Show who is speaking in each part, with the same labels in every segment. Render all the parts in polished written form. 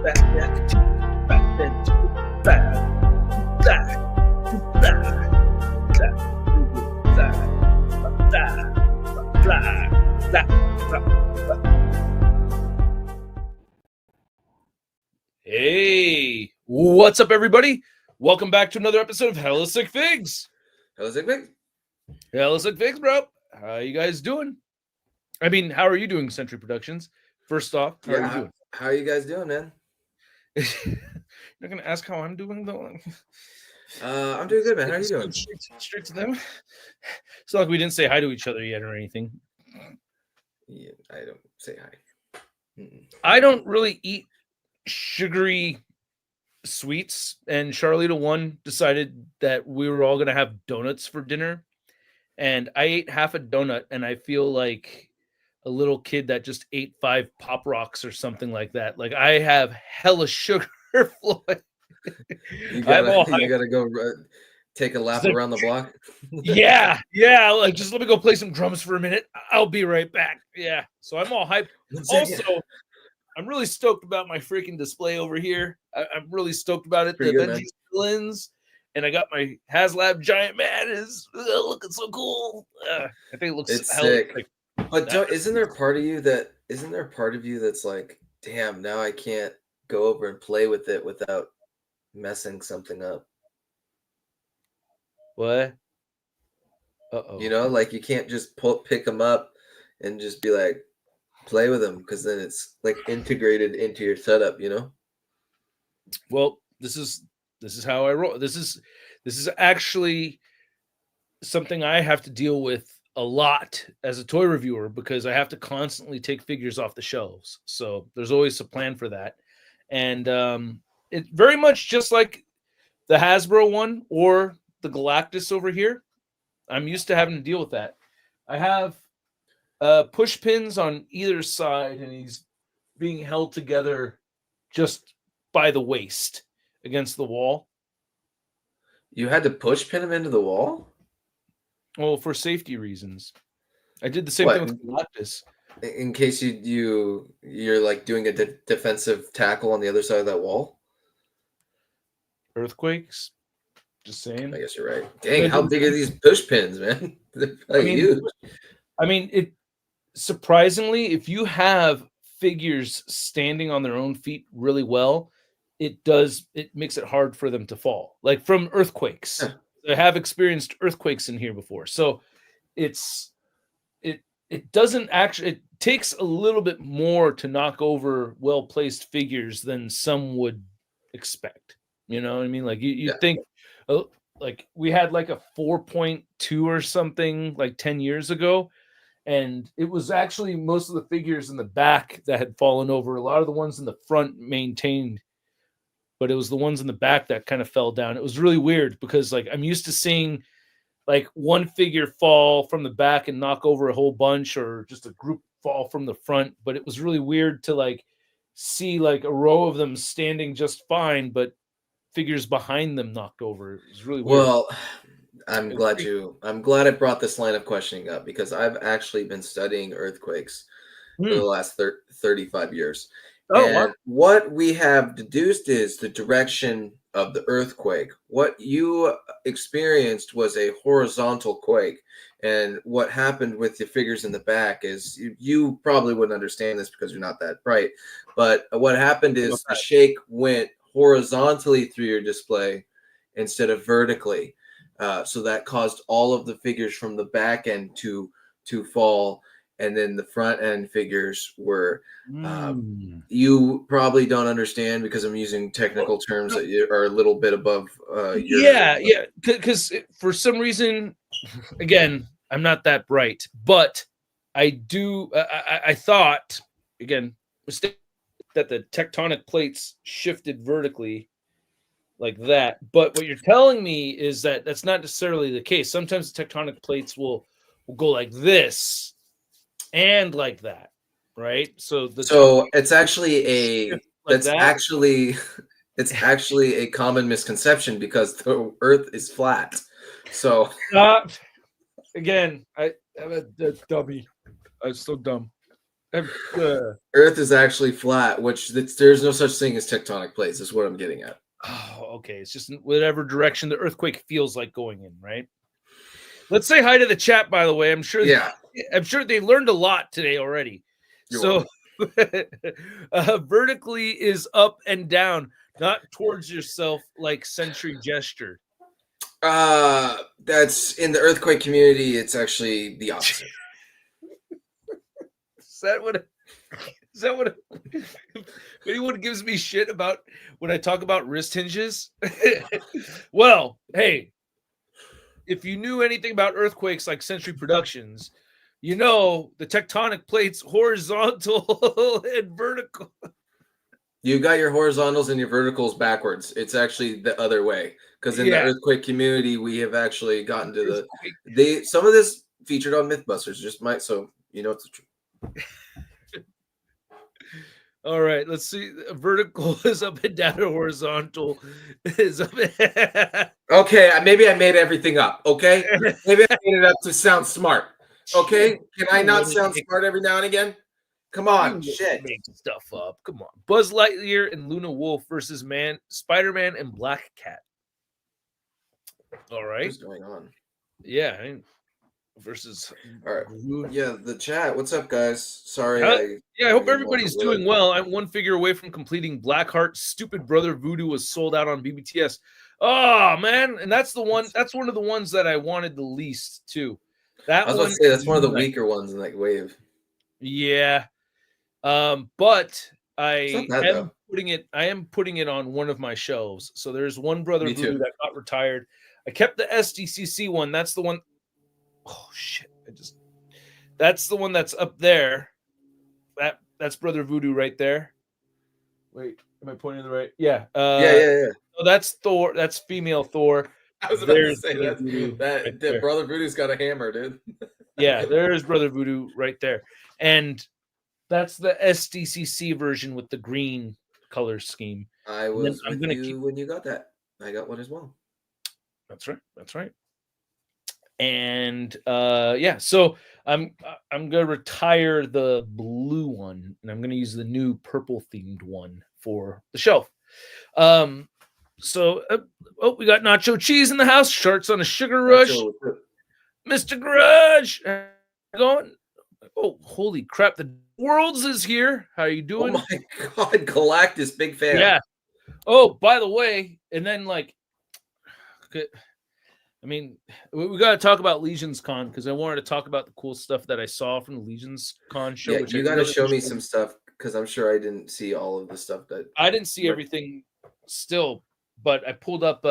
Speaker 1: Hey, what's up, everybody? Welcome back to another episode of Hella Sick Figs.
Speaker 2: Hella Sick Figs?
Speaker 1: Hella Sick Figs, bro. How you guys doing? I mean, how are you doing, Century Productions? First off, how are you doing?
Speaker 2: How are you guys doing, man?
Speaker 1: You're gonna ask how I'm doing, though?
Speaker 2: I'm doing good, man. How are you doing?
Speaker 1: Straight to them. It's not like we didn't say hi to each other yet or anything.
Speaker 2: Yeah, I don't say hi.
Speaker 1: I don't really eat sugary sweets, and Charlita 1 decided that we were all gonna have donuts for dinner, and I ate half a donut, and I feel like a little kid that just ate 5 Pop Rocks or something like that. Like, I have hella sugar, Floyd.
Speaker 2: You gotta go take a lap around the block.
Speaker 1: yeah, like, just let me go play some drums for a minute. I'll be right back. Yeah, so I'm all hyped. Also, I'm really stoked about my freaking display over here. I'm really stoked about it.
Speaker 2: Pretty
Speaker 1: the
Speaker 2: good,
Speaker 1: Benji lens, and I got my HasLab Giant Man is looking so cool. I think it looks
Speaker 2: sick.
Speaker 1: Like,
Speaker 2: but isn't there part of you that's like, damn, now I can't go over and play with it without messing something up?
Speaker 1: What? Uh-oh.
Speaker 2: You know, like you can't just pick them up and just be like, play with them, because then it's like integrated into your setup, you know.
Speaker 1: Well, this is how I roll. This is actually something I have to deal with a lot as a toy reviewer, because I have to constantly take figures off the shelves. So there's always a plan for that, and it very much just like the Hasbro one or the Galactus over here. I'm used to having to deal with that. I have push pins on either side, and he's being held together just by the waist against the wall.
Speaker 2: You had to push pin him into the wall?
Speaker 1: Well, for safety reasons. I did the same thing with Galactus.
Speaker 2: In case you're like doing a defensive tackle on the other side of that wall?
Speaker 1: Earthquakes? Just saying.
Speaker 2: I guess you're right. Dang, how big are these push pins, man? They're huge.
Speaker 1: I mean, it surprisingly, if you have figures standing on their own feet really well, it makes it hard for them to fall. Like from earthquakes. Yeah. I have experienced earthquakes in here before. So it doesn't actually, it takes a little bit more to knock over well-placed figures than some would expect. You know what I mean? Like you think, like we had like a 4.2 or something like 10 years ago. And it was actually most of the figures in the back that had fallen over. A lot of the ones in the front maintained, but it was the ones in the back that kind of fell down. It was really weird because like I'm used to seeing like one figure fall from the back and knock over a whole bunch, or just a group fall from the front. But it was really weird to like see like a row of them standing just fine, but figures behind them knocked over. It was really weird.
Speaker 2: Well, I'm glad I brought this line of questioning up, because I've actually been studying earthquakes for the last 35 years. Wow. What we have deduced is the direction of the earthquake. What you experienced was a horizontal quake. And what happened with the figures in the back is, you probably wouldn't understand this because you're not that bright, but what happened is the shake went horizontally through your display instead of vertically. So that caused all of the figures from the back end to fall, and then the front end figures were you probably don't understand because I'm using technical terms that are a little bit above because
Speaker 1: for some reason, again, I'm not that bright, but I do I thought, again, mistake, that the tectonic plates shifted vertically like that. But what you're telling me is that that's not necessarily the case. Sometimes the tectonic plates will go like this and like that, right? So
Speaker 2: it's actually it's actually a common misconception, because the Earth is flat. So
Speaker 1: again, I'm a dummy. I'm so dumb.
Speaker 2: Earth is actually flat, which there's no such thing as tectonic plates, is what I'm getting at.
Speaker 1: Oh, okay. It's just whatever direction the earthquake feels like going in, right? Let's say hi to the chat, by the way. I'm sure they learned a lot today already. So vertically is up and down, not towards yourself like Sentry gestured.
Speaker 2: That's in the earthquake community, it's actually the opposite.
Speaker 1: Is that what if anyone gives me shit about when I talk about wrist hinges? Well, hey, if you knew anything about earthquakes like Century Productions, you know the tectonic plates horizontal and vertical.
Speaker 2: You got your horizontals and your verticals backwards. It's actually the other way, because in the earthquake community, we have actually gotten to some of this featured on Mythbusters. So you know it's the truth.
Speaker 1: All right, let's see. Vertical is up and down. Horizontal is up.
Speaker 2: Okay, maybe I made everything up. Okay, maybe I made it up to sound smart. Okay, can I not sound smart every now and again? Come on, shit.
Speaker 1: Make stuff up. Come on. Buzz Lightyear and Luna Wolf versus Spider-Man and Black Cat. All right.
Speaker 2: What's going on?
Speaker 1: Yeah. Versus.
Speaker 2: All right. Yeah, the chat. What's up, guys? Sorry.
Speaker 1: I hope everybody's doing well. I'm one figure away from completing Blackheart. Stupid Brother Voodoo was sold out on BBTS. Oh, man. And that's the one. That's one of the ones that I wanted the least, too.
Speaker 2: I was about to say, that's one of the weaker ones in that wave.
Speaker 1: Yeah. But I am putting it on one of my shelves. So there's one Brother Voodoo that got retired. I kept the SDCC one. That's the one. Oh shit! That's the one that's up there. That's Brother Voodoo right there. Wait, am I pointing to the right? Yeah.
Speaker 2: Yeah.
Speaker 1: So that's Thor. That's female Thor.
Speaker 2: I was about to say that Brother Voodoo's got a hammer, dude.
Speaker 1: Yeah, there's Brother Voodoo right there, and that's the SDCC version with the green color scheme.
Speaker 2: I was with you when you got that. I got one as well.
Speaker 1: That's right. And so I'm gonna retire the blue one, and I'm gonna use the new purple themed one for the shelf. So we got Nacho Cheese in the house. Sharks on a sugar rush. Mr. Grudge going. Oh, holy crap! The Worlds is here. How are you doing?
Speaker 2: Oh my god, Galactus, big fan.
Speaker 1: Yeah. Oh, by the way, and then I mean, we got to talk about Legions Con because I wanted to talk about the cool stuff that I saw from the Legions Con show.
Speaker 2: Yeah, you got to show me some stuff because I'm sure I didn't see all of the stuff that
Speaker 1: I didn't see everything still, but I pulled up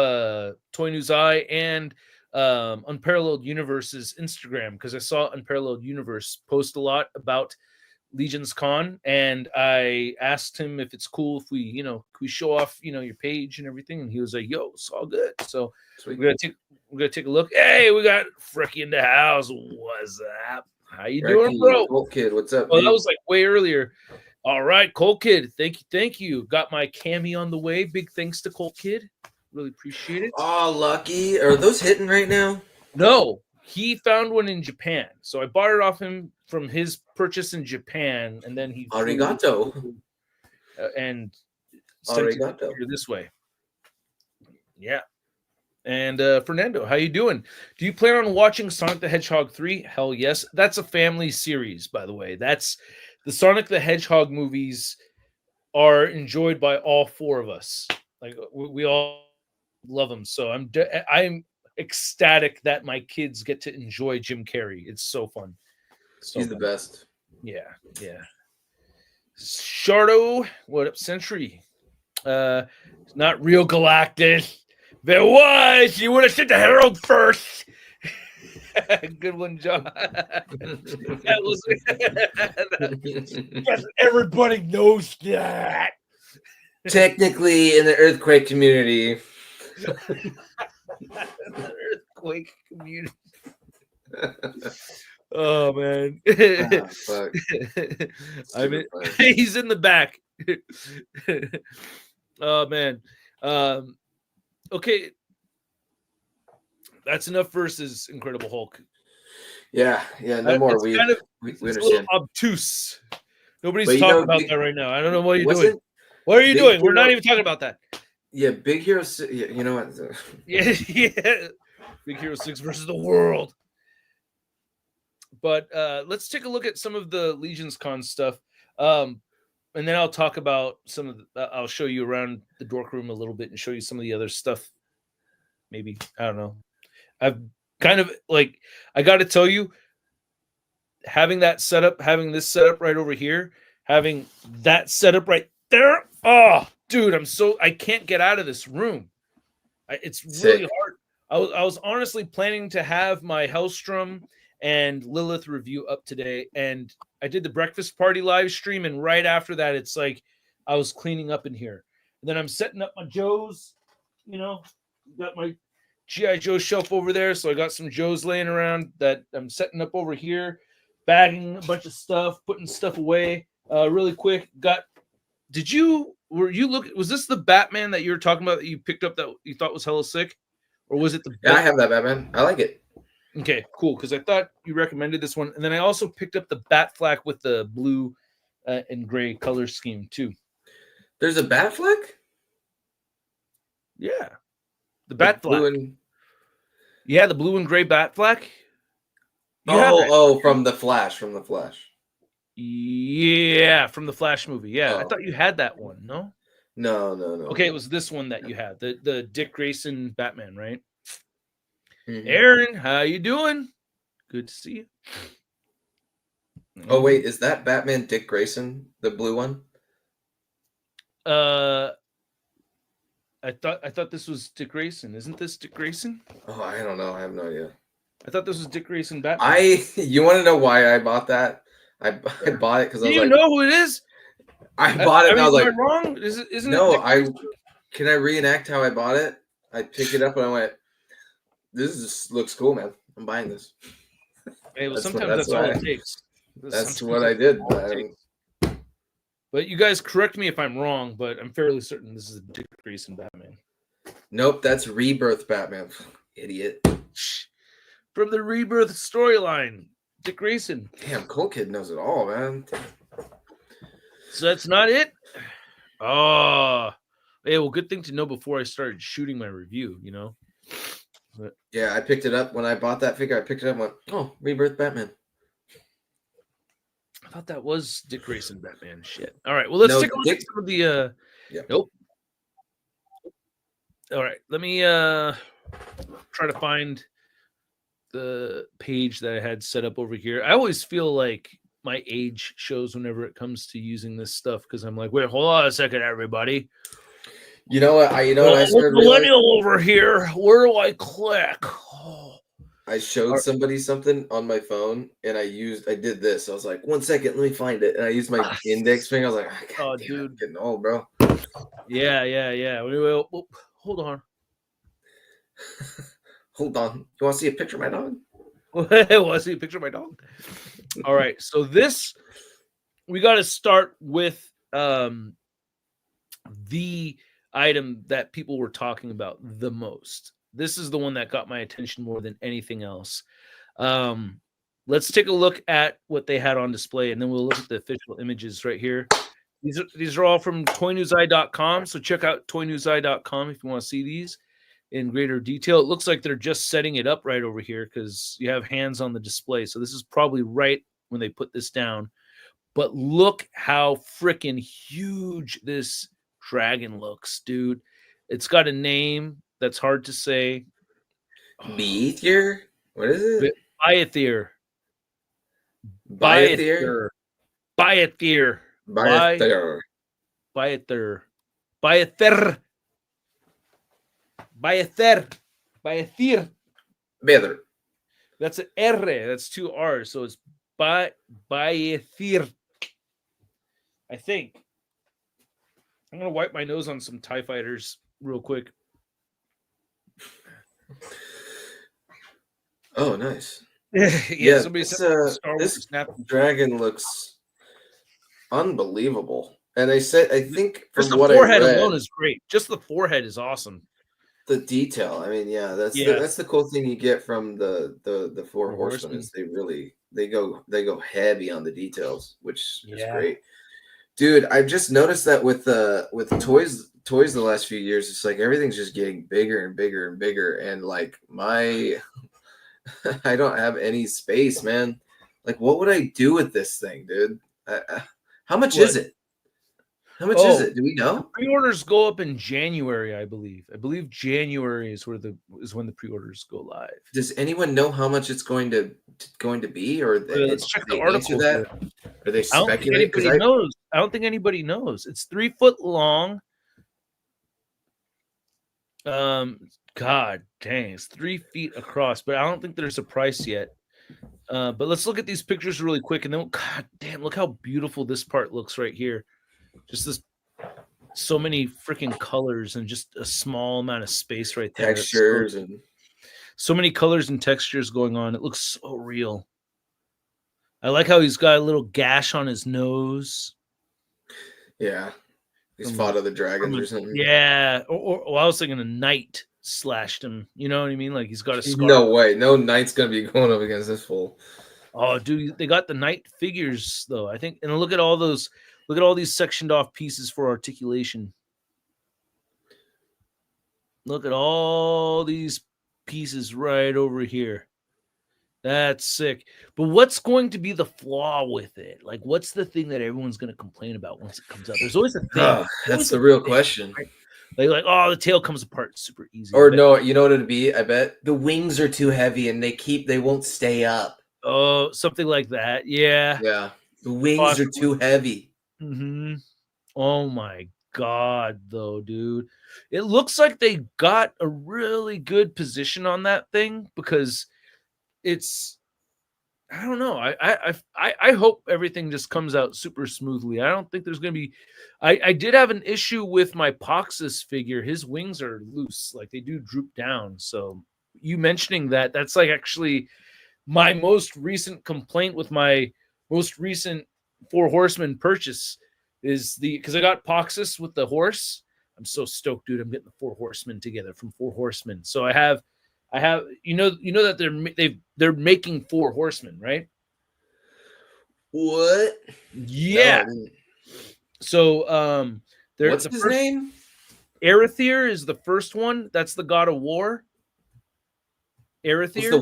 Speaker 1: Toy News Eye and Unparalleled Universe's Instagram because I saw Unparalleled Universe post a lot about Legions Con, and I asked him if it's cool if we, can we show off, your page and everything, and he was like, "Yo, it's all good." So we're gonna take a look. Hey, we got Frecky in the house. What's up? How you doing, bro?
Speaker 2: Colt Kid, what's up?
Speaker 1: Well, that was like way earlier. All right, Colt Kid, thank you. Got my cami on the way. Big thanks to Colt Kid. Really appreciate it.
Speaker 2: Oh, lucky. Are those hitting right now?
Speaker 1: No, he found one in Japan, so I bought it off him from his purchase in Japan, and then he
Speaker 2: arigato
Speaker 1: and sent it here this way. Yeah. And Fernando, how you doing? Do you plan on watching Sonic the Hedgehog 3? Hell yes. That's a family series, by the way. That's the Sonic the Hedgehog movies are enjoyed by all four of us. Like we all love them. So I'm ecstatic that my kids get to enjoy Jim Carrey. It's so fun.
Speaker 2: He's the best.
Speaker 1: Yeah. Shardo, what up, Sentry? Not real Galactus. There was. You would have said the Herald first. Good one, John. That was. Everybody knows that.
Speaker 2: Technically, in the earthquake community.
Speaker 1: Earthquake community. Oh man.
Speaker 2: Fuck.
Speaker 1: I mean, he's in the back. Oh man. Okay. That's enough versus Incredible Hulk.
Speaker 2: Yeah, no more. We
Speaker 1: understand. A little obtuse. Nobody's talking about that right now. I don't know what you're doing. What are you doing? We're not even talking about that.
Speaker 2: Yeah, Big Hero 6. Yeah, you know what?
Speaker 1: yeah. Big Hero 6 versus the world. But let's take a look at some of the Legions Con stuff. And then I'll talk about some of I'll show you around the dork room a little bit and show you some of the other stuff. Maybe. I don't know. I've kind of like, I got to tell you, having this setup right over here, having that setup right there. Oh, dude, I can't get out of this room. It's really hard. I was honestly planning to have my Hellstrom and Lilith review up today, and I did the breakfast party live stream, and right after that, it's like I was cleaning up in here. And then I'm setting up my Joes, got my G.I. Joe shelf over there, so I got some Joes laying around that I'm setting up over here, bagging a bunch of stuff, putting stuff away really quick. Was this the Batman that you were talking about that you picked up that you thought was hella sick? Or was it
Speaker 2: Yeah, I have that Batman. I like it.
Speaker 1: Okay, cool. Because I thought you recommended this one. And then I also picked up the Batfleck with the blue and gray color scheme too.
Speaker 2: There's a Batfleck?
Speaker 1: Yeah. The Batfleck. Yeah, the blue and gray Batfleck.
Speaker 2: From the Flash.
Speaker 1: Yeah, from the Flash movie. Yeah, I thought you had that one. No?
Speaker 2: No.
Speaker 1: Okay, it was this one that you had. The Dick Grayson Batman, right? Mm-hmm. Aaron, how you doing? Good to see you.
Speaker 2: Oh wait, is that Batman Dick Grayson, the blue one?
Speaker 1: I thought this was Dick Grayson. Isn't this Dick Grayson?
Speaker 2: Oh, I don't know. I have no idea.
Speaker 1: I thought this was Dick Grayson Batman.
Speaker 2: You want to know why I bought that? I bought it because I was
Speaker 1: like, you know who it is?
Speaker 2: I bought it and I was like,
Speaker 1: am I wrong? Isn't
Speaker 2: no,
Speaker 1: it
Speaker 2: can I reenact how I bought it? I picked it up and I went, this looks cool, man. I'm buying this.
Speaker 1: Hey, well, sometimes that's all it takes.
Speaker 2: That's what I did.
Speaker 1: But you guys correct me if I'm wrong, but I'm fairly certain this is a Dick Grayson Batman.
Speaker 2: Nope, that's Rebirth Batman. Idiot.
Speaker 1: From the Rebirth storyline, Dick Grayson.
Speaker 2: Damn, Cool Kid knows it all, man.
Speaker 1: So that's not it? Oh. Yeah, well, good thing to know before I started shooting my review, But,
Speaker 2: yeah, I picked it up when I bought that figure. I picked it up and went, oh, Rebirth Batman.
Speaker 1: I thought that was Dick Grayson Batman. Shit. All right, well, let's take a look at some of the... Nope. All right, let me try to find the page that I had set up over here. I always feel like my age shows whenever it comes to using this stuff because I'm like, wait, hold on a second, everybody.
Speaker 2: You know what? I started
Speaker 1: millennial over here. Where do I click? Oh.
Speaker 2: I showed somebody something on my phone, and I did this. I was like, 1 second, let me find it, and I used my index finger. I was like, oh, dude, I'm getting old, bro.
Speaker 1: Yeah. Well, hold on.
Speaker 2: Hold on. You want to see a picture of my dog?
Speaker 1: Want to see a picture of my dog? All right. So we got to start with the item that people were talking about the most. This is the one that got my attention more than anything else. Let's take a look at what they had on display, and then we'll look at the official images right here. These are all from toynewseye.com, so check out toynewseye.com if you want to see these in greater detail. It looks like they're just setting it up right over here because you have hands on the display. So this is probably right when they put this down. But look how freaking huge this dragon looks, dude. It's got a name that's hard to say.
Speaker 2: Beethier? What is it?
Speaker 1: Byathir.
Speaker 2: Byathir.
Speaker 1: Byathir.
Speaker 2: Byathir.
Speaker 1: Byathir. Byathir. Byathir. Byathir.
Speaker 2: Better.
Speaker 1: That's an R. That's two R's. So it's Byathir. I think. I'm going to wipe my nose on some TIE fighters real quick.
Speaker 2: Oh, nice.
Speaker 1: Yeah, somebody said
Speaker 2: this dragon looks unbelievable. And I think from
Speaker 1: just what the forehead alone is great. Just the forehead is awesome.
Speaker 2: The detail. I mean, that's the cool thing you get from the four horsemen is they go heavy on the details, which is great. Dude, I've just noticed that with toys the last few years, it's like everything's just getting bigger and bigger and bigger, and like my I don't have any space, man. Like, what would I do with this thing, dude? How much is it? How much is it? Do we know?
Speaker 1: Pre-orders go up in January, I believe. I believe January is when the pre-orders go live.
Speaker 2: Does anyone know how much it's going to be, or
Speaker 1: let's check the article.
Speaker 2: That? Are they speculating?
Speaker 1: Because I don't think anybody knows. It's 3 foot long. God dang, it's 3 feet across, but I don't think there's a price yet. But let's look at these pictures really quick, and then God damn, look how beautiful this part looks right here. Just this, so many freaking colors and just a small amount of space right there.
Speaker 2: Textures and
Speaker 1: so many colors and textures going on. It looks so real. I like how he's got a little gash on his nose.
Speaker 2: Yeah. He's fought other dragons or something.
Speaker 1: Yeah. Or I was thinking a knight slashed him. You know what I mean? Like he's got a scar.
Speaker 2: No way. No knight's going to be going up against this fool.
Speaker 1: Oh, dude, they got the knight figures, though, I think. And look at all those. Look at all these sectioned off pieces for articulation. Look at all these pieces right over here. That's sick. But what's going to be the flaw with it? Like, what's the thing that everyone's going to complain about once it comes out? There's always a thing.
Speaker 2: That's the real question.
Speaker 1: Right? Like, oh, the tail comes apart super easy.
Speaker 2: Or no, you know what it'd be? I bet the wings are too heavy and they won't stay up.
Speaker 1: Oh, something like that. Yeah.
Speaker 2: Yeah. The wings are too heavy.
Speaker 1: Mm-hmm. Oh my God, though, dude. It looks like they got a really good position on that thing because it's, I don't know. I hope everything just comes out super smoothly. I don't think there's going to be, I did have an issue with my Poxus figure. His wings are loose. Like they do droop down. So you mentioning that's like actually my most recent complaint with my most recent 4 Horsemen purchase is because I got Poxus with the horse. I'm so stoked, dude. I'm getting the 4 Horsemen together from 4 Horsemen. So I have you know that they're making 4 Horsemen, right?
Speaker 2: What?
Speaker 1: Yeah.
Speaker 2: No,
Speaker 1: so
Speaker 2: what's his name?
Speaker 1: Arethyr is the first one. That's the god of war. Arethyr.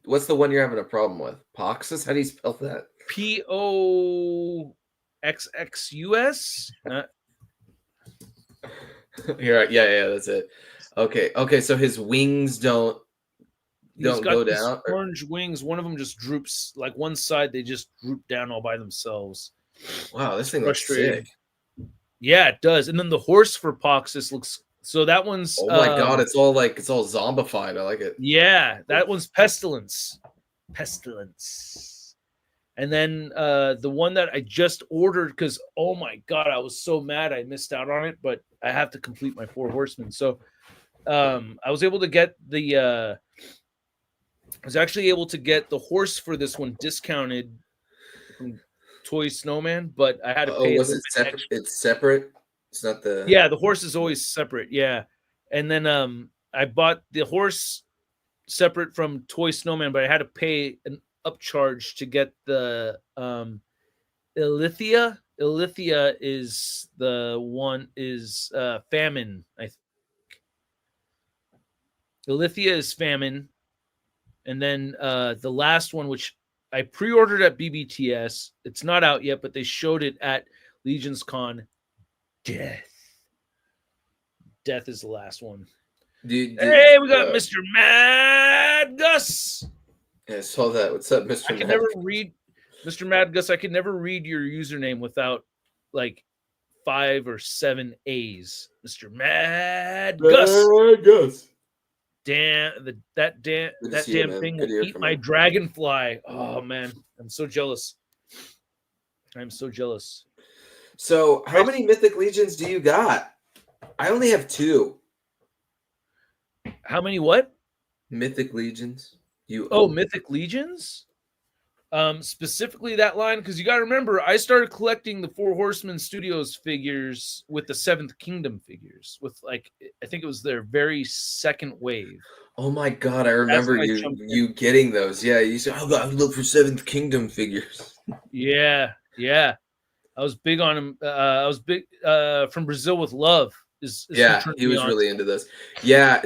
Speaker 2: What's the one you're having a problem with? Poxus? How do you spell that?
Speaker 1: Poxxus.
Speaker 2: You're right. Yeah, that's it. Okay. So his wings don't go down.
Speaker 1: Orange wings. One of them just droops. Like one side, they just droop down all by themselves.
Speaker 2: Wow, this thing looks sick.
Speaker 1: Yeah, it does. And then the horse for Poxus looks. So that one's.
Speaker 2: Oh my God! It's all zombified. I like it.
Speaker 1: Yeah, that one's Pestilence. And then the one that I just ordered because oh my God, I was so mad I missed out on it, but I have to complete my 4 Horsemen. So I was able to get I was actually able to get the horse for this one discounted from Toy Snowman, but I had to pay.
Speaker 2: Was it separate? It's separate. It's not the.
Speaker 1: Yeah, the horse is always separate. Yeah, and then I bought the horse separate from Toy Snowman, but I had to pay an upcharge to get the Ilithia. Ilithia is the one Famine. I think Ilithia is Famine, and then the last one, which I pre-ordered at BBTS, it's not out yet, but they showed it at Legions Con. Death is the last one. Hey, we got Mr. Mad Gus.
Speaker 2: Yeah, I saw that. What's up, Mr.
Speaker 1: I can never read Mr. Mad Gus. I can never read your username without like 5 or 7 A's. Mr. Mad Gus. Damn, that damn thing will eat my dragonfly. Oh man, I'm so jealous.
Speaker 2: So, how many Mythic Legions do you got? I only have 2.
Speaker 1: How many what?
Speaker 2: Mythic Legions.
Speaker 1: Mythic Legions? Specifically that line, because you got to remember, I started collecting the 4 Horsemen Studios figures with the 7th Kingdom figures, with I think it was their very second wave.
Speaker 2: Oh my God, I remember you getting those. Yeah, you said, I look for 7th Kingdom figures.
Speaker 1: Yeah. I was big on him. I was big from Brazil with Love. Is
Speaker 2: Yeah, he was really into this. Yeah,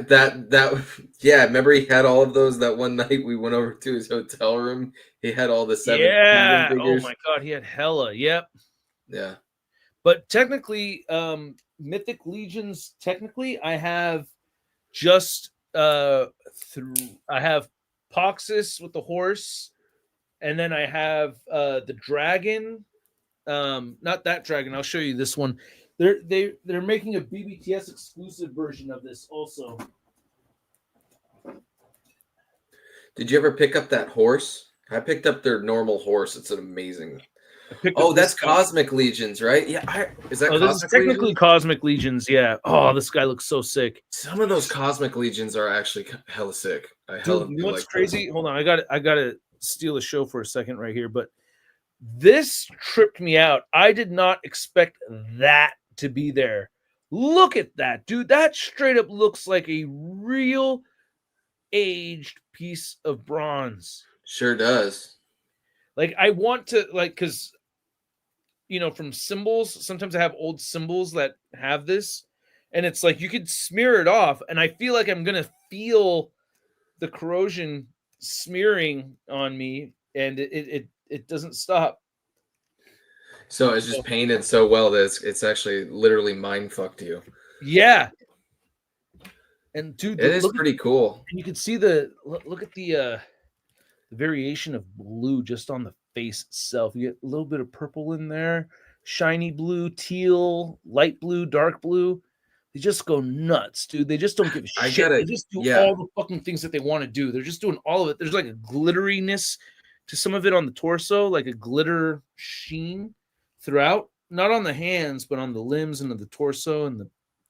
Speaker 2: yeah. Remember, he had all of those. That one night we went over to his hotel room. He had all the 7 Kingdom
Speaker 1: Oh
Speaker 2: figures.
Speaker 1: my god, he had hella. Yep.
Speaker 2: Yeah.
Speaker 1: But technically, Mythic Legions. Technically, I have just I have Poxus with the horse, and then I have the dragon. Not that dragon. I'll show you this one. They're making a BBTS exclusive version of this also.
Speaker 2: Did you ever pick up that horse? I picked up their normal horse. It's an amazing. Oh, that's Cosmic Legions, right? Yeah. Is that
Speaker 1: this is technically Legions? Cosmic Legions, yeah. Oh, this guy looks so sick.
Speaker 2: Some of those Cosmic Legions are actually hella sick.
Speaker 1: Dude, you know what's crazy? Those. Hold on, I gotta steal the show for a second right here, but this tripped me out. I did not expect that to be there. Look at that, dude. That straight up looks like a real aged piece of bronze.
Speaker 2: Sure does.
Speaker 1: Like, I want to, like, because from symbols, sometimes I have old symbols that have this, and it's like you could smear it off, and I feel like I'm gonna feel the corrosion smearing on me, and it doesn't stop.
Speaker 2: So it's just painted so well that it's actually literally mind fucked you.
Speaker 1: Yeah. And dude,
Speaker 2: it is pretty cool.
Speaker 1: And you can see look at the variation of blue just on the face itself. You get a little bit of purple in there, shiny blue, teal, light blue, dark blue. They just go nuts, dude. They just don't give a shit. They just do all the fucking things that they want to do. They're just doing all of it. There's like a glitteriness to some of it on the torso, like a glitter sheen throughout. Not on the hands, but on the limbs and the torso and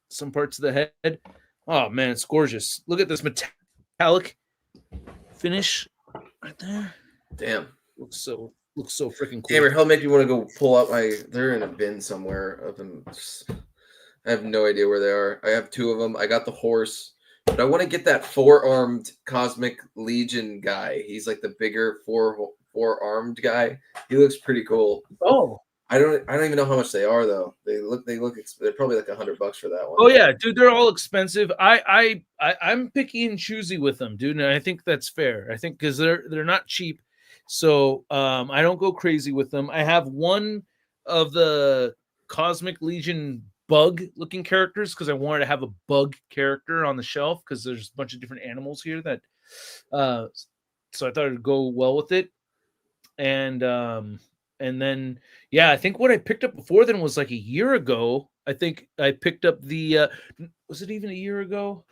Speaker 1: some parts of the head. Oh man, it's gorgeous. Look at this metallic finish right there.
Speaker 2: Damn.
Speaker 1: Looks so freaking cool.
Speaker 2: Hammer, how make you want to go pull out they're in a bin somewhere up in I have no idea where they are. I have 2 of them. I got the horse, but I want to get that 4-armed Cosmic Legion guy. He's like the bigger 4-armed guy. He looks pretty cool.
Speaker 1: Oh.
Speaker 2: I don't even know how much they are though. They're probably like $100 for that one.
Speaker 1: Oh yeah, dude, they're all expensive. I'm picky and choosy with them, dude, and I think that's fair. I think because they're not cheap, so I don't go crazy with them. I have one of the Cosmic Legion bug looking characters because I wanted to have a bug character on the shelf because there's a bunch of different animals here that, so I thought it'd go well with it, and then, yeah, I think what I picked up before then was like a year ago. I think I picked up was it even a year ago?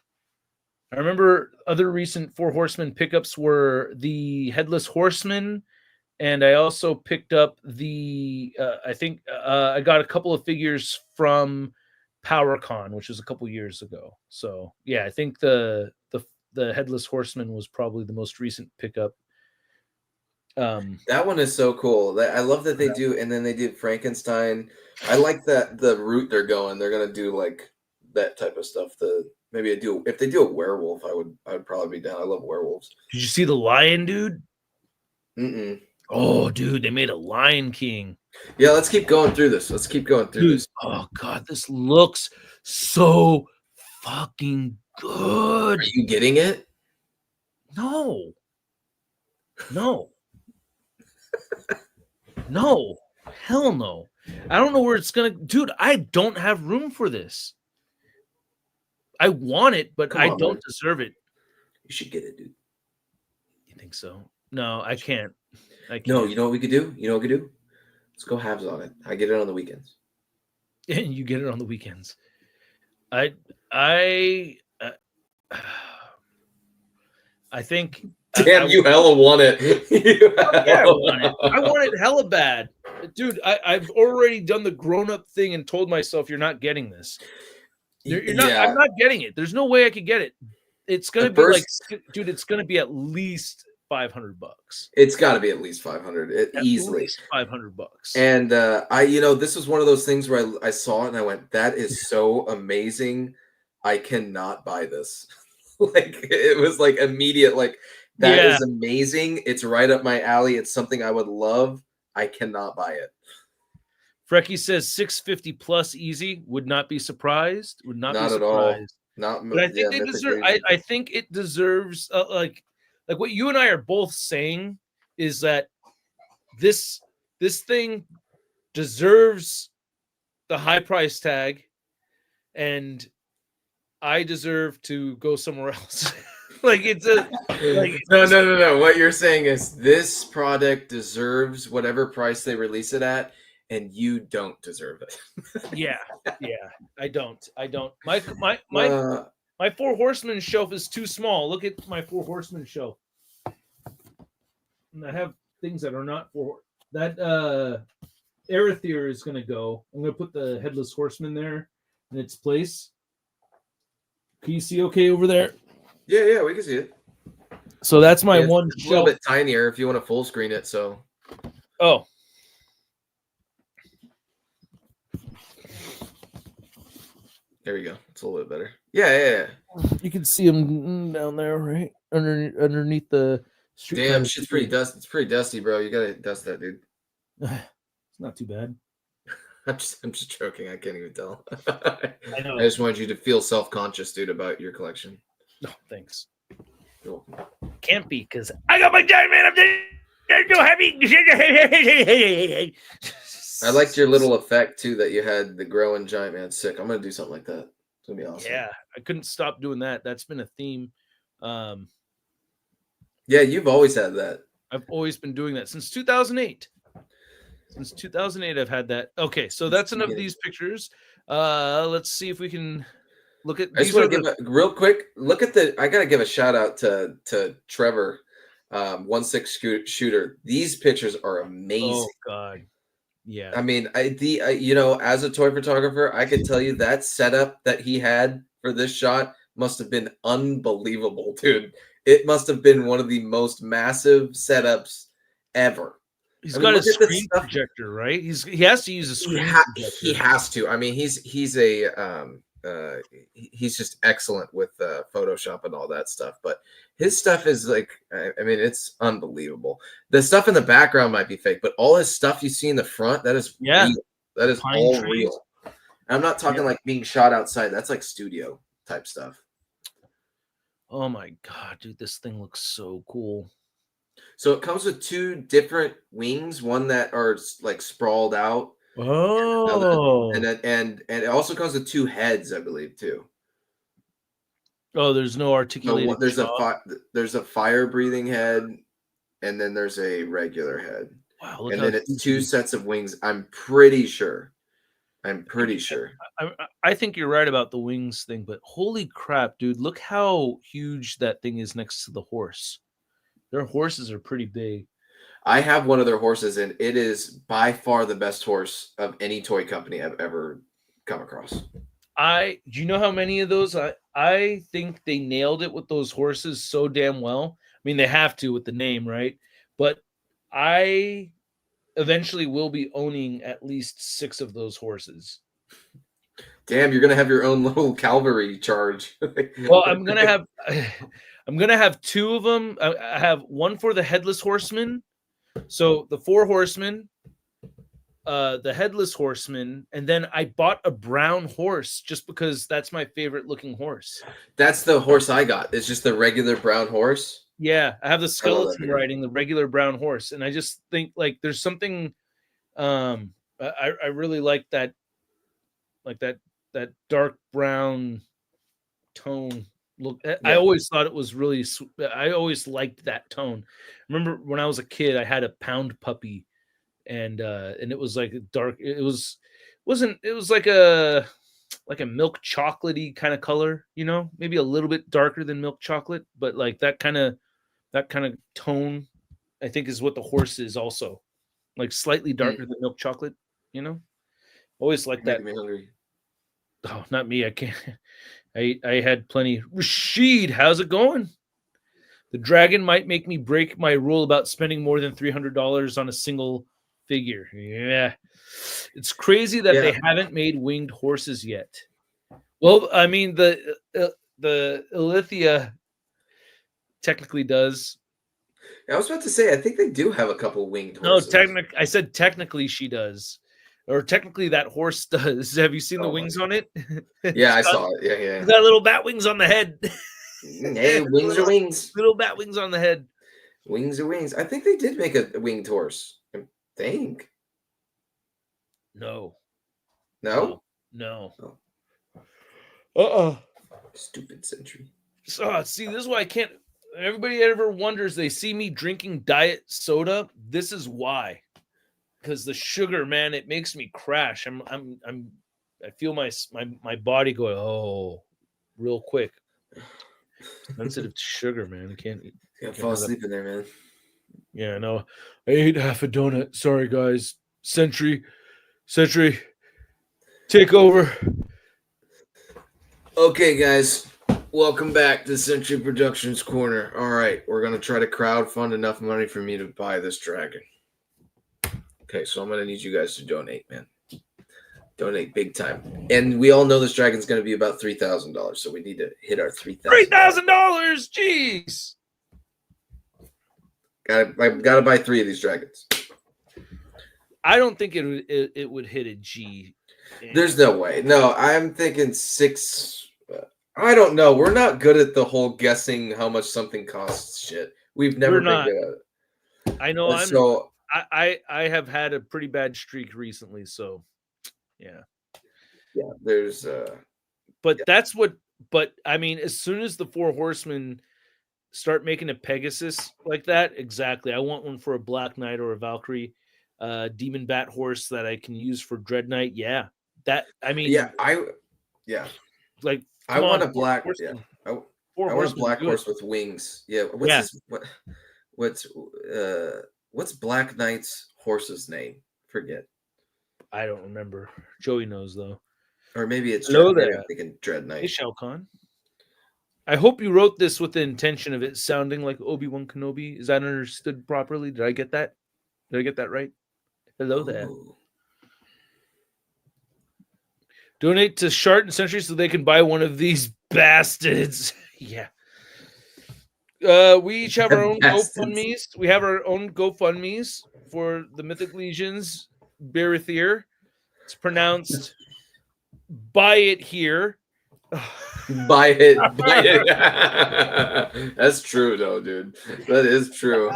Speaker 1: I remember other recent 4 Horsemen pickups were the Headless Horsemen. And I also picked up I think I got a couple of figures from PowerCon, which was a couple years ago. So yeah, I think the Headless Horseman was probably the most recent pickup.
Speaker 2: That one is so cool. I love that they do, and then they did Frankenstein. I like that the route they're going. They're gonna do like that type of stuff. If they do a werewolf, I would probably be down. I love werewolves.
Speaker 1: Did you see the lion, dude?
Speaker 2: Mm-mm.
Speaker 1: Oh, dude, they made a Lion King.
Speaker 2: Yeah, let's keep going through this. Dude,
Speaker 1: oh god, this looks so fucking good.
Speaker 2: Are you getting it?
Speaker 1: No. No, hell no. I don't know where it's gonna, dude. I don't have room for this. I want it, but I don't deserve it.
Speaker 2: You should get it, dude.
Speaker 1: You think so? No, I can't.
Speaker 2: No, you know what we could do? Let's go halves on it. I get it on the weekends.
Speaker 1: And you get it on the weekends. I think.
Speaker 2: Damn, you hella want it.
Speaker 1: Yeah, I want it hella bad. Dude, I've already done the grown-up thing and told myself you're not getting this. You're not. I'm not getting it. There's no way I could get it. It's gonna be dude. It's gonna be at least $500.
Speaker 2: It's got to be at least 500. Easily
Speaker 1: $500.
Speaker 2: And this was one of those things where I saw it and I went, "That is so amazing. I cannot buy this." Like it was like immediate. Like that is amazing. It's right up my alley. It's something I would love. I cannot buy it.
Speaker 1: Frecky says 650 plus easy. Would not be surprised. Would not be
Speaker 2: at all.
Speaker 1: surprised.
Speaker 2: Not,
Speaker 1: but I think they
Speaker 2: Mythic
Speaker 1: deserve.
Speaker 2: Legion.
Speaker 1: I think it deserves like what you and I are both saying is that this thing deserves the high price tag, and I deserve to go somewhere else. like it's a like
Speaker 2: no. What you're saying is this product deserves whatever price they release it at, and you don't deserve it.
Speaker 1: yeah. I don't. My Four Horsemen shelf is too small. Look at my Four Horsemen shelf. And I have things that are not for that. Arethyr is going to go. I'm going to put the Headless Horseman there in its place. Can you see okay over there?
Speaker 2: Yeah, we can see it.
Speaker 1: So that's my one.
Speaker 2: It's a little bit tinier if you want to full screen it. So.
Speaker 1: Oh.
Speaker 2: There we go. It's a little bit better. Yeah.
Speaker 1: You can see them down there, right underneath the street.
Speaker 2: Damn, shit's pretty dusty. It's pretty dusty, bro. You gotta dust that, dude.
Speaker 1: It's not too bad.
Speaker 2: I'm just joking. I can't even tell.
Speaker 1: I know.
Speaker 2: I just wanted you to feel self-conscious, dude, about your collection.
Speaker 1: No, thanks.
Speaker 2: Cool.
Speaker 1: Can't be because I got my giant man up there. There's no heavy.
Speaker 2: I liked your little effect too that you had the growing giant man. Sick. I'm gonna do something like that. It's gonna be awesome.
Speaker 1: Yeah, I couldn't stop doing that. That's been a theme.
Speaker 2: Yeah, you've always had that.
Speaker 1: I've always been doing that since 2008. Since 2008, I've had that. Okay, so that's enough of these pictures. Let's see if we can look at.
Speaker 2: I just want to give a real quick look at the. I gotta give a shout out to Trevor, 1/6 shooter. These pictures are amazing.
Speaker 1: Oh God. Yeah.
Speaker 2: I mean, you know, as a toy photographer, I can tell you that setup that he had for this shot must have been unbelievable, dude. It must have been one of the most massive setups ever.
Speaker 1: He's got a screen projector, right? He has to use a screen projector.
Speaker 2: He has to. I mean, he's just excellent with Photoshop and all that stuff. But his stuff is like, I mean, it's unbelievable. The stuff in the background might be fake, but all his stuff you see in the front, that is real. That is all real. And I'm not talking like being shot outside. That's like studio type stuff.
Speaker 1: Oh my God, dude, this thing looks so cool.
Speaker 2: So it comes with two different wings, one that are like sprawled out.
Speaker 1: Oh,
Speaker 2: and it also comes with two heads, I believe, too.
Speaker 1: Oh, there's no articulated.
Speaker 2: No, there's a fire breathing head, and then there's a regular head.
Speaker 1: Wow,
Speaker 2: and then it's two sets of wings. I'm pretty sure.
Speaker 1: I think you're right about the wings thing, but holy crap, dude! Look how huge that thing is next to the horse. Their horses are pretty big.
Speaker 2: I have one of their horses, and it is by far the best horse of any toy company I've ever come across.
Speaker 1: Do you know how many of those? I think they nailed it with those horses so damn well. I mean, they have to with the name, right? But I eventually will be owning at least 6 of those horses.
Speaker 2: Damn, you're gonna have your own little cavalry charge.
Speaker 1: Well, I'm gonna have 2 of them. I have one for the Headless Horseman. So the 4 Horsemen, the Headless Horseman, and then I bought a brown horse just because that's my favorite looking horse.
Speaker 2: That's the horse I got. It's just the regular brown horse.
Speaker 1: Yeah, I have the skeleton riding the regular brown horse, and I just think like there's something. I really like that dark brown tone look. Yeah. I always thought it was really. I always liked that tone. Remember when I was a kid, I had a pound puppy, and it was like dark. It was like a milk chocolatey kind of color, you know, maybe a little bit darker than milk chocolate, but like that kind of tone, I think, is what the horse is also, like slightly darker than milk chocolate, you know. Always like that.
Speaker 2: Making me hungry.
Speaker 1: Oh, not me. I can't. I had plenty. Rashid, how's it going? The dragon might make me break my rule about spending more than $300 on a single figure. Yeah. It's crazy that they haven't made winged horses yet. Well, I mean, the Ilithia technically does.
Speaker 2: I was about to say, I think they do have a couple winged horses.
Speaker 1: No, I said technically she does. or technically that horse does. Have you seen the wings on it?
Speaker 2: Yeah, I saw it. Yeah.
Speaker 1: It's got little bat wings on the head.
Speaker 2: Hey, wings are wings.
Speaker 1: Little bat wings on the head.
Speaker 2: Wings are wings. I think they did make a winged horse. I think.
Speaker 1: No.
Speaker 2: No?
Speaker 1: No.
Speaker 2: Oh. Stupid Sentry.
Speaker 1: So, see, this is why I can't. Everybody ever wonders, they see me drinking diet soda. This is why. Because the sugar, man, it makes me crash. I feel my body go, oh, real quick. Sensitive to sugar, man. I can't
Speaker 2: fall asleep in there, man.
Speaker 1: Yeah, no. I ate half a donut. Sorry, guys. Sentry, take over.
Speaker 2: Okay, guys. Welcome back to Sentry Productions Corner. All right, we're going to try to crowdfund enough money for me to buy this dragon. Okay, so I'm going to need you guys to donate, man. Donate big time. And we all know this dragon's going to be about $3,000, so we need to hit our $3,000.
Speaker 1: $3,000! Jeez!
Speaker 2: I've got to buy 3 of these dragons.
Speaker 1: I don't think it would hit a G.
Speaker 2: There's no way. No, I'm thinking 6... I don't know. We're not good at the whole guessing how much something costs shit. We've never been good at it.
Speaker 1: I know. I have had a pretty bad streak recently, so yeah.
Speaker 2: Yeah, there's
Speaker 1: but that's what I mean, as soon as the 4 horsemen start making a Pegasus like that, exactly. I want one for a Black Knight or a Valkyrie, demon bat horse that I can use for Dread Knight. Yeah. That I mean
Speaker 2: like I want a black I want a black horse with wings. Yeah. What's Black Knight's horse's name? Forget.
Speaker 1: I don't remember. Joey knows though.
Speaker 2: Or maybe it's Dread Knight. I'm thinking Dread Knight.
Speaker 1: Hey, Shao Kahn. I hope you wrote this with the intention of it sounding like Obi-Wan Kenobi. Is that understood properly? Did I get that? Did I get that right? Hello there. Donate to Shart and Sentry so they can buy one of these bastards. Yeah. We each have our own GoFundMes. We have our own GoFundMes for the Mythic Legions Biography. It's pronounced buy it here.
Speaker 2: Buy it. That's true though, dude. That is true.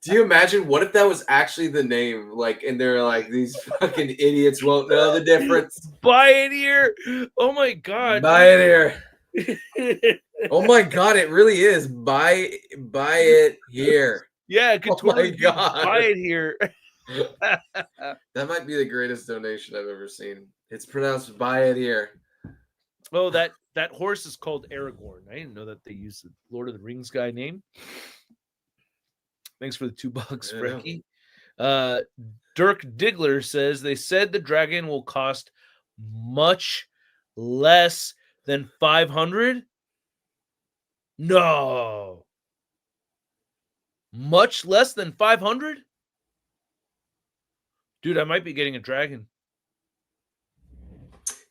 Speaker 2: Do you imagine what if that was actually the name? Like, and they're like, these fucking idiots won't know the difference.
Speaker 1: Buy it here. Oh my god.
Speaker 2: Buy it here. Oh my god, it really is. Buy it here.
Speaker 1: Yeah, it could totally buy it here.
Speaker 2: That might be the greatest donation I've ever seen. It's pronounced buy it here.
Speaker 1: Oh, that horse is called Aragorn. I didn't know that they used the Lord of the Rings guy name. Thanks for the $2, Frecky. Dirk Diggler says they said the dragon will cost much less than 500. No. Much less than 500? Dude, I might be getting a dragon.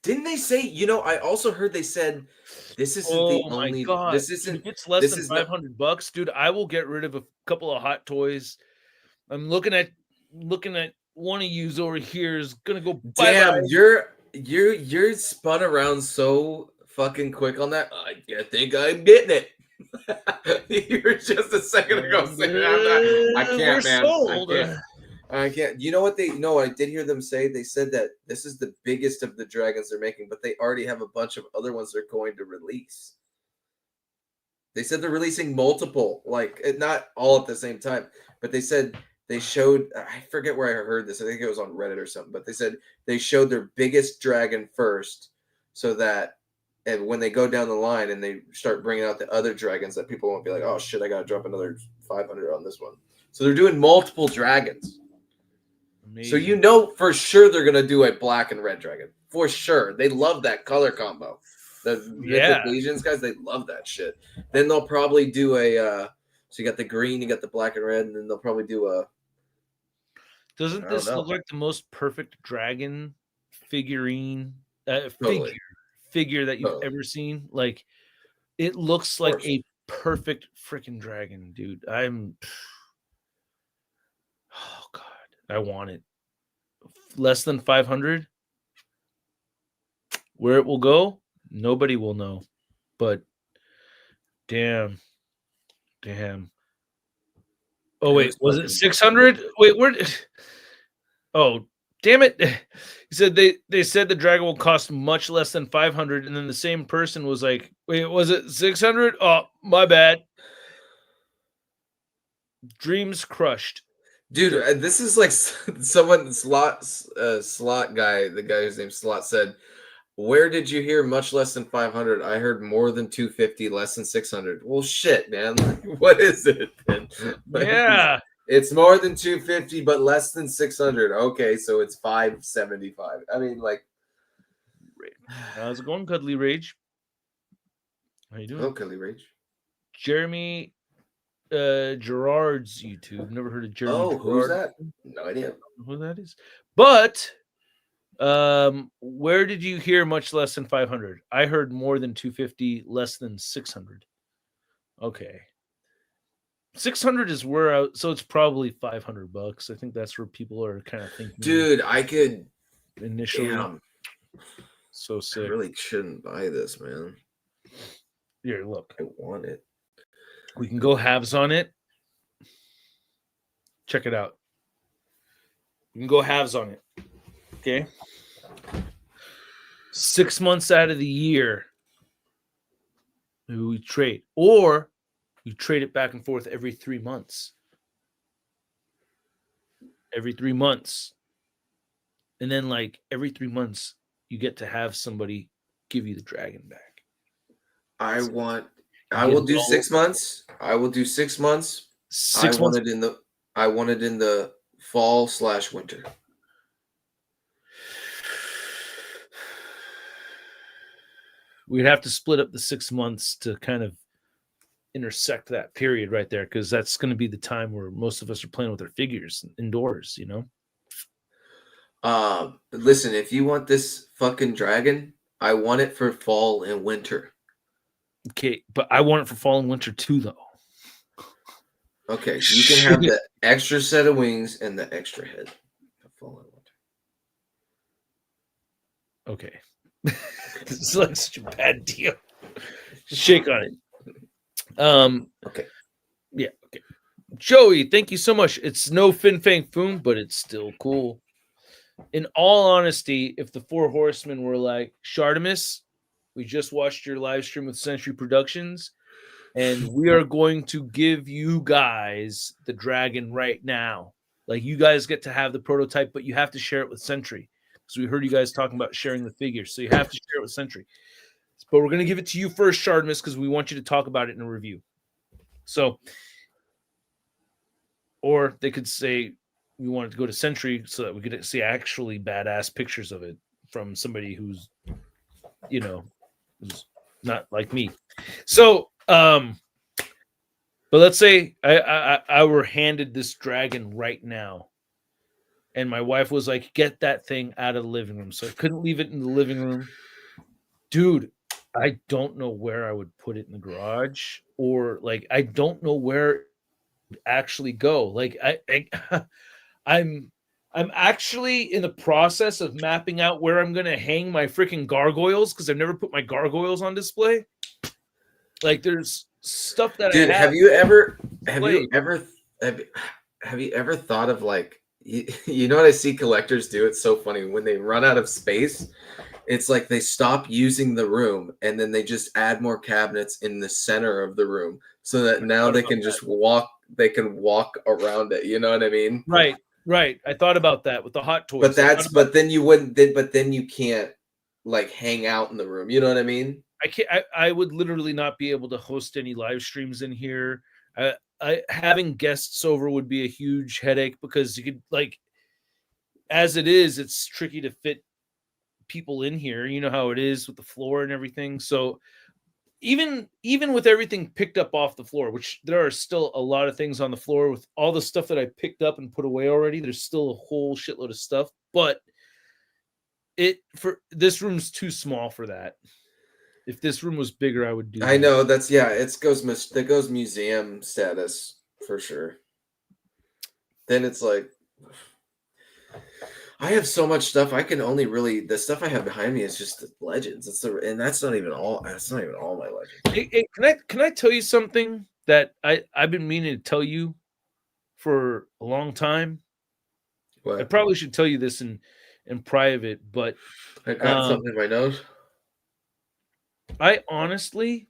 Speaker 2: Didn't they say, I also heard they said this isn't the only
Speaker 1: God.
Speaker 2: This isn't
Speaker 1: if it's less than $500, dude, I will get rid of a couple of hot toys. I'm looking at one of yous over here is gonna go
Speaker 2: damn, you're spun around so fucking quick on that. I think I'm getting it. You were just a second ago saying I can't, man.
Speaker 1: Sold.
Speaker 2: I can't. You know what I did hear them say? They said that this is the biggest of the dragons they're making, but they already have a bunch of other ones they're going to release. They said they're releasing multiple, like not all at the same time, but they said they showed, I forget where I heard this. I think it was on Reddit or something, but they said they showed their biggest dragon first so that when they go down the line and they start bringing out the other dragons, that people won't be like, oh shit, I got to drop another 500 on this one. So they're doing multiple dragons. Amazing. So for sure they're going to do a black and red dragon. For sure. They love that color combo. The Mythic Legions guys, they love that shit. Then they'll probably do so you got the green, you got the black and red, and then they'll probably do a...
Speaker 1: Doesn't this look like the most perfect dragon figurine figure that you've ever seen? Like, it looks like a perfect freaking dragon, dude. Oh god, I want it. less than 500. Where it will go, nobody will know. But damn. Oh wait, was it 600? Wait, where? Oh, damn it! He said they said the dragon will cost much less than 500, and then the same person was like, "Wait, was it 600? Oh, my bad." Dreams crushed.
Speaker 2: Dude, this is like someone slot guy, the guy whose name Slot said, "Where did you hear much less than 500? I heard more than 250, less than 600." Well, shit, man. What is it?
Speaker 1: Yeah.
Speaker 2: It's more than 250, but less than 600. Okay, so it's 575. I mean, like,
Speaker 1: how's it going, Cuddly Rage? How you doing?
Speaker 2: Hello, Cuddly Rage.
Speaker 1: Jeremy Gerard's YouTube. Never heard of Jeremy.
Speaker 2: Oh,
Speaker 1: Gerard.
Speaker 2: who's that? No idea
Speaker 1: who that is. But where did you hear much less than 500? I heard more than 250, less than 600. Okay. 600 is where so it's probably $500. I think that's where people are kind of thinking.
Speaker 2: Dude, I could
Speaker 1: initially.
Speaker 2: Damn.
Speaker 1: So sick.
Speaker 2: I really shouldn't buy this, man.
Speaker 1: Here, look.
Speaker 2: I want it.
Speaker 1: We can go halves on it. Check it out. We can go halves on it. Okay. 6 months out of the year, we trade, or you trade it back and forth every 3 months. Every 3 months. And then, like, every 3 months, you get to have somebody give you the dragon back.
Speaker 2: I will do 6 months. I will do 6 months.
Speaker 1: 6 months.
Speaker 2: I want it in the fall/winter.
Speaker 1: We'd have to split up the 6 months to kind of intersect that period right there, because that's going to be the time where most of us are playing with our figures indoors, you know?
Speaker 2: Listen, if you want this fucking dragon, I want it for fall and winter.
Speaker 1: Okay, but I want it for fall and winter too, though.
Speaker 2: Okay, you can have the extra set of wings and the extra head for fall and
Speaker 1: winter. Okay. This is like such a bad deal. Shake on it.
Speaker 2: Okay.
Speaker 1: Yeah, okay. Joey, thank you so much. It's no Fin Fang Foom, but it's still cool. In all honesty, if the Four Horsemen were like, Shartimus, we just watched your live stream with Century Productions, and we are going to give you guys the dragon right now. Like, you guys get to have the prototype, but you have to share it with Century. Because we heard you guys talking about sharing the figures. So you have to share it with Century. But we're going to give it to you first, Shartimus, because we want you to talk about it in a review. So, or they could say we wanted to go to Century so that we could see actually badass pictures of it from somebody who's, you know, who's not like me. So, but let's say I were handed this dragon right now. And my wife was like, get that thing out of the living room. So I couldn't leave it in the living room. Dude, I don't know where I would put it in the garage, or like, I don't know where it would actually go. Like I'm actually in the process of mapping out where I'm going to hang my freaking gargoyles, because I've never put my gargoyles on display. Like, there's stuff that
Speaker 2: Dude,
Speaker 1: I
Speaker 2: have you ever thought of, like, you know what I see collectors do? It's so funny when they run out of space. It's like they stop using the room and then they just add more cabinets in the center of the room so that now they can just walk. They can walk around it. You know what I mean?
Speaker 1: Right. I thought about that with the hot toys.
Speaker 2: But then you can't like hang out in the room. You know what I mean?
Speaker 1: I would literally not be able to host any live streams in here. Having guests over would be a huge headache, because you could, like, as it is, it's tricky to fit people in here. You know how it is with the floor and everything. So even with everything picked up off the floor, which there are still a lot of things on the floor, with all the stuff that I picked up and put away already, there's still a whole shitload of stuff. But this room's too small for that. If this room was bigger, I would do that.
Speaker 2: I know, that goes museum status for sure. Then it's like, I have so much stuff. I can only really the stuff I have behind me is just the legends. And that's not even all. That's not even all my legends.
Speaker 1: Hey, can I tell you something that I've been meaning to tell you for a long time?
Speaker 2: What?
Speaker 1: I probably should tell you this in private, but
Speaker 2: I got something in my nose.
Speaker 1: I honestly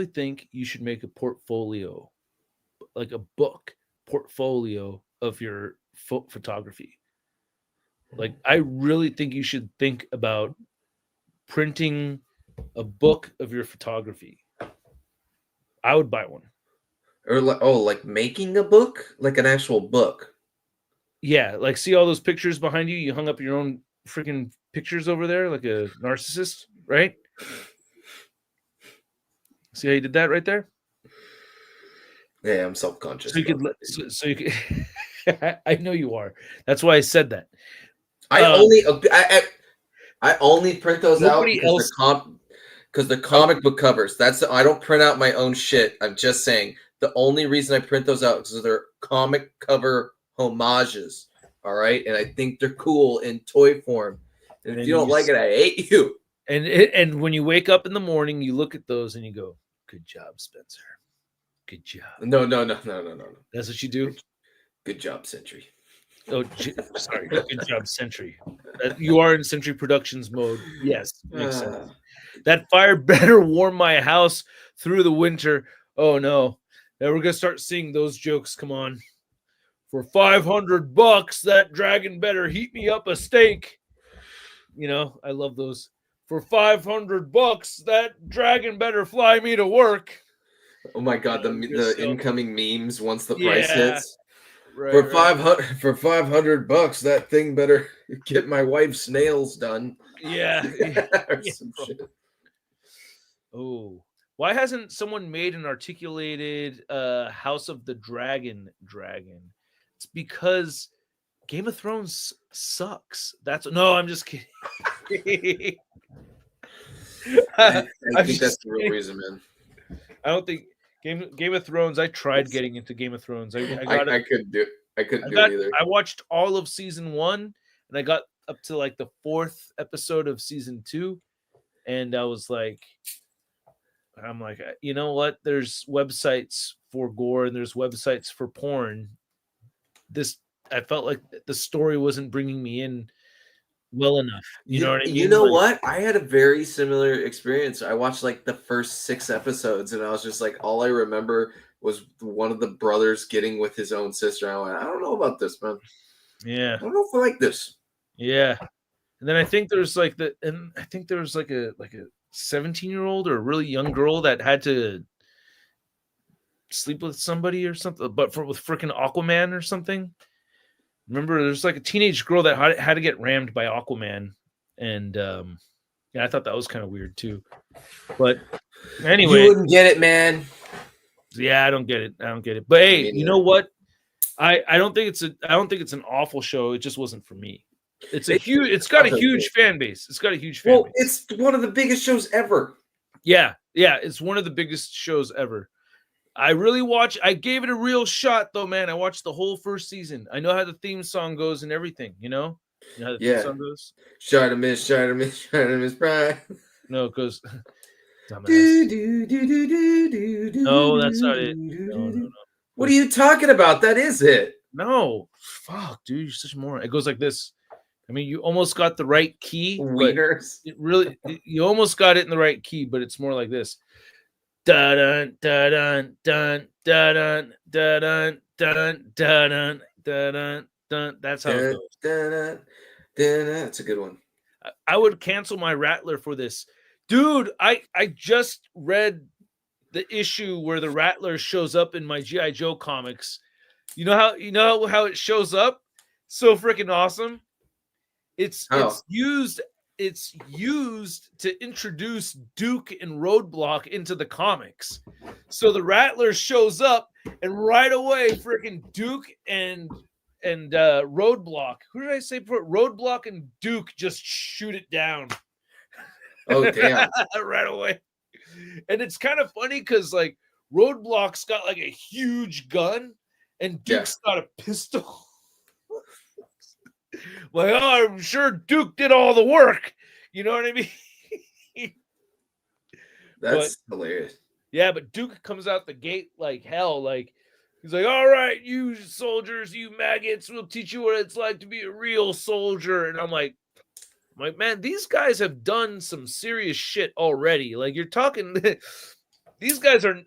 Speaker 1: think you should make a portfolio, like a book portfolio of your photography. Like, I really think you should think about printing a book of your photography. I would buy one.
Speaker 2: Or like making a book, like an actual book.
Speaker 1: Yeah, like, see all those pictures behind you? You hung up your own freaking pictures over there like a narcissist, right? See how you did that right there?
Speaker 2: Yeah, I'm self-conscious.
Speaker 1: So you could, so you could. I know you are. That's why I said that.
Speaker 2: I only print those out because they're comic book covers. I don't print out my own shit. I'm just saying the only reason I print those out is because they're comic cover homages. All right, and I think they're cool in toy form. And if you don't like it, I hate you.
Speaker 1: And when you wake up in the morning, you look at those and you go, "Good job, Spencer. Good job."
Speaker 2: No.
Speaker 1: That's what you do.
Speaker 2: Good job, Sentry.
Speaker 1: Oh, sorry. Good job, Sentry. You are in Sentry Productions mode. Yes, makes sense. That fire better warm my house through the winter. Oh no. Now we're gonna start seeing those jokes. Come on. For $500, that dragon better heat me up a steak. You know, I love those. For $500, that dragon better fly me to work.
Speaker 2: Oh my god, the incoming memes once the price hits.
Speaker 1: Right,
Speaker 2: for $500, that thing better get my wife's nails done.
Speaker 1: Yeah. Some shit. Oh, why hasn't someone made an articulated House of the Dragon? It's because Game of Thrones sucks. No, I'm just kidding.
Speaker 2: I think that's the real reason, man.
Speaker 1: I don't think Game of Thrones. I tried getting into Game of Thrones. I
Speaker 2: couldn't do it. I couldn't do it either.
Speaker 1: I watched all of season 1, and I got up to like the 4th episode of season 2, and I'm like, you know what? There's websites for gore and there's websites for porn. I felt like the story wasn't bringing me in well enough. You know what I mean?
Speaker 2: You know what? I had a very similar experience. I watched like the first 6 episodes, and I was just like, all I remember was one of the brothers getting with his own sister. I went, I don't know about this, man.
Speaker 1: Yeah,
Speaker 2: I don't know if I like this.
Speaker 1: Yeah, and then I think there's like a 17-year-old or a really young girl that had to sleep with somebody or something, but with freaking Aquaman or something. Remember, there's like a teenage girl that had to get rammed by Aquaman, and yeah, I thought that was kind of weird too. But anyway,
Speaker 2: you wouldn't get it, man.
Speaker 1: Yeah, I don't get it. But hey, you know what? I don't think it's an awful show. It just wasn't for me. It's got a huge fan base. Well,
Speaker 2: it's one of the biggest shows ever.
Speaker 1: Yeah, it's one of the biggest shows ever. I gave it a real shot though, man. I watched the whole first season. I know how the theme song goes and everything, you know? You know how the theme song goes?
Speaker 2: ShartimusPrime.
Speaker 1: No, it goes
Speaker 2: No,
Speaker 1: that's not it. No.
Speaker 2: What are you talking about? That is it.
Speaker 1: No. Fuck, dude, you're such a moron. It goes like this. I mean, you almost got the right key.
Speaker 2: Wieners.
Speaker 1: You almost got it in the right key, but it's more like this. Dun dun dun dun dun dun dun dun dun dun. That's how it goes.
Speaker 2: That's a good one.
Speaker 1: I would cancel my Rattler for this, dude. I just read the issue where the Rattler shows up in my G.I. Joe comics. You know how it shows up? So freaking awesome. It's used to introduce Duke and Roadblock into the comics. So the Rattler shows up, and right away, freaking Duke and Roadblock. Who did I say before? Roadblock and Duke just shoot it down.
Speaker 2: Oh damn!
Speaker 1: Right away. And it's kind of funny because like Roadblock's got like a huge gun, and Duke's got a pistol. Like, oh, I'm sure Duke did all the work. You know what I mean?
Speaker 2: That's hilarious.
Speaker 1: Yeah, but Duke comes out the gate like hell. Like, he's like, all right, you soldiers, you maggots, we'll teach you what it's like to be a real soldier. And I'm like, man, these guys have done some serious shit already. Like, you're talking, these guys are,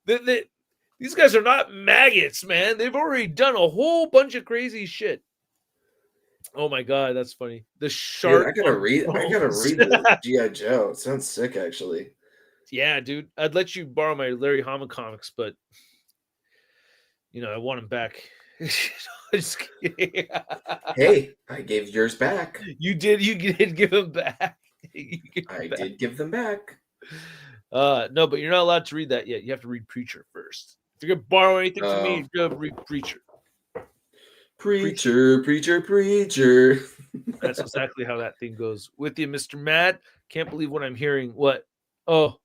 Speaker 1: these guys are not maggots, man. They've already done a whole bunch of crazy shit. Oh my god, that's funny. The shark.
Speaker 2: Dude, I gotta read the G.I. Joe. It sounds sick, actually.
Speaker 1: Yeah, dude. I'd let you borrow my Larry Hama comics, but I want them back.
Speaker 2: Hey, I gave yours back.
Speaker 1: You did give them back.
Speaker 2: I did give them back.
Speaker 1: No, but you're not allowed to read that yet. You have to read Preacher first. If you're gonna borrow anything from me, you're gonna read Preacher.
Speaker 2: Preacher.
Speaker 1: That's exactly how that thing goes. With you, Mr. Mad. Can't believe what I'm hearing. What? Oh,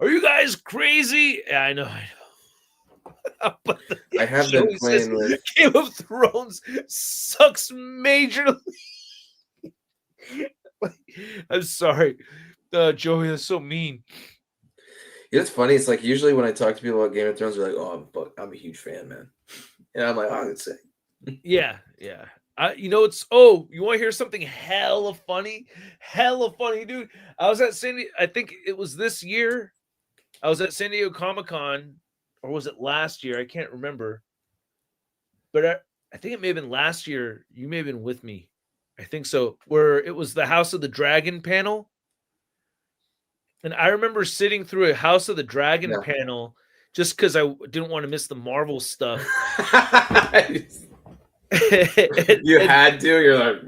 Speaker 1: are you guys crazy? Yeah, I know.
Speaker 2: But I have been playing with
Speaker 1: Game of Thrones sucks majorly. I'm sorry. Joey, that's so mean.
Speaker 2: It's funny. It's like usually when I talk to people about Game of Thrones, they're like, "Oh, I'm a huge fan, man." And I'm like, "Oh, that's sick."
Speaker 1: Yeah. You want to hear something hella funny, dude? I was at I think it was this year. I was at San Diego Comic-Con, or was it last year? I can't remember. But I think it may have been last year. You may have been with me. I think so. Where it was the House of the Dragon panel. And I remember sitting through a House of the Dragon panel just because I didn't want to miss the Marvel stuff.
Speaker 2: You had to. You're like,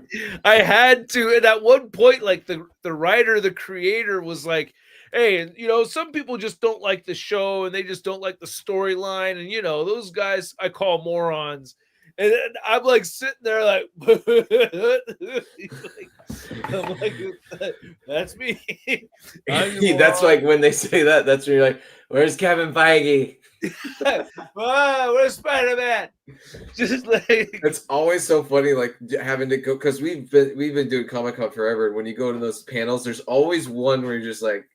Speaker 1: I had to. And at one point, like the writer, the creator was like, hey, some people just don't like the show and they just don't like the storyline. And, those guys I call morons. And I'm like sitting there like, I'm like, that's me.
Speaker 2: That's like when they say that, that's when you're like, where's Kevin Feige?
Speaker 1: Where's Spider-Man? Just like,
Speaker 2: it's always so funny, like having to go, because we've been doing Comic-Con forever, and when you go to those panels, there's always one where you're just like,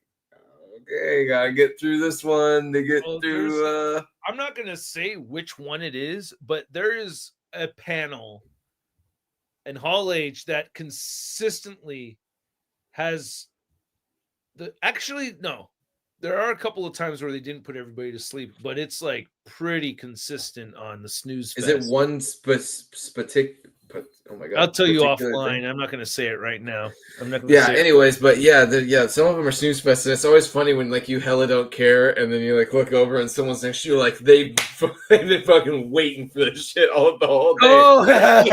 Speaker 2: okay, gotta get through this one to get through.
Speaker 1: I'm not gonna say which one it is, but there is a panel in Hall H that consistently has there are a couple of times where they didn't put everybody to sleep, but it's like pretty consistent on the snooze fest.
Speaker 2: Is it one specific? Oh my god!
Speaker 1: I'll tell you offline. I'm not going to say it right now. I'm not.
Speaker 2: Anyways, but some of them are snooze fest, and it's always funny when like you hella don't care, and then you like look over and someone's next to you, like they've been fucking waiting for this shit the whole day.
Speaker 1: Oh
Speaker 2: yeah.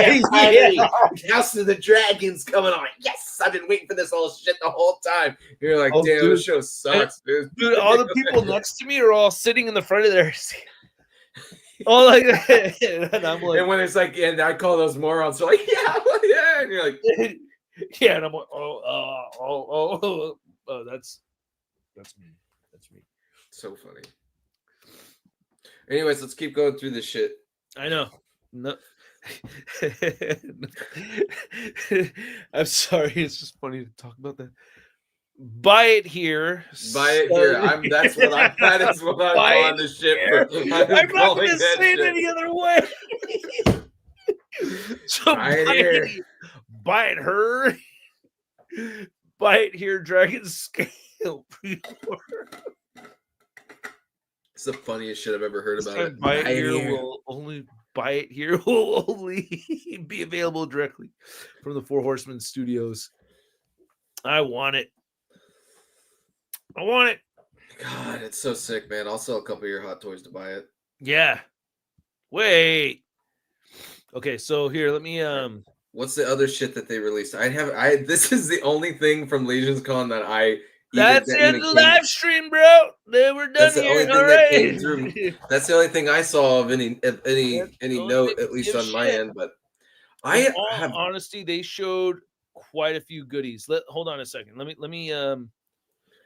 Speaker 2: House of the Dragons coming on. Yes, I've been waiting for this whole shit the whole time. You're like, damn,
Speaker 1: dude,
Speaker 2: this show sucks, dude.
Speaker 1: Dude, all the people next to me are all sitting in the front of their seat. Oh, like, and I'm like,
Speaker 2: and when it's like, and I call those morons, they're like, yeah, and you're like,
Speaker 1: yeah, and I'm like, that's me.
Speaker 2: So funny. Anyways, let's keep going through this shit.
Speaker 1: I know. No. I'm sorry. It's just funny to talk about that. Buy it here.
Speaker 2: That is what I'm calling this shit for.
Speaker 1: I'm not going to say it any other way. So buy it her. Buy it here, Dragon Scale.
Speaker 2: It's the funniest shit I've ever heard about it.
Speaker 1: Buy it here will only be available directly from the Four Horsemen Studios. I want it.
Speaker 2: God, it's so sick, man. I'll sell a couple of your Hot Toys to buy it.
Speaker 1: Yeah. Wait. Okay, so here, let me
Speaker 2: what's the other shit that they released? This is the only thing from Legions Con that I
Speaker 1: That's in the live stream, bro. They were done here. All right.
Speaker 2: That's the only thing I saw of any note, at least on my end. But
Speaker 1: in all honesty, they showed quite a few goodies. Hold on a second. Let me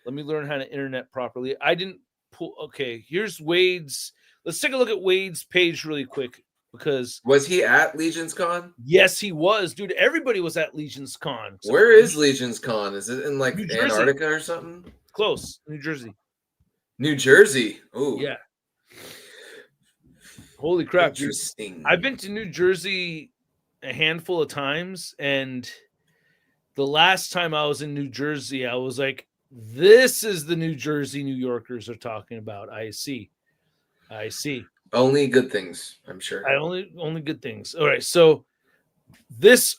Speaker 1: learn how to internet properly. I didn't pull. Okay, here's Wade's. Let's take a look at Wade's page really quick. because
Speaker 2: was he at Legions Con?
Speaker 1: Yes, he was, dude. Everybody was at Legions Con.
Speaker 2: Where is Legions Con? Is it in like
Speaker 1: New Jersey.
Speaker 2: Antarctica or something?
Speaker 1: Close, New Jersey.
Speaker 2: New Jersey. Ooh.
Speaker 1: Yeah. Holy crap, dude.
Speaker 2: Interesting.
Speaker 1: I've been to New Jersey a handful of times, and the last time I was in New Jersey, I was like, this is the New Jersey New Yorkers are talking about. I see.
Speaker 2: Only good things, I'm sure.
Speaker 1: Only good things. All right, so this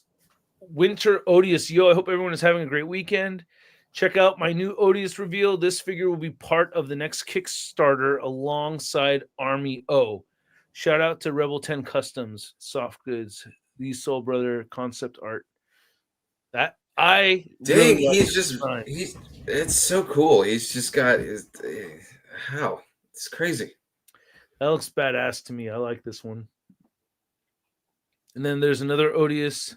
Speaker 1: winter Odious, I hope everyone is having a great weekend. Check out my new Odious reveal. This figure will be part of the next Kickstarter alongside Army O. Shout out to Rebel 10 Customs, Soft Goods, the Soul Brother concept art. That I
Speaker 2: dang,
Speaker 1: really
Speaker 2: it's so cool. He's just got his how it's crazy.
Speaker 1: That looks badass to me. I like this one. And then there's another Odious.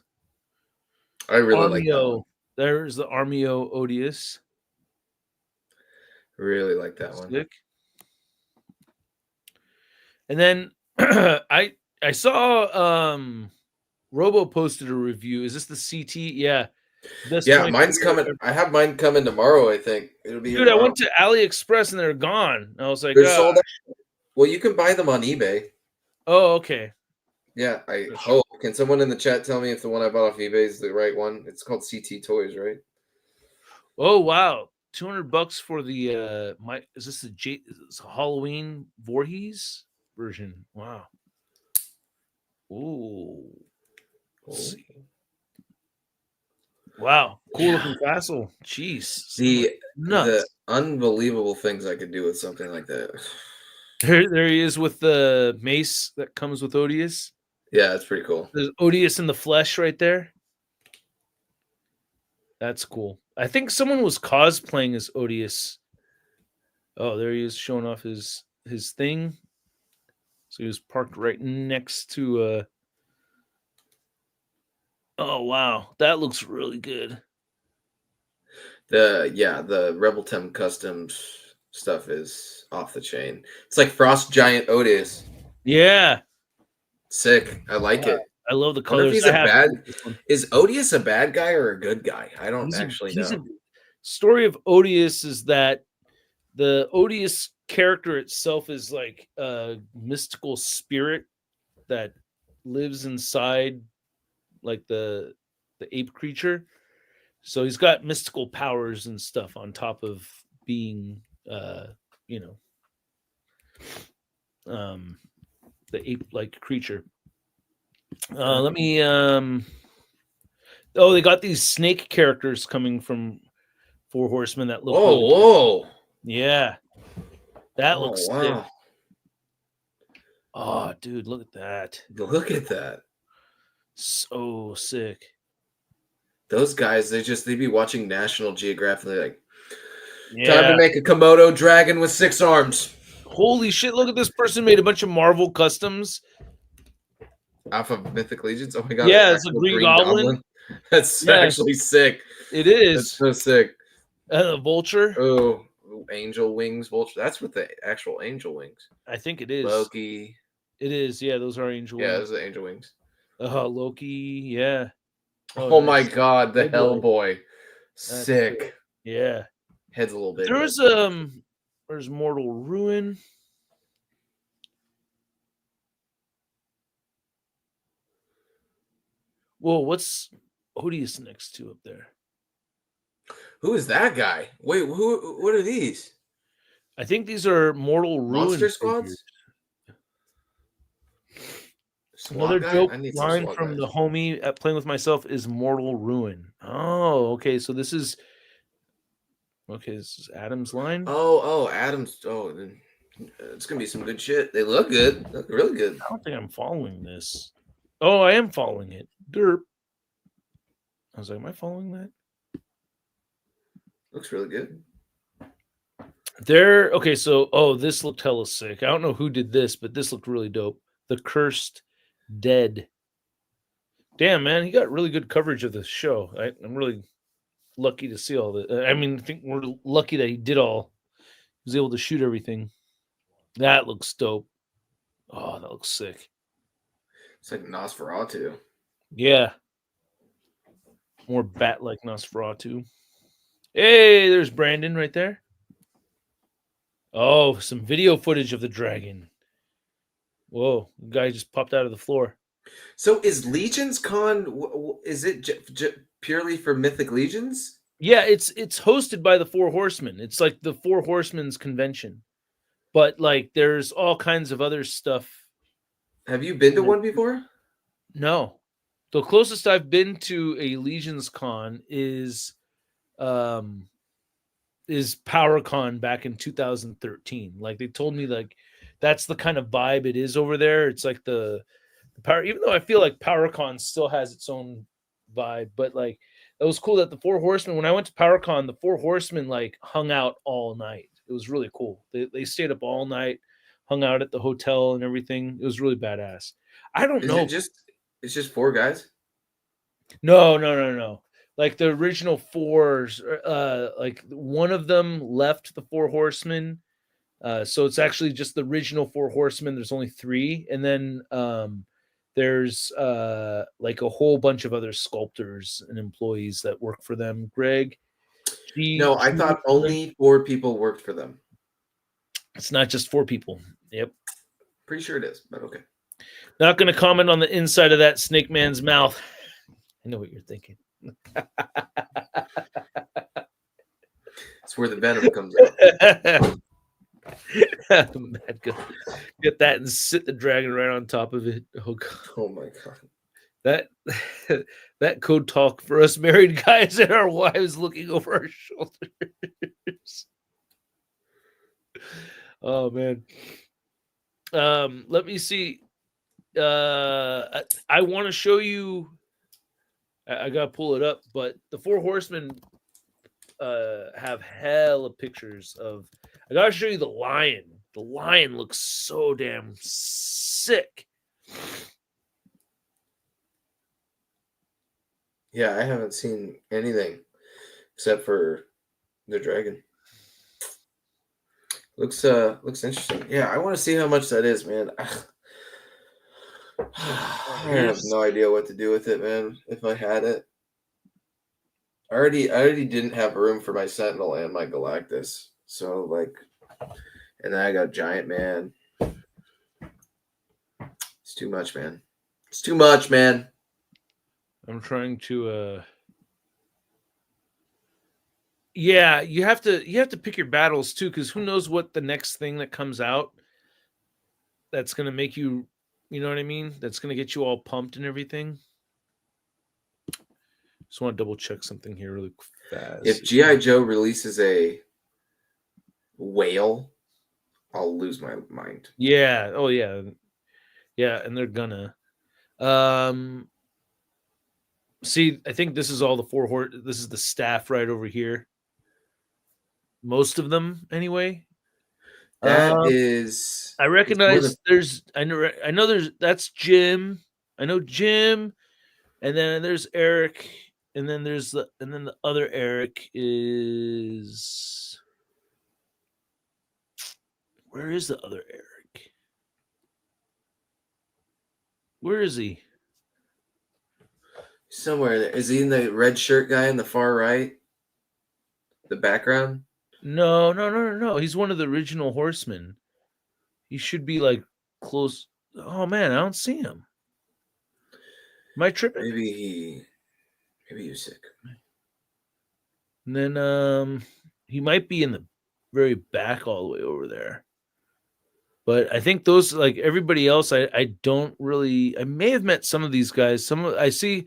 Speaker 2: I really like that one.
Speaker 1: There's the Army O Odious.
Speaker 2: Really like that one.
Speaker 1: Sick. And then I saw Robo posted a review. Is this the CT? Yeah.
Speaker 2: Yeah, mine's coming. I have mine coming tomorrow, I think. It'll be
Speaker 1: Dude, I went to AliExpress and they're gone. I was like,
Speaker 2: they're sold out. Well, you can buy them on eBay.
Speaker 1: Oh, okay.
Speaker 2: Yeah, I hope. Can someone in the chat tell me if the one I bought off eBay is the right one? It's called CT Toys, right?
Speaker 1: Oh wow, $200 for the is this a Halloween Voorhees version? Wow. Ooh. Let's see. Wow, cool looking castle. Jeez,
Speaker 2: the unbelievable things I could do with something like that.
Speaker 1: There he is with the mace that comes with Odious.
Speaker 2: Yeah, that's pretty cool.
Speaker 1: There's Odious in the flesh right there. That's cool. I think someone was cosplaying as Odious. Oh, there he is showing off his thing. So he was parked right next to oh wow, that looks really good.
Speaker 2: The Rebel 10 Customs stuff is off the chain. It's like Frost Giant Odious.
Speaker 1: Yeah.
Speaker 2: Sick. I like it.
Speaker 1: I love the colors.
Speaker 2: Is Odious a bad guy or a good guy? I don't actually know.
Speaker 1: Story of Odious is that the Odious character itself is like a mystical spirit that lives inside like the ape creature. So he's got mystical powers and stuff on top of being the ape-like creature. Let me they got these snake characters coming from Four Horsemen that look
Speaker 2: whoa.
Speaker 1: Yeah. That looks sick. Oh, dude, look at that.
Speaker 2: Look at that.
Speaker 1: So sick.
Speaker 2: Those guys, they be watching National Geographic. They're like, time to make a Komodo dragon with 6 arms.
Speaker 1: Holy shit, look at this person made a bunch of Marvel customs.
Speaker 2: Off of Mythic Legions? Oh my god.
Speaker 1: Yeah, it's a Green Goblin.
Speaker 2: That's actually sick.
Speaker 1: It is.
Speaker 2: That's so sick.
Speaker 1: And a vulture.
Speaker 2: Oh, angel wings, vulture. That's with the actual angel wings.
Speaker 1: I think it is.
Speaker 2: Loki.
Speaker 1: It is. Yeah, those are angel wings.
Speaker 2: Yeah, those are angel wings.
Speaker 1: Loki. Yeah.
Speaker 2: Oh my god, the Hellboy. Sick.
Speaker 1: Cool. Yeah.
Speaker 2: Head's a little bit.
Speaker 1: There's Mortal Ruin. Whoa, what's Odious next to up there?
Speaker 2: Who is that guy? Wait, what are these?
Speaker 1: I think these are Mortal Ruin
Speaker 2: Monster Squads.
Speaker 1: Another joke line from the homie at Playing With Myself is Mortal Ruin. Oh, okay. So this is Adam's line.
Speaker 2: Oh, Adam's. Oh, it's gonna be some good shit. They look good. They look really good.
Speaker 1: I don't think I'm following this. Oh, I am following it. Derp. I was like, am I following that?
Speaker 2: Looks really good.
Speaker 1: Okay, so this looked hella sick. I don't know who did this, but this looked really dope. The Cursed Dead. Damn, man, he got really good coverage of the show. I'm really lucky to see all that. I mean, I think we're lucky that he was able to shoot everything. That looks dope. Oh, that looks sick.
Speaker 2: It's like Nosferatu.
Speaker 1: Yeah. More bat-like Nosferatu. Hey, there's Brandon right there. Oh, some video footage of the dragon. Whoa, the guy just popped out of the floor.
Speaker 2: So is Legions Con, is it purely for Mythic Legions?
Speaker 1: Yeah, it's hosted by the Four Horsemen. It's like the Four Horsemen's convention. But like there's all kinds of other stuff.
Speaker 2: Have you been to one before?
Speaker 1: No. The closest I've been to a Legions Con is PowerCon back in 2013. Like they told me like that's the kind of vibe it is over there. It's like the power, even though I feel like PowerCon still has its own vibe, but like it was cool that the Four Horsemen, when I went to PowerCon, the Four Horsemen like hung out all night. It was really cool. They stayed up all night, hung out at the hotel and everything. It was really badass. I don't know.
Speaker 2: It's just 4 guys?
Speaker 1: No. Like the original 4s, like one of them left the Four Horsemen. So it's actually just the original Four Horsemen. There's only 3. And then there's like a whole bunch of other sculptors and employees that work for them. Greg?
Speaker 2: No, I thought only 4 people worked for them.
Speaker 1: It's not just 4 people. Yep.
Speaker 2: Pretty sure it is, but okay.
Speaker 1: Not going to comment on the inside of that snake man's mouth. I know what you're thinking.
Speaker 2: It's where the venom comes out.
Speaker 1: Get that and sit the dragon right on top of it. Oh god.
Speaker 2: Oh my god.
Speaker 1: That code talk for us married guys and our wives looking over our shoulders. Oh man. Let me see. I want to show you. I gotta pull it up, but the Four Horsemen have hella pictures of. I gotta show you the lion. The lion looks so damn sick.
Speaker 2: Yeah, I haven't seen anything except for the dragon. Looks interesting. Yeah, I want to see how much that is, man. I have no idea what to do with it, man. If I had it, I already didn't have room for my Sentinel and my Galactus. So like, and then I got Giant Man. It's too much, man. It's too much, man.
Speaker 1: I'm trying to. Yeah, you have to pick your battles too, because who knows what the next thing that comes out that's gonna make you. You know what I mean? That's going to get you all pumped and everything. Just want to double check something here really fast.
Speaker 2: If G.I. Joe releases a whale, I'll lose my mind.
Speaker 1: Yeah. Oh, yeah. Yeah, and they're gonna. See, I think this is all the 4 horse. This is the staff right over here. Most of them, anyway.
Speaker 2: That is.
Speaker 1: I recognize there's. I know there's. That's Jim. I know Jim, and then there's Eric, and then there's the other Eric is. Where is the other Eric? Where is he?
Speaker 2: Somewhere there. Is he in the red shirt guy in the far right? The background?
Speaker 1: No. He's one of the original Horsemen. He should be like close. Oh man, I don't see him. Am I tripping?
Speaker 2: Maybe he's sick.
Speaker 1: And then he might be in the very back all the way over there. But I think those, like everybody else, I don't really. I may have met some of these guys. I see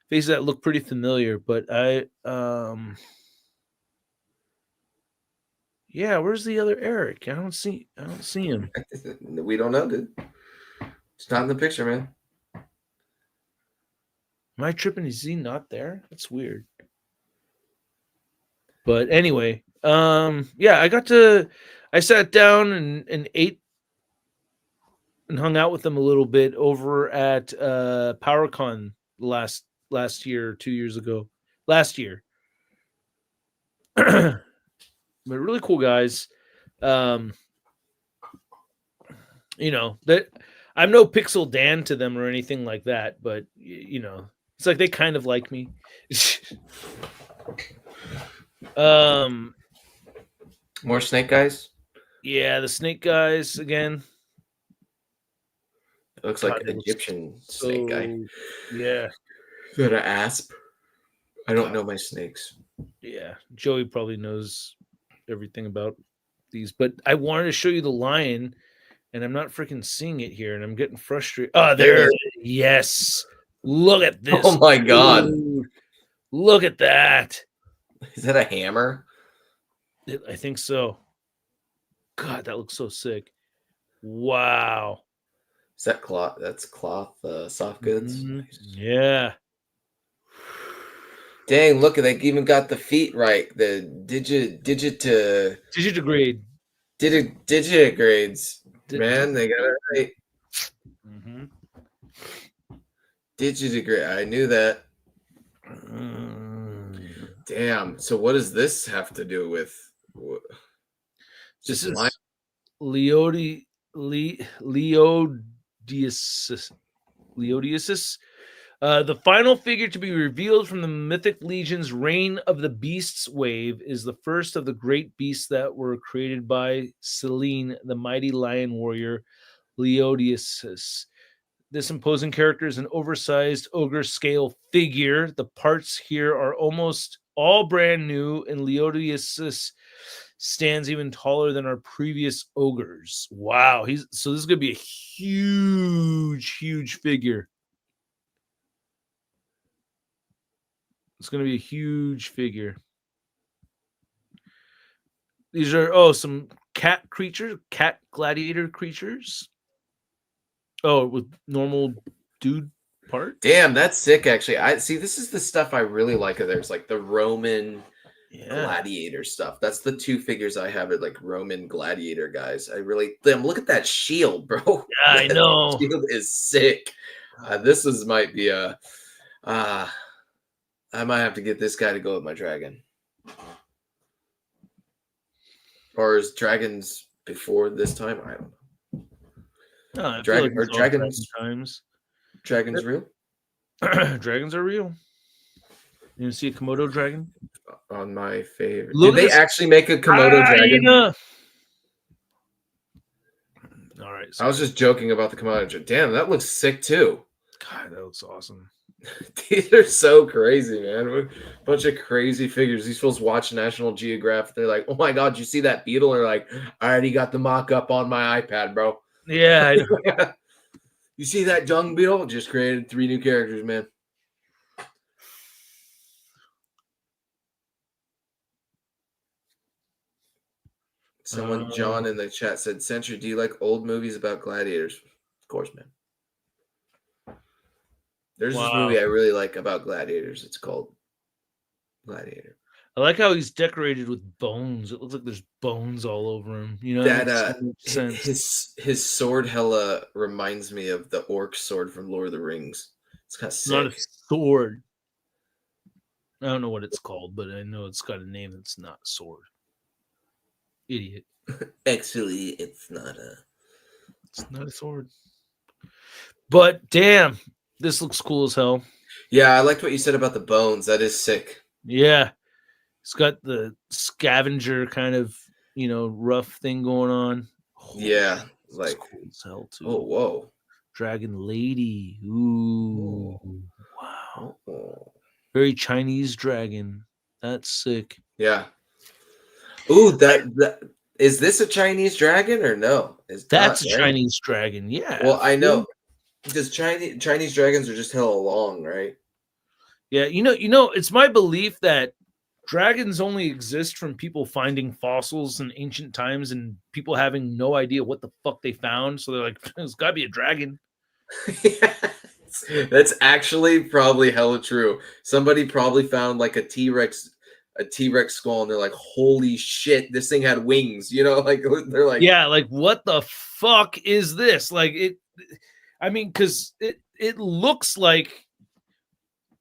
Speaker 1: faces that look pretty familiar, but yeah, where's the other Eric? I don't see him.
Speaker 2: We don't know, dude. It's not in the picture, man.
Speaker 1: Am I tripping? Is he not there? That's weird. But anyway, yeah, I sat down and ate and hung out with them a little bit over at PowerCon last year or 2 years ago. Last year. But really cool guys. You know, that I'm no Pixel Dan to them or anything like that, but you know, it's like they kind of like me.
Speaker 2: More snake guys.
Speaker 1: Yeah, the snake guys again.
Speaker 2: It looks like Egyptian snake guy.
Speaker 1: Yeah.
Speaker 2: Is that an asp? I don't know my snakes.
Speaker 1: Yeah, Joey probably knows everything about these, but I wanted to show you the lion, and I'm not freaking seeing it here, and I'm getting frustrated. Oh, there it is. Yes. Look at this.
Speaker 2: Oh my god.
Speaker 1: Dude. Look at that.
Speaker 2: Is that a hammer?
Speaker 1: I think so. God, that looks so sick. Wow.
Speaker 2: Is that cloth? That's cloth, soft goods.
Speaker 1: Yeah.
Speaker 2: Dang! Look, they even got the feet right. The digitigrades. Man, they got it right. Digitigrade. I knew that. Damn. So what does this have to do with?
Speaker 1: This is Leodiasis. The final figure to be revealed from the Mythic Legions' Reign of the Beasts wave is the first of the great beasts that were created by Selene, the mighty lion warrior Leodiasis. This imposing character is an oversized ogre scale figure. The parts here are almost all brand new, and Leodiasis stands even taller than our previous ogres. Wow. So this is going to be a huge figure. It's going to be a huge figure. These are, some cat gladiator creatures. Oh, with normal dude part.
Speaker 2: Damn, that's sick, actually. I see, this is the stuff I really like. There's like the Roman gladiator stuff. That's the two figures I have, it like Roman gladiator guys. Look at that shield, bro.
Speaker 1: Yeah, I know.
Speaker 2: Shield is sick. This might be a I might have to get this guy to go with my dragon. Or is dragons before this time? I don't know.
Speaker 1: No,
Speaker 2: dragons real?
Speaker 1: Dragons are real. You see a Komodo dragon?
Speaker 2: On my favorite. Did they actually make a Komodo dragon?
Speaker 1: All right.
Speaker 2: I was just joking about the Komodo dragon. Damn, that looks sick too.
Speaker 1: God, that looks awesome.
Speaker 2: These are so crazy, man. A bunch of crazy figures. These fools watch National Geographic. They're like, oh my God, you see that beetle? They're like, I already got the mock-up on my iPad, bro.
Speaker 1: Yeah, I know.
Speaker 2: You see that dung beetle? Just created 3 new characters, man. Someone, John in the chat said, Century, do you like old movies about gladiators? Of course, man. There's this movie I really like about gladiators. It's called Gladiator.
Speaker 1: I like how he's decorated with bones. It looks like there's bones all over him. You know,
Speaker 2: that his sword hella reminds me of the orc sword from Lord of the Rings. It's kind of sick.
Speaker 1: Not a sword. I don't know what it's called, but I know it's got a name that's not a sword. Idiot.
Speaker 2: Actually, it's not
Speaker 1: a sword. But damn, this looks cool as hell.
Speaker 2: Yeah, I liked what you said about the bones. That is sick.
Speaker 1: Yeah. It's got the scavenger kind of, rough thing going on.
Speaker 2: Yeah. Like
Speaker 1: cool as hell too.
Speaker 2: Oh, whoa.
Speaker 1: Dragon lady. Ooh.
Speaker 2: Oh.
Speaker 1: Wow.
Speaker 2: Oh.
Speaker 1: Very Chinese dragon. That's sick.
Speaker 2: Yeah. Ooh, that is this a Chinese dragon or no?
Speaker 1: That's a Chinese dragon. Yeah.
Speaker 2: Well, I know. Because Chinese dragons are just hella long, right?
Speaker 1: Yeah, it's my belief that dragons only exist from people finding fossils in ancient times and people having no idea what the fuck they found. So they're like, there's gotta be a dragon.
Speaker 2: That's actually probably hella true. Somebody probably found like a T-Rex skull and they're like, holy shit, this thing had wings, like they're like,
Speaker 1: yeah, like what the fuck is this? Like because it looks like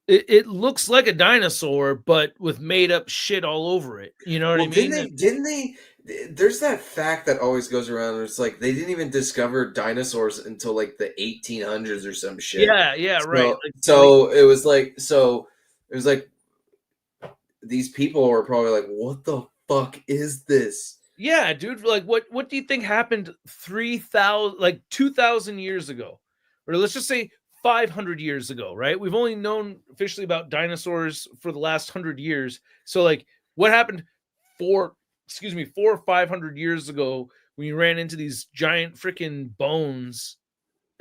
Speaker 1: it looks like a dinosaur, but with made up shit all over it. You know what I mean?
Speaker 2: Didn't there's that fact that always goes around. Where it's like they didn't even discover dinosaurs until like the 1800s or some shit.
Speaker 1: Yeah, right.
Speaker 2: So it was like these people were probably like, what the fuck is this?
Speaker 1: Yeah, dude. Like, what do you think happened 2,000 years ago, or let's just say 500 years ago? Right? We've only known officially about dinosaurs for the last 100 years. So, like, what happened 400 or 500 years ago when you ran into these giant freaking bones,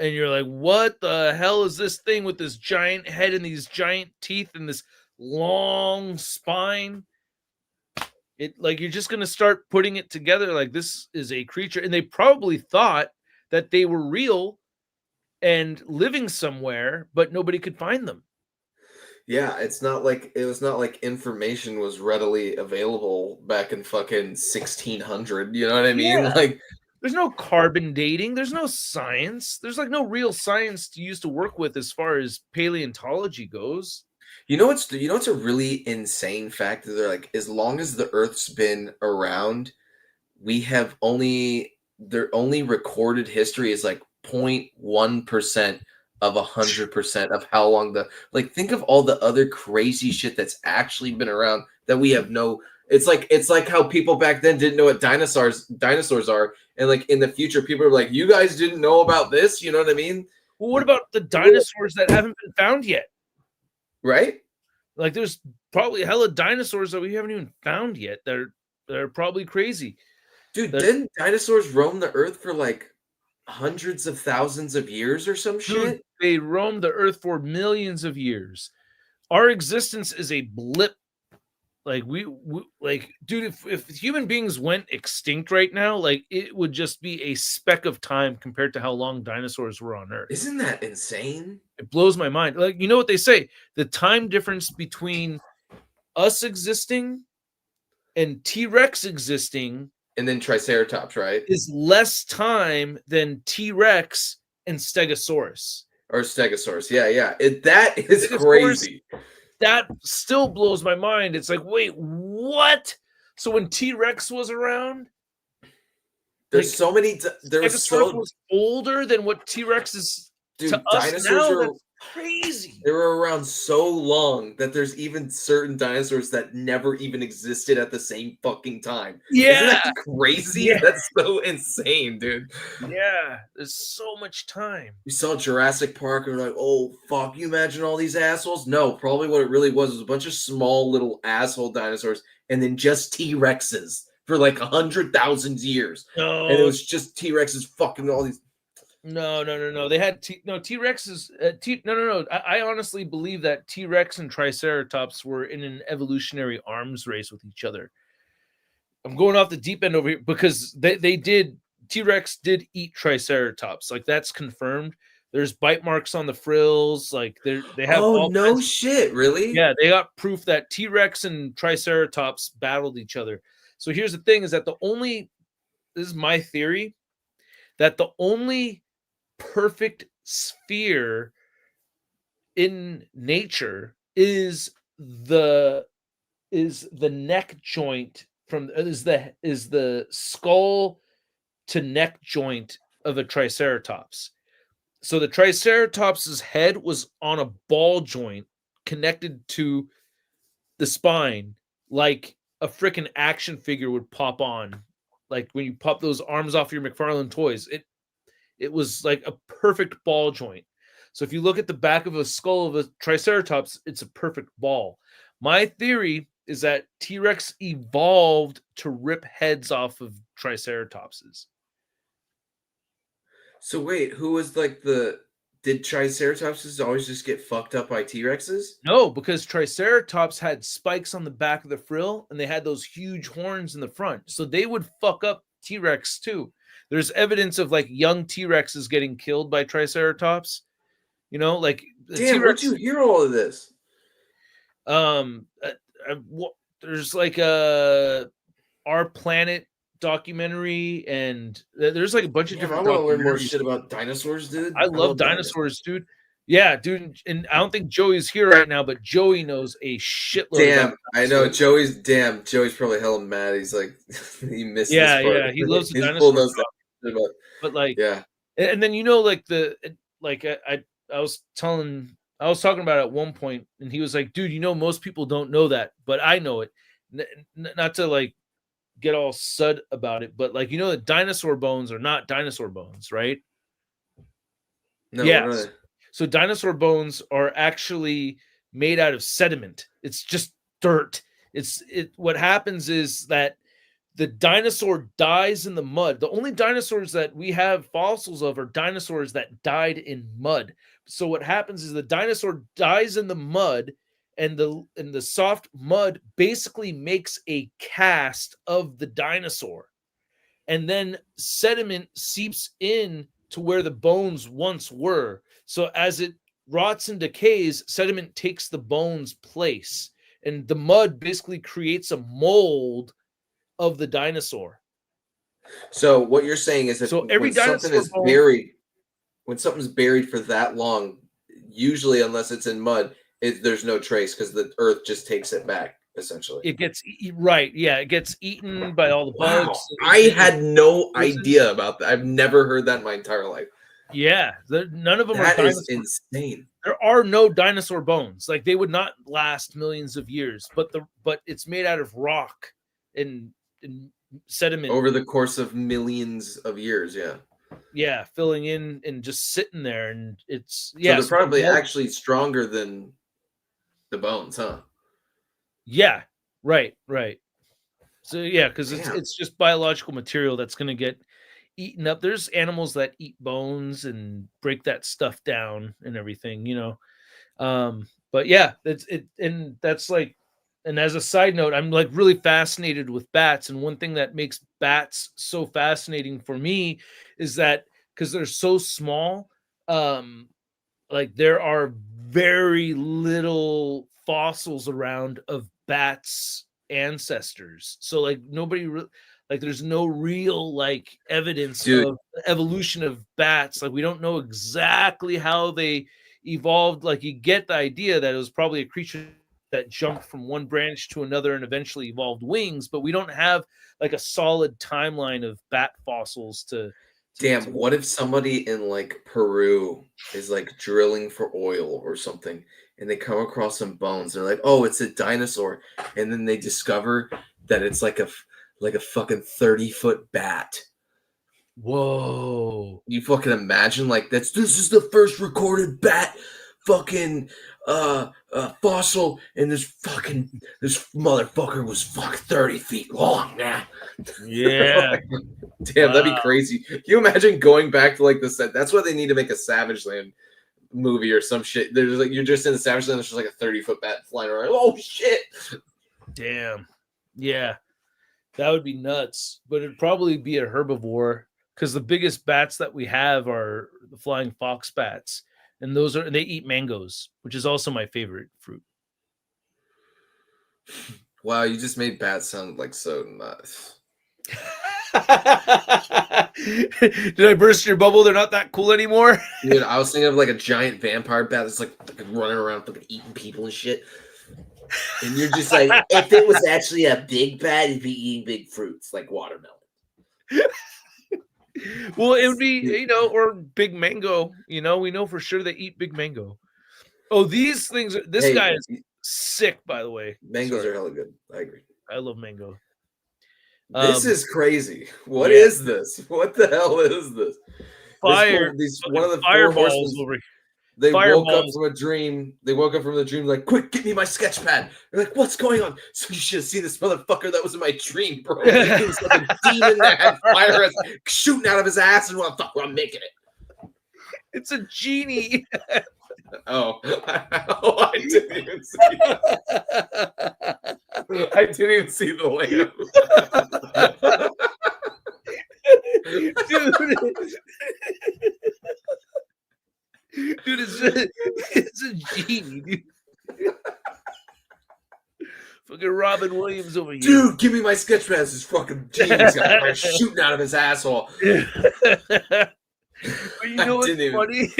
Speaker 1: and you're like, what the hell is this thing with this giant head and these giant teeth and this long spine? It, like, you're just going to start putting it together like this is a creature, and they probably thought that they were real and living somewhere, but nobody could find them.
Speaker 2: Yeah, it was not like information was readily available back in fucking 1600. You know what I mean?
Speaker 1: Yeah.
Speaker 2: Like,
Speaker 1: there's no carbon dating. There's no science. There's like no real science to use to work with as far as paleontology goes.
Speaker 2: you know what's a really insane fact? They're like, as long as the Earth's been around, we have their only recorded history is like 0.1% of 100% of how long think of all the other crazy shit that's actually been around that we have no. It's like how people back then didn't know what dinosaurs are, and like in the future people are like, you guys didn't know about this, you know what I mean?
Speaker 1: Well, what about the dinosaurs that haven't been found yet?
Speaker 2: Right?
Speaker 1: Like, there's probably hella dinosaurs that we haven't even found yet. They're probably crazy.
Speaker 2: Dude, didn't dinosaurs roam the earth for like hundreds of thousands of years or some shit?
Speaker 1: They roamed the earth for millions of years. Our existence is a blip. Like, dude, if human beings went extinct right now, like, it would just be a speck of time compared to how long dinosaurs were on Earth.
Speaker 2: Isn't that insane?
Speaker 1: It blows my mind. Like, you know what they say? The time difference between us existing and T-Rex existing,
Speaker 2: and then Triceratops, right?
Speaker 1: is less time than T-Rex and Stegosaurus.
Speaker 2: Or Stegosaurus. Yeah. That is crazy.
Speaker 1: That still blows my mind. It's like, wait, what? So when T-Rex was around,
Speaker 2: there's so many.
Speaker 1: Stegosaurus was older than what T-Rex is.
Speaker 2: Dude,
Speaker 1: to
Speaker 2: dinosaurs
Speaker 1: us now,
Speaker 2: are
Speaker 1: that's crazy.
Speaker 2: They were around so long that there's even certain dinosaurs that never even existed at the same fucking time.
Speaker 1: Yeah.
Speaker 2: Isn't that crazy? Yeah. That's so insane, dude.
Speaker 1: Yeah, there's so much time.
Speaker 2: You saw Jurassic Park and we're like, oh, fuck, you imagine all these assholes? No, probably what it really was a bunch of small little asshole dinosaurs and then just T-Rexes for like 100,000 years.
Speaker 1: No.
Speaker 2: And it was just T-Rexes fucking all these.
Speaker 1: No. They had T-Rexes. No. I honestly believe that T-Rex and Triceratops were in an evolutionary arms race with each other. I'm going off the deep end over here because T-Rex did eat Triceratops. Like, that's confirmed. There's bite marks on the frills. Like, they have.
Speaker 2: Oh, no shit! Really?
Speaker 1: Yeah, they got proof that T-Rex and Triceratops battled each other. So here's the thing: is that this is my theory, that the only perfect sphere in nature is the neck joint is the skull to neck joint of a Triceratops. So the Triceratops's head was on a ball joint connected to the spine, like a freaking action figure would pop on. Like when you pop those arms off your McFarlane toys, it was like a perfect ball joint. So if you look at the back of a skull of a Triceratops, it's a perfect ball. My theory is that T-Rex evolved to rip heads off of Triceratopses.
Speaker 2: So wait, who was like did Triceratopses always just get fucked up by T-Rexes?
Speaker 1: No, because Triceratops had spikes on the back of the frill and they had those huge horns in the front. So they would fuck up T-Rex too. There's evidence of like young T-Rexes getting killed by Triceratops. You know, like
Speaker 2: damn, where'd you hear all of this?
Speaker 1: There's like a Our Planet documentary, and there's like a bunch of different.
Speaker 2: I want to learn more shit about dinosaurs, dude.
Speaker 1: I love dinosaurs, dude. Yeah, dude, and I don't think Joey's here right now, but Joey knows a shitload.
Speaker 2: Damn, I know Joey's probably hella mad. He's like, he missed this part.
Speaker 1: Yeah, he loves the
Speaker 2: He's
Speaker 1: dinosaur
Speaker 2: pulled us
Speaker 1: talk. But like,
Speaker 2: yeah,
Speaker 1: and then like I was talking about it at one point, and he was like, "Dude, most people don't know that, but I know it." Not to like get all sud about it, but like that dinosaur bones are not dinosaur bones, right?
Speaker 2: No,
Speaker 1: yes. So dinosaur bones are actually made out of sediment. It's just dirt. What happens is that the dinosaur dies in the mud. The only dinosaurs that we have fossils of are dinosaurs that died in mud. So what happens is the dinosaur dies in the mud, and the soft mud basically makes a cast of the dinosaur. And then sediment seeps in to where the bones once were. So as it rots and decays, sediment takes the bones' place. And the mud basically creates a mold of the dinosaur.
Speaker 2: So what you're saying is that
Speaker 1: every
Speaker 2: when something is buried, when something's buried for that long, usually unless it's in mud, there's no trace because the earth just takes it back. Essentially,
Speaker 1: it gets right. Yeah, it gets eaten by all the bugs.
Speaker 2: Wow. I had no idea about that. I've never heard that in my entire life.
Speaker 1: Yeah, none of them
Speaker 2: are dinosaurs. That is insane.
Speaker 1: There are no dinosaur bones. Like they would not last millions of years, but it's made out of rock and sediment
Speaker 2: over the course of millions of years.
Speaker 1: Yeah, filling in and just sitting there, and it's
Speaker 2: so they're probably actually stronger than the bones, huh?
Speaker 1: Yeah, right. So yeah, because it's just biological material that's going to get eaten up. There's animals that eat bones and break that stuff down and everything, but yeah, that's it. And that's like, and as a side note, I'm like really fascinated with bats. And one thing that makes bats so fascinating for me is that because they're so small, like there are very little fossils around of bats ancestors. So like there's no real like evidence of evolution of bats. Like we don't know exactly how they evolved. Like you get the idea that it was probably a creature that jumped from one branch to another and eventually evolved wings, but we don't have like a solid timeline of bat fossils to
Speaker 2: Damn, what if somebody in like Peru is like drilling for oil or something and they come across some bones? They're like, oh, it's a dinosaur. And then they discover that it's like a fucking 30-foot bat.
Speaker 1: Whoa.
Speaker 2: You fucking imagine like this is the first recorded bat fucking fossil, and this motherfucker was 30 feet long, man.
Speaker 1: Yeah.
Speaker 2: Damn, that'd be crazy. Can you imagine going back to like the set? That's why they need to make a Savage Land movie or some shit. There's like you're just in the Savage Land, there's just like a 30-foot bat flying around. Oh shit.
Speaker 1: Damn. Yeah. That would be nuts. But it'd probably be a herbivore because the biggest bats that we have are the flying fox bats. And they eat mangoes, which is also my favorite fruit.
Speaker 2: Wow, you just made bats sound like so nuts.
Speaker 1: Did I burst your bubble? They're not that cool anymore.
Speaker 2: Dude, I was thinking of like a giant vampire bat that's like running around fucking eating people and shit. And you're just like, if it was actually a big bat, it'd be eating big fruits like watermelon.
Speaker 1: Well, it would be, or big mango. We know for sure they eat big mango. Oh, these things. This guy is sick, by the way.
Speaker 2: Mangoes are hella good. I agree.
Speaker 1: I love mango.
Speaker 2: This is crazy. What is this? What the hell is this?
Speaker 1: Fire.
Speaker 2: One of the
Speaker 1: fireballs over here.
Speaker 2: They woke up from a dream. They woke up from the dream like, quick, get me my sketch pad. They're like, what's going on? So you should have seen this motherfucker that was in my dream, bro. He was like a demon that had fire shooting out of his ass, and I'm making it.
Speaker 1: It's a genie.
Speaker 2: Oh, I didn't even see it. I didn't even see the lamp.
Speaker 1: Dude, it's a genie, dude. Fucking Robin Williams over here.
Speaker 2: Dude, give me my sketch pad. This fucking genie's got fire shooting out of his asshole.
Speaker 1: But you know what's funny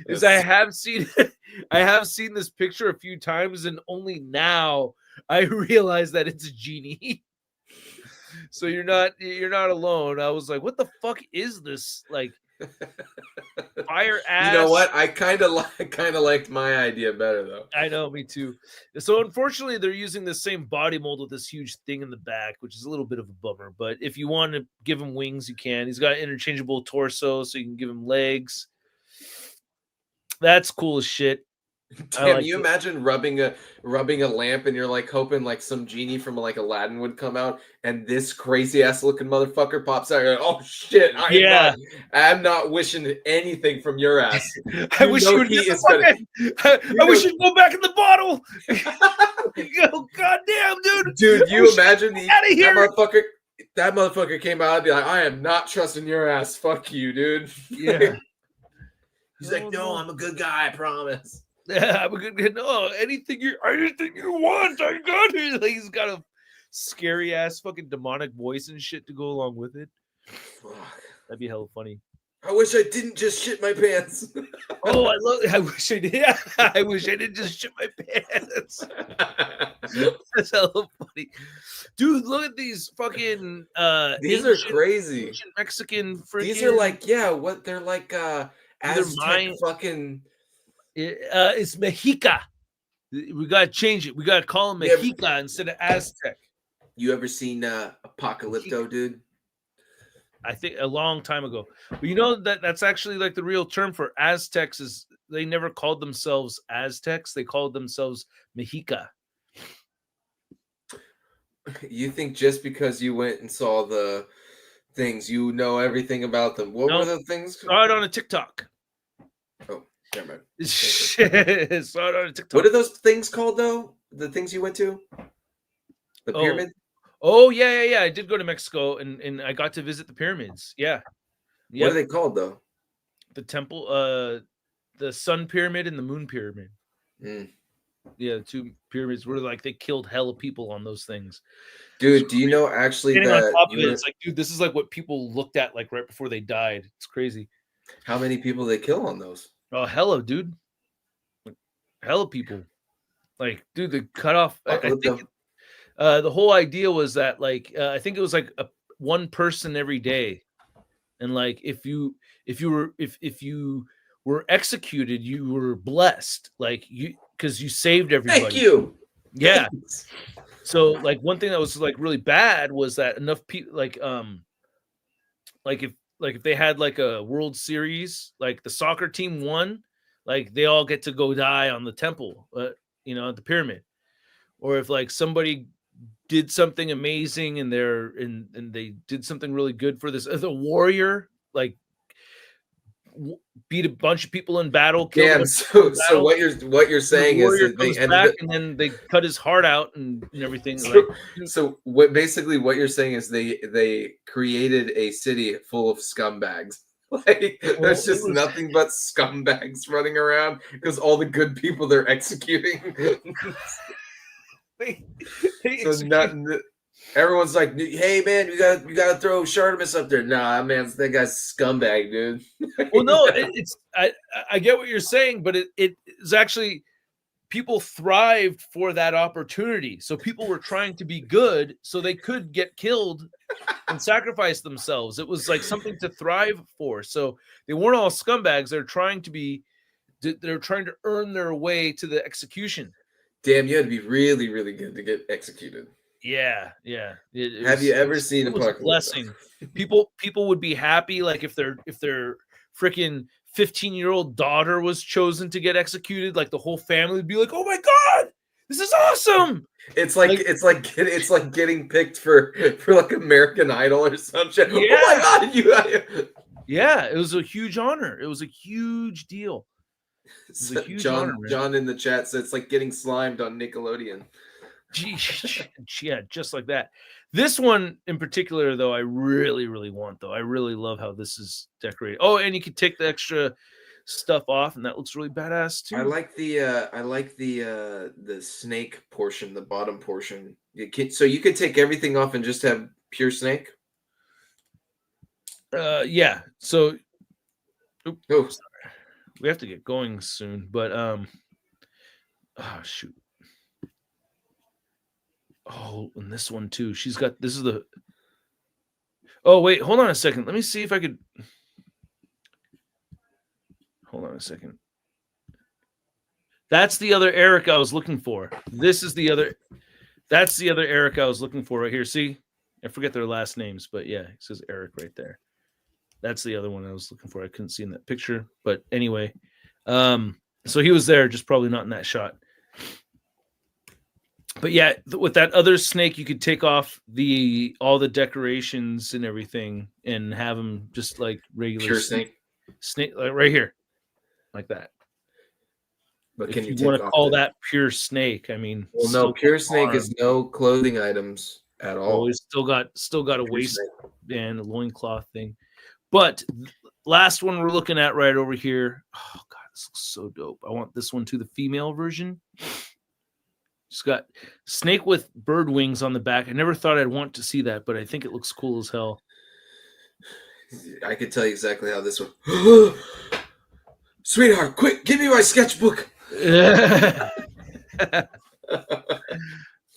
Speaker 1: is I have seen this picture a few times, and only now I realize that it's a genie. So you're not alone. I was like, what the fuck is this? Like fire ass.
Speaker 2: You know what? I kind of liked my idea better though.
Speaker 1: I know, me too. So unfortunately, they're using the same body mold with this huge thing in the back, which is a little bit of a bummer. But if you want to give him wings, you can. He's got interchangeable torso, so you can give him legs. That's cool as shit.
Speaker 2: Damn, you imagine rubbing a lamp and you're like hoping like some genie from like Aladdin would come out, and this crazy ass looking motherfucker pops out. You're like, oh shit! I'm not wishing anything from your ass.
Speaker 1: I wish you would I wish you'd go back in the bottle. Oh goddamn, dude!
Speaker 2: Dude, you imagine that motherfucker came out and be like, I am not trusting your ass. Fuck you, dude.
Speaker 1: Yeah.
Speaker 2: He's like, no, I'm a good guy. I promise.
Speaker 1: Yeah, I'm a good guy. No, anything you want, I got it. Like, he's got a scary ass fucking demonic voice and shit to go along with it.
Speaker 2: Fuck.
Speaker 1: That'd be hella funny.
Speaker 2: I wish I didn't just shit my pants.
Speaker 1: Oh, I wish I did. I wish I didn't just shit my pants. That's hella funny. Dude, look at these fucking
Speaker 2: these are crazy.
Speaker 1: Mexican freaking.
Speaker 2: These are like, they're like Aztec fucking.
Speaker 1: It's Mexica. We gotta change it. We gotta call him Mexica instead of Aztec.
Speaker 2: You ever seen Apocalypto, dude?
Speaker 1: I think a long time ago. But you know that's actually like the real term for Aztecs is they never called themselves Aztecs. They called themselves Mexica.
Speaker 2: You think just because you went and saw the things, you know everything about them? What were the things?
Speaker 1: Saw it on a TikTok.
Speaker 2: Oh, never mind.
Speaker 1: Saw it on a TikTok.
Speaker 2: What are those things called though? The things you went to? The pyramid?
Speaker 1: Oh yeah. I did go to Mexico and I got to visit the pyramids. Yeah.
Speaker 2: What are they called though?
Speaker 1: The temple, the sun pyramid and the moon pyramid. Yeah, the two pyramids were like they killed hella people on those things.
Speaker 2: Dude, do you know actually that
Speaker 1: on top of it's like, dude, this is like what people looked at like right before they died. It's crazy.
Speaker 2: How many people they kill on those?
Speaker 1: Oh, hella, dude. Hella people. Like, dude, the cutoff. I think the whole idea was that, like, I think it was like one person every day, and like if you were executed, you were blessed, like because you saved everybody.
Speaker 2: Thank you.
Speaker 1: Yeah. Thanks. So like one thing that was like really bad was that enough people like if they had like a World Series, like the soccer team won, like they all get to go die on the temple, at the pyramid. Or if like somebody did something amazing and they did something really good for this, the warrior like beat a bunch of people in battle.
Speaker 2: Damn. So what you're saying is that they ended
Speaker 1: back and then they cut his heart out and everything.
Speaker 2: So what you're saying is they created a city full of scumbags. Like there's just nothing but scumbags running around because all the good people they're executing. Everyone's like, "Hey man, we gotta throw Shartimus up there." Nah, man, that guy's scumbag, dude.
Speaker 1: Well, no, I get what you're saying, but it is actually people thrived for that opportunity. So people were trying to be good, so they could get killed and sacrifice themselves. It was like something to thrive for. So they weren't all scumbags. They're trying to earn their way to the execution.
Speaker 2: Damn, you had to be really, really good to get executed.
Speaker 1: Yeah.
Speaker 2: Have you ever seen
Speaker 1: a blessing? People would be happy, like if their freaking 15-year-old daughter was chosen to get executed, like the whole family would be like, "Oh my god, this is awesome!"
Speaker 2: It's like getting picked for like American Idol or some shit. Yeah. Oh my god,
Speaker 1: yeah, it was a huge honor. It was a huge deal.
Speaker 2: John in the chat says it's like getting slimed on Nickelodeon.
Speaker 1: Yeah, just like that. This one in particular, though, I really, really want. Though I really love how this is decorated. Oh, and you can take the extra stuff off, and that looks really badass too.
Speaker 2: I like the snake portion, the bottom portion. So you could take everything off and just have pure snake.
Speaker 1: Yeah. So Oops, sorry. We have to get going soon, but oh shoot. Oh, and this one too. She's got this is the. Oh wait, hold on a second. Let me see if I could. Hold on a second. That's the other Eric I was looking for. This is the other. That's the other Eric I was looking for right here. See, I forget their last names, but yeah, it says Eric right there. That's the other one I was looking for. I couldn't see in that picture, but anyway, so he was there, just probably not in that shot. But yeah, with that other snake, you could take off all the decorations and everything, and have them just like regular
Speaker 2: pure snake,
Speaker 1: like right here, like that.
Speaker 2: But
Speaker 1: can you want to call that pure snake? I mean,
Speaker 2: well, no, pure snake is no clothing items at all.
Speaker 1: Well, still got a waist and a loincloth thing. But last one we're looking at right over here. Oh god, this looks so dope. I want this one too, the female version. It's got snake with bird wings on the back. I never thought I'd want to see that, but I think it looks cool as hell.
Speaker 2: I could tell you exactly how this one. Sweetheart, quick, give me my sketchbook.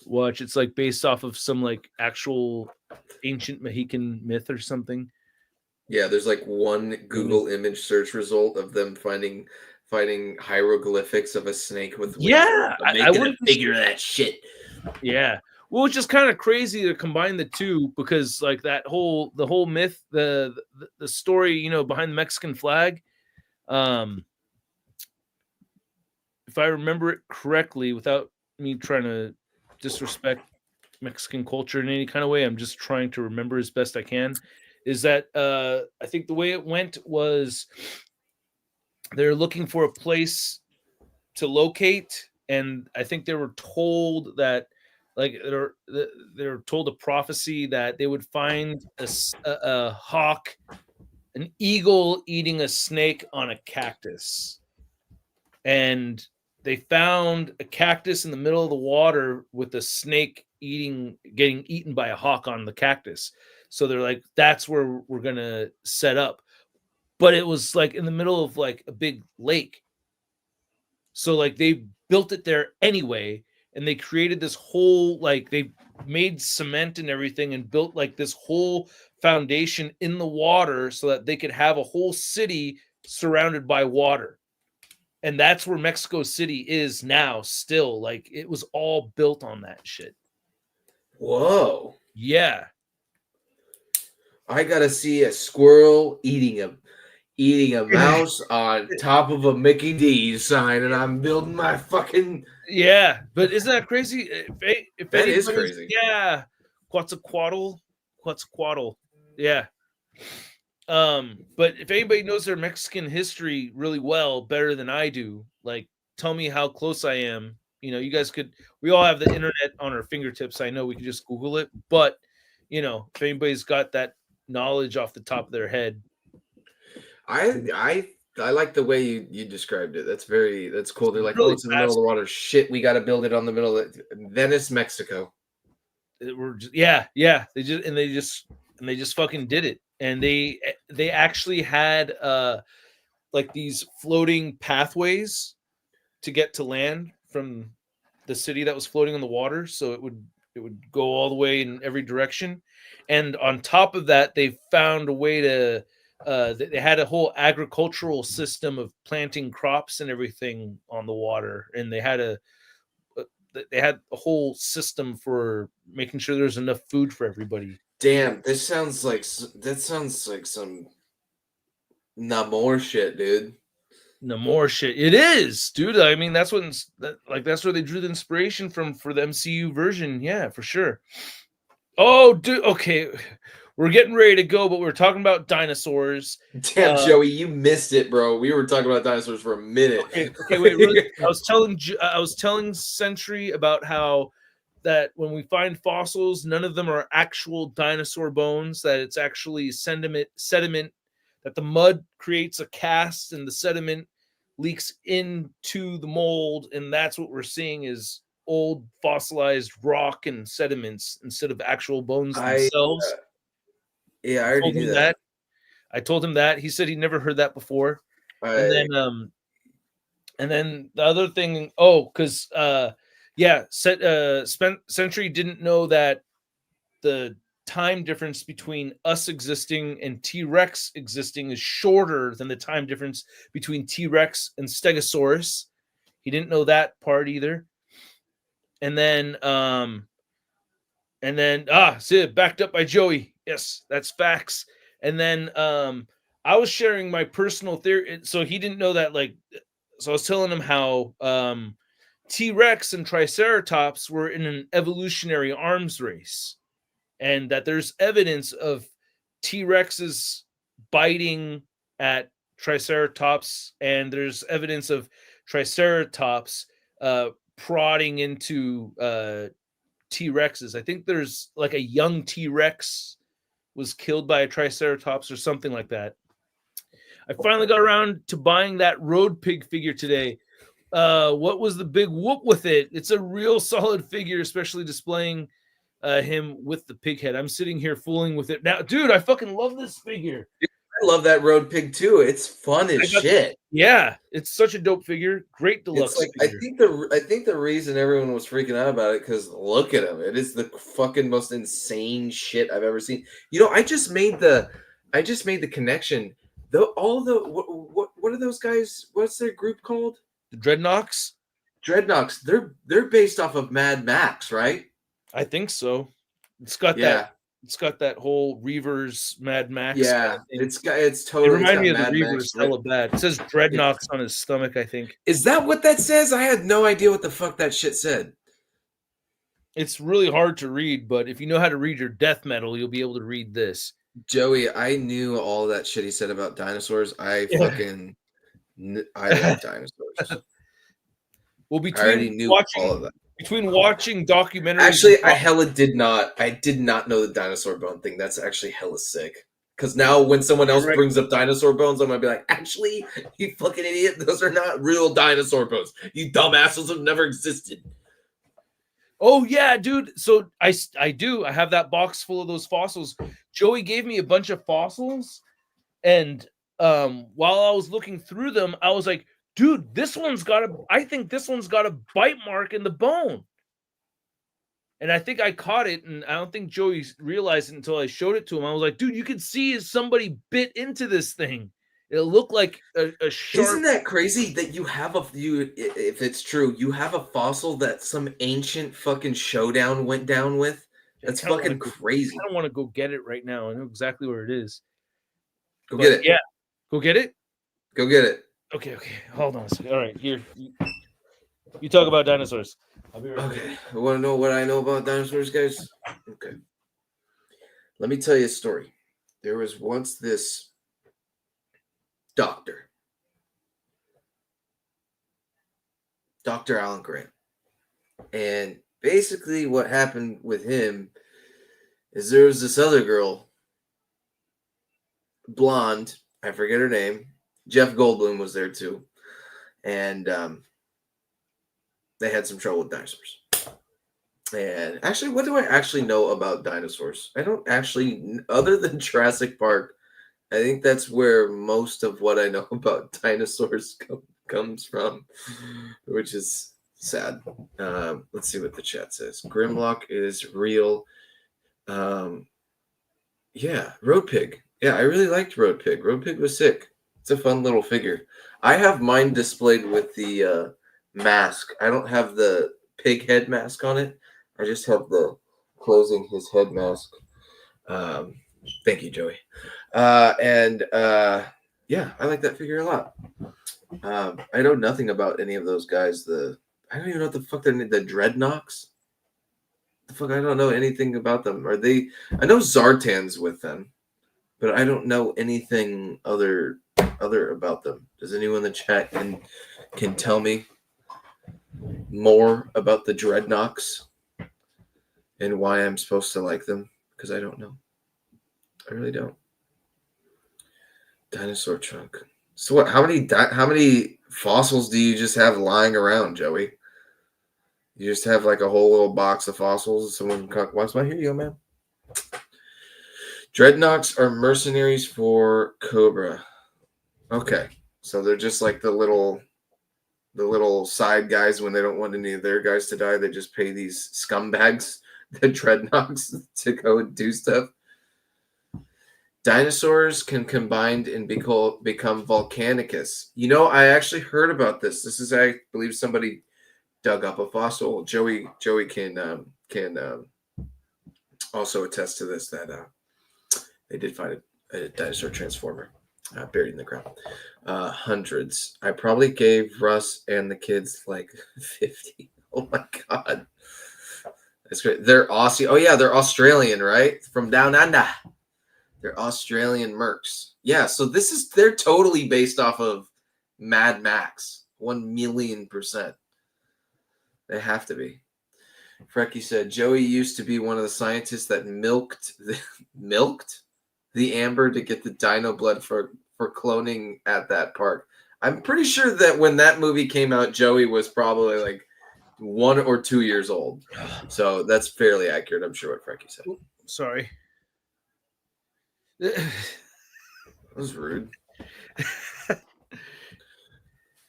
Speaker 1: Watch, it's like based off of some like actual ancient Mexican myth or something.
Speaker 2: Yeah, there's like one Google image search result of them finding hieroglyphics of a snake with wings.
Speaker 1: Yeah,
Speaker 2: I wouldn't figure that shit.
Speaker 1: Yeah, well, it's just kind of crazy to combine the two, because like the whole myth, the story, you know, behind the Mexican flag. If I remember it correctly, without me trying to disrespect Mexican culture in any kind of way, I'm just trying to remember as best I can, is that I think the way it went was they're looking for a place to locate, and I think they were told that, like, they're told a prophecy that they would find a hawk, an eagle eating a snake on a cactus, and they found a cactus in the middle of the water with a snake getting eaten by a hawk on the cactus. So they're like, that's where we're gonna set up. But it was like in the middle of like a big lake. So like they built it there anyway, and they created this whole, like, they made cement and everything and built like this whole foundation in the water so that they could have a whole city surrounded by water. And that's where Mexico City is now still. Like, it was all built on that shit.
Speaker 2: Whoa.
Speaker 1: Yeah.
Speaker 2: I gotta see a squirrel eating a mouse on top of a Mickey D's sign, and I'm building my fucking...
Speaker 1: Yeah, but isn't that crazy? If
Speaker 2: that is crazy.
Speaker 1: Yeah. Quetzalcoatl. Yeah. But if anybody knows their Mexican history really well, better than I do, like, tell me how close I am. You know, you guys we all have the internet on our fingertips. I know we can just Google it, but you know, if anybody's got that knowledge off the top of their head.
Speaker 2: I like the way you described it. That's cool. They're like,
Speaker 1: really,
Speaker 2: oh, it's in the middle of the water. Shit, we got to build it on the middle of Venice, Mexico.
Speaker 1: Yeah. They just fucking did it. And they actually had like these floating pathways to get to land from the city that was floating on the water, so it would go all the way in every direction. And on top of that, they found a way to they had a whole agricultural system of planting crops and everything on the water, and they had a whole system for making sure there's enough food for everybody.
Speaker 2: Damn, that sounds like some Namor shit, dude.
Speaker 1: Namor shit. It is, dude. I mean, that's where they drew the inspiration from for the MCU version. Yeah, for sure. Oh, dude. Okay, we're getting ready to go, but we're talking about dinosaurs.
Speaker 2: Damn, Joey, you missed it, bro. We were talking about dinosaurs for a minute.
Speaker 1: Okay, wait. Really, I was telling Sentry about how that when we find fossils, none of them are actual dinosaur bones. That it's actually sediment. That the mud creates a cast and the sediment leaks into the mold, and that's what we're seeing is old fossilized rock and sediments instead of actual bones themselves.
Speaker 2: Yeah, I already knew that.
Speaker 1: I told him that. He said he never heard that before. And then the other thing, because Century didn't know that the time difference between us existing and T-Rex existing is shorter than the time difference between T-Rex and Stegosaurus. He didn't know that part either. And then Sid, backed up by Joey. Yes, that's facts. And then I was sharing my personal theory. So he didn't know that, so I was telling him how T-Rex and Triceratops were in an evolutionary arms race, and that there's evidence of T-Rexes biting at Triceratops, and there's evidence of Triceratops prodding into T-Rexes. I think there's like a young T-Rex was killed by a Triceratops or something like that. I finally got around to buying that road pig figure today. What was the big whoop with it? It's a real solid figure, especially displaying him with the pig head. I'm sitting here fooling with it now, dude. I fucking love this figure.
Speaker 2: I love that road pig too. It's fun as shit.
Speaker 1: Yeah, it's such a dope figure. Great deluxe figure.
Speaker 2: I think the reason everyone was freaking out about it, because look at him. It is the fucking most insane shit I've ever seen. You know, I just made the connection. What are those guys? What's their group called?
Speaker 1: The Dreadnoks.
Speaker 2: Dreadnoks. They're based off of Mad Max, right?
Speaker 1: I think so. It's got that. It's got that whole Reavers Mad Max.
Speaker 2: Yeah, it's totally.
Speaker 1: It reminds me of the Reavers. Hella bad. It says Dreadnoks on his stomach, I think.
Speaker 2: Is that what that says? I had no idea what the fuck that shit said.
Speaker 1: It's really hard to read, but if you know how to read your death metal, you'll be able to read this.
Speaker 2: Joey, I knew all that shit he said about dinosaurs. I love dinosaurs.
Speaker 1: Well,
Speaker 2: I already knew all of that.
Speaker 1: Between watching documentaries,
Speaker 2: actually, I did not know the dinosaur bone thing. That's actually hella sick. Because now, when someone else brings up dinosaur bones, I'm gonna be like, actually, you fucking idiot, those are not real dinosaur bones. You dumbasses have never existed.
Speaker 1: Oh yeah, dude. So I have that box full of those fossils. Joey gave me a bunch of fossils, and while I was looking through them, I was like, dude, I think this one's got a bite mark in the bone. And I think I caught it, and I don't think Joey realized it until I showed it to him. I was like, dude, you can see somebody bit into this thing. It looked like a sharp.
Speaker 2: Isn't that crazy that if it's true, you have a fossil that some ancient fucking showdown went down with? That's fucking crazy.
Speaker 1: I don't want to go get it right now. I know exactly where it is.
Speaker 2: Get it.
Speaker 1: Yeah. Go get it?
Speaker 2: Go get it.
Speaker 1: Okay. Hold on a second. All right, here. You talk about dinosaurs. I'll be right back.
Speaker 2: Okay. I want to know what I know about dinosaurs, guys? Okay. Let me tell you a story. There was once this doctor, Dr. Alan Grant. And basically what happened with him is there was this other girl, blonde, I forget her name. Jeff Goldblum was there too. And they had some trouble with dinosaurs. And actually, what do I actually know about dinosaurs? I don't actually, other than Jurassic Park, I think that's where most of what I know about dinosaurs comes from, which is sad. Let's see what the chat says. Grimlock is real. Yeah, Road Pig. Yeah, I really liked Road Pig. Road Pig was sick. It's a fun little figure. I have mine displayed with the mask. I don't have the pig head mask on it. I just have the closing his head mask. Thank you, Joey. Yeah, I like that figure a lot. I know nothing about any of those guys. I don't even know what the fuck they're named. The Dreadnoks? The fuck, I don't know anything about them. I know Zartan's with them, but I don't know anything other about them. Does anyone in the chat can tell me more about the Dreadnoks and why I'm supposed to like them? Because I don't know. I really don't. Dinosaur trunk. So what? How many fossils do you just have lying around, Joey? You just have like a whole little box of fossils. Someone wants my, here you go, man. Dreadnoks are mercenaries for Cobra. Okay, so they're just like the little side guys when they don't want any of their guys to die. They just pay these scumbags, the Dreadnoks, to go and do stuff. Dinosaurs can combine and become volcanicus. You know, I actually heard about this. This is, I believe, somebody dug up a fossil. Joey can also attest to this, that they did find a dinosaur transformer buried in the ground. Hundreds. I probably gave Russ and the kids like 50. Oh my god, that's great. They're Aussie. Oh yeah, they're Australian, right? From down under. They're Australian mercs. Yeah, so they're totally based off of Mad Max. 1,000,000%. They have to be. Frecky said, Joey used to be one of the scientists that milked the amber to get the dino blood for cloning at that park. I'm pretty sure that when that movie came out, Joey was probably like 1 or 2 years old. So that's fairly accurate, I'm sure, what Frecky said.
Speaker 1: Sorry.
Speaker 2: That was rude.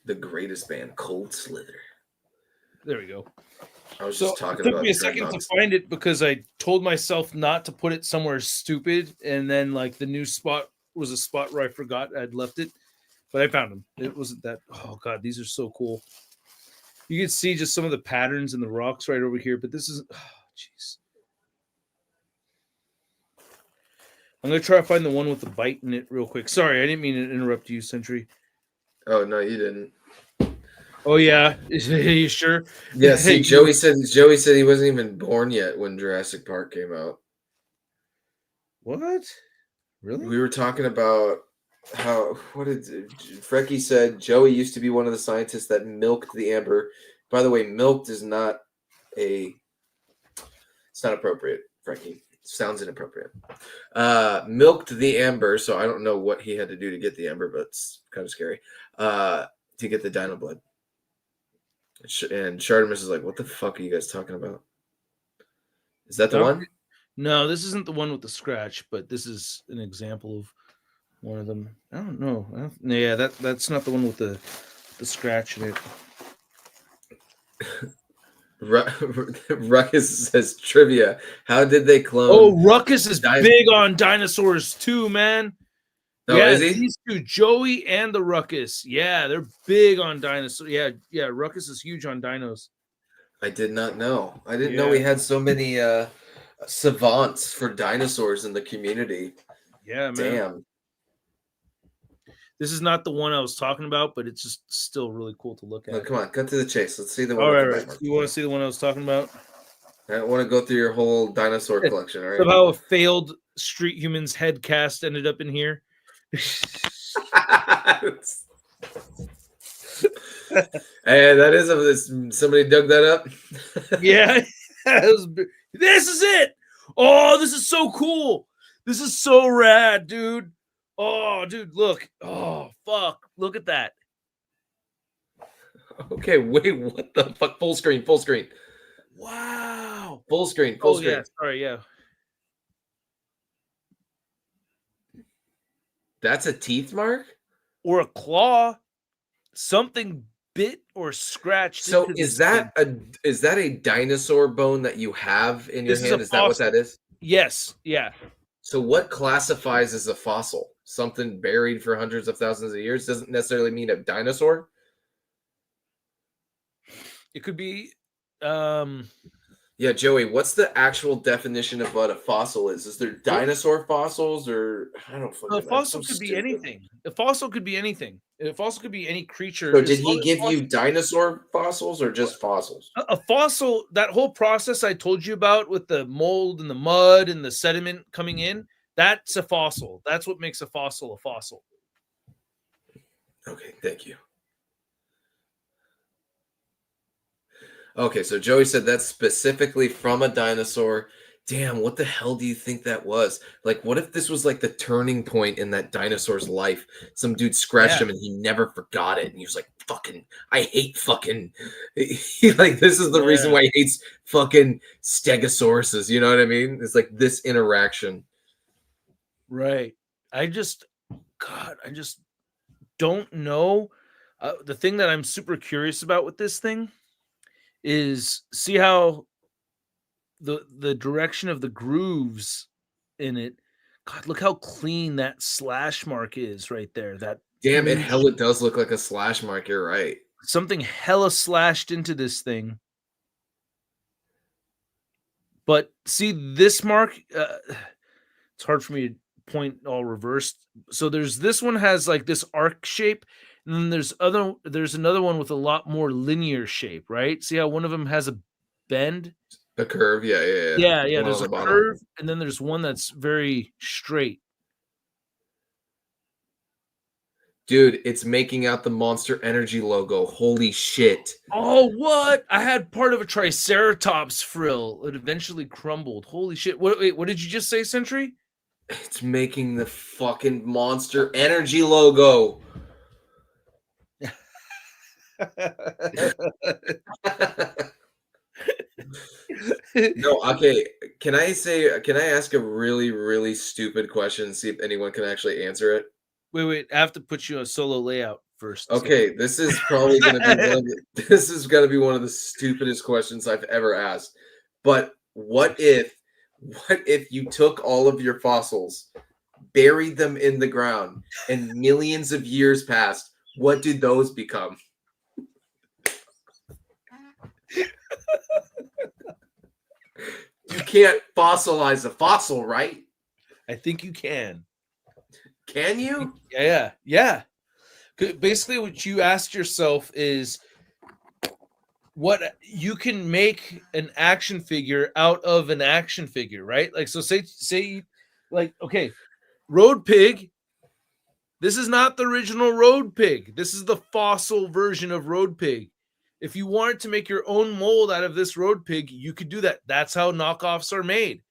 Speaker 2: The greatest band, Cold Slither.
Speaker 1: There we go.
Speaker 2: I was just talking about.
Speaker 1: It took me a second to find it because I told myself not to put it somewhere stupid, and then like the new spot was a spot where I forgot I'd left it, but I found them. It wasn't that. Oh god, these are so cool. You can see just some of the patterns in the rocks right over here, but this is. Oh jeez. I'm going to try to find the one with the bite in it real quick. Sorry, I didn't mean to interrupt you, Sentry.
Speaker 2: Oh, no, you didn't.
Speaker 1: Oh, yeah? Are you sure?
Speaker 2: Yeah, see, Joey said he wasn't even born yet when Jurassic Park came out.
Speaker 1: What? Really?
Speaker 2: We were talking about Frecky said Joey used to be one of the scientists that milked the amber. By the way, milked is not it's not appropriate, Frecky. Sounds inappropriate. Milked the amber, so I don't know what he had to do to get the amber, but it's kind of scary. To get the dino blood. And Shartimus is like, what the fuck are you guys talking about? Is that the one?
Speaker 1: No, this isn't the one with the scratch, but this is an example of one of them. I don't know. Yeah, that's not the one with the scratch in it.
Speaker 2: Ruckus says trivia. How did they clone?
Speaker 1: Oh, Ruckus is big on dinosaurs too, man.
Speaker 2: Oh, yeah, is he?
Speaker 1: These two, Joey and the Ruckus. Yeah, they're big on dinosaurs. Yeah, Ruckus is huge on dinos.
Speaker 2: I did not know. I didn't know we had so many savants for dinosaurs in the community.
Speaker 1: Yeah, man.
Speaker 2: Damn.
Speaker 1: This is not the one I was talking about, but it's just still really cool to look at.
Speaker 2: No, come on, cut to the chase. Let's see the one.
Speaker 1: All right. You want to see the one I was talking about?
Speaker 2: I don't want to go through your whole dinosaur collection. All right.
Speaker 1: Somehow a failed Street Humans head cast ended up in here.
Speaker 2: Hey, that is somebody dug that up.
Speaker 1: Yeah. This is it. Oh, this is so cool. This is so rad, dude. Oh, dude, look. Oh, fuck. Look at that.
Speaker 2: Okay, wait, what the fuck? Full screen.
Speaker 1: Wow.
Speaker 2: Full screen.
Speaker 1: Yeah, sorry, yeah.
Speaker 2: That's a teeth mark?
Speaker 1: Or a claw. Something bit or scratched.
Speaker 2: So is that a dinosaur bone that you have in your hand? Is that what that is?
Speaker 1: Yes, yeah.
Speaker 2: So what classifies as a fossil? Something buried for hundreds of thousands of years doesn't necessarily mean a dinosaur.
Speaker 1: It could be
Speaker 2: Yeah, Joey, what's the actual definition of what a fossil is? Is there dinosaur fossils or I don't fucking know.
Speaker 1: A fossil could be anything. A fossil could be anything. A fossil could be any creature.
Speaker 2: So did he give you dinosaur fossils or just fossils?
Speaker 1: A fossil, that whole process I told you about with the mold and the mud and the sediment coming in, that's a fossil. That's what makes a fossil a fossil.
Speaker 2: Okay, thank you. Okay, so Joey said that's specifically from a dinosaur. Damn, what the hell do you think that was? Like, what if this was like the turning point in that dinosaur's life? Some dude scratched him and he never forgot it. And he was like, fucking, I hate fucking, like, this is the reason why he hates fucking stegosauruses. You know what I mean? It's like this interaction.
Speaker 1: Right. I just don't know. The thing that I'm super curious about with this thing is see how the direction of the grooves in it. God, look how clean that slash mark is right there. That
Speaker 2: Damn, it
Speaker 1: huge,
Speaker 2: hell, it does look like a slash mark. You're right.
Speaker 1: something hella slashed into this thing. But see this mark, it's hard for me to point all reversed. So there's this one has like this arc shape, and then there's another one with a lot more linear shape, right? See how one of them has a bend?
Speaker 2: A curve, yeah.
Speaker 1: Yeah,
Speaker 2: One on
Speaker 1: there's
Speaker 2: the
Speaker 1: a
Speaker 2: bottom.
Speaker 1: curve, and then there's one that's very straight.
Speaker 2: Dude, it's making out the Monster Energy logo. Holy shit.
Speaker 1: Oh, what? I had part of a Triceratops frill. It eventually crumbled. Holy shit. Wait, what did you just say, Sentry?
Speaker 2: It's making the fucking Monster Energy logo. No, okay. Can I ask a really, really stupid question and see if anyone can actually answer it?
Speaker 1: Wait. I have to put you on solo layout first.
Speaker 2: Okay, this is probably gonna be this is gonna be one of the stupidest questions I've ever asked. But what if you took all of your fossils, buried them in the ground, and millions of years passed? What did those become? You can't fossilize a fossil, right?
Speaker 1: I think you can.
Speaker 2: Can you?
Speaker 1: Yeah. Basically, what you asked yourself is what you can make an action figure out of an action figure, right? Like, so say, like, okay, Road Pig. This is not the original Road Pig. This is the fossil version of Road Pig. If you wanted to make your own mold out of this Road Pig, you could do that. That's how knockoffs are made.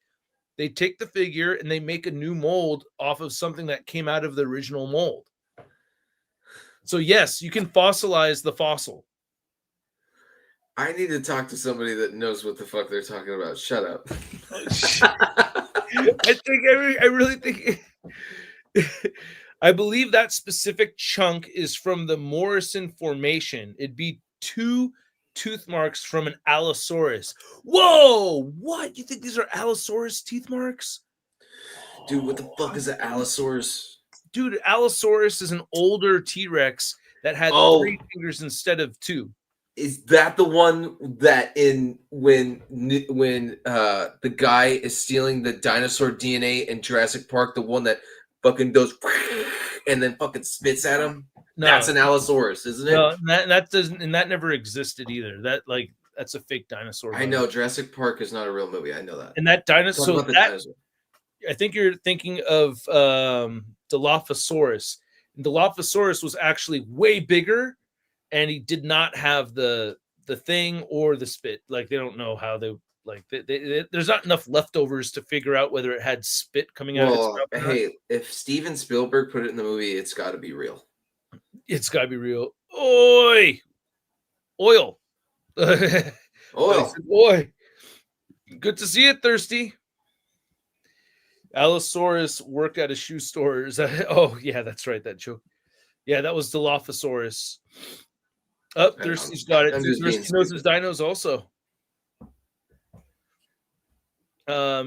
Speaker 1: They take the figure and they make a new mold off of something that came out of the original mold. So yes, you can fossilize the fossil.
Speaker 2: I need to talk to somebody that knows what the fuck they're talking about. Shut up.
Speaker 1: I really think I believe that specific chunk is from the Morrison Formation. It'd be 2 tooth marks from an Allosaurus. Whoa! What? You think these are Allosaurus teeth marks?
Speaker 2: Dude, what the fuck is an Allosaurus?
Speaker 1: Dude, Allosaurus is an older T-Rex that had 3 fingers instead of 2.
Speaker 2: Is that the one that when the guy is stealing the dinosaur DNA in Jurassic Park, the one that fucking goes and then fucking spits at him? No, that's an Allosaurus, isn't it?
Speaker 1: No, that never existed either. That's a fake dinosaur.
Speaker 2: I know Jurassic Park is not a real movie. I know that.
Speaker 1: And that dinosaur, I think you're thinking of Dilophosaurus. And Dilophosaurus was actually way bigger, and he did not have the thing or the spit. Like, they don't know how there's not enough leftovers to figure out whether it had spit coming out of its mouth.
Speaker 2: Hey, if Steven Spielberg put it in the movie, it's got to be real.
Speaker 1: It's got to be real. Oil.
Speaker 2: Oil.
Speaker 1: Boy, good to see it, Thirsty. Allosaurus worked at a shoe store. Oh, yeah, that's right. That joke. Yeah, that was Dilophosaurus. Oh, Thirsty's got it. Thirsty knows his dinos also.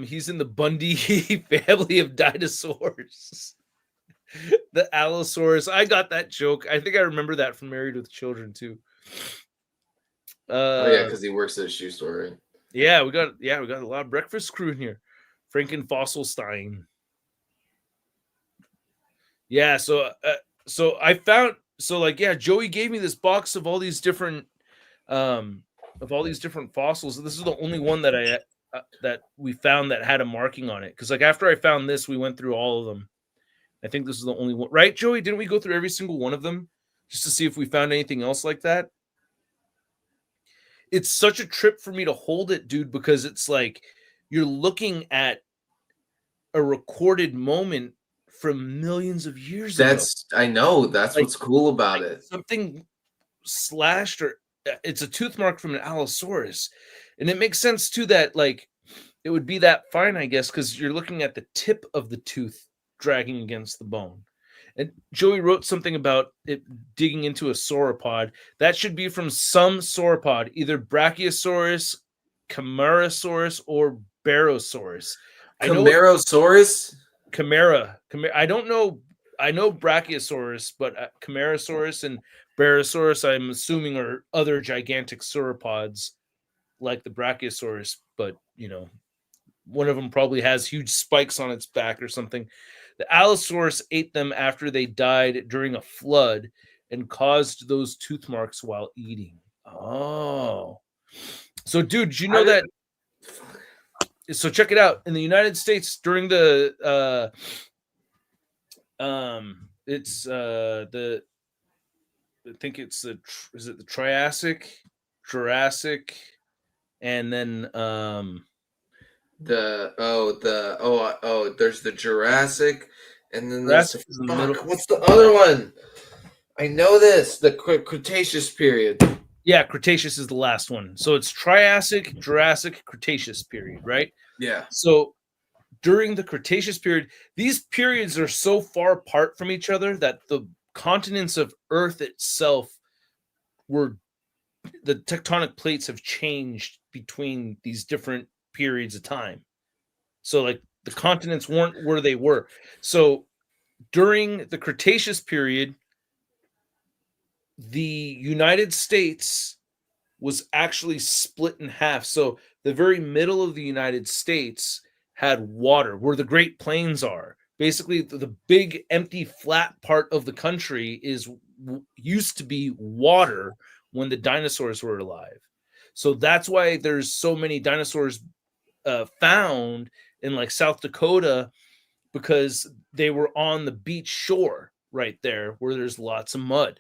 Speaker 1: He's in the Bundy family of dinosaurs. The Allosaurus. I got that joke. I think I remember that from Married with Children too.
Speaker 2: Because he works at a shoe store, right?
Speaker 1: Yeah, we got a lot of breakfast crew in here. Franken Fossilstein. Yeah, so I found Joey gave me this box of all these different fossils. This is the only one that that we found that had a marking on it. Because like after I found this, we went through all of them. I think this is the only one, right, Joey? Didn't we go through every single one of them just to see if we found anything else like that? It's such a trip for me to hold it, dude, because it's like you're looking at a recorded moment from millions of years ago.
Speaker 2: I know. That's what's cool about it.
Speaker 1: Something slashed, or it's a tooth mark from an Allosaurus. And it makes sense, too, that like it would be that fine, I guess, because you're looking at the tip of the tooth dragging against the bone. And Joey wrote something about it digging into a sauropod. That should be from some sauropod, either Brachiosaurus, Camarasaurus, or Barosaurus.
Speaker 2: Camarasaurus?
Speaker 1: Chimera. I don't know. I know Brachiosaurus, but Camarasaurus and Barosaurus, I'm assuming, are other gigantic sauropods like the Brachiosaurus, but one of them probably has huge spikes on its back or something. The Allosaurus ate them after they died during a flood and caused those tooth marks while eating. Oh. So, dude, did you know that? So check it out. In the United States, during the it's the I think it's the Triassic, Jurassic, and then
Speaker 2: there's the Jurassic, and then there's what's the other one? I know this, the Cretaceous period.
Speaker 1: Yeah, Cretaceous is the last one. So it's Triassic, Jurassic, Cretaceous period, right?
Speaker 2: Yeah.
Speaker 1: So during the Cretaceous period, these periods are so far apart from each other that the continents of Earth itself the tectonic plates have changed between these different periods of time. So like the continents weren't where they were. So during the Cretaceous period, the United States was actually split in half. So the very middle of the United States had water, where the Great Plains are. Basically, the big empty flat part of the country used to be water when the dinosaurs were alive. So that's why there's so many dinosaurs found in like South Dakota, because they were on the beach shore right there where there's lots of mud.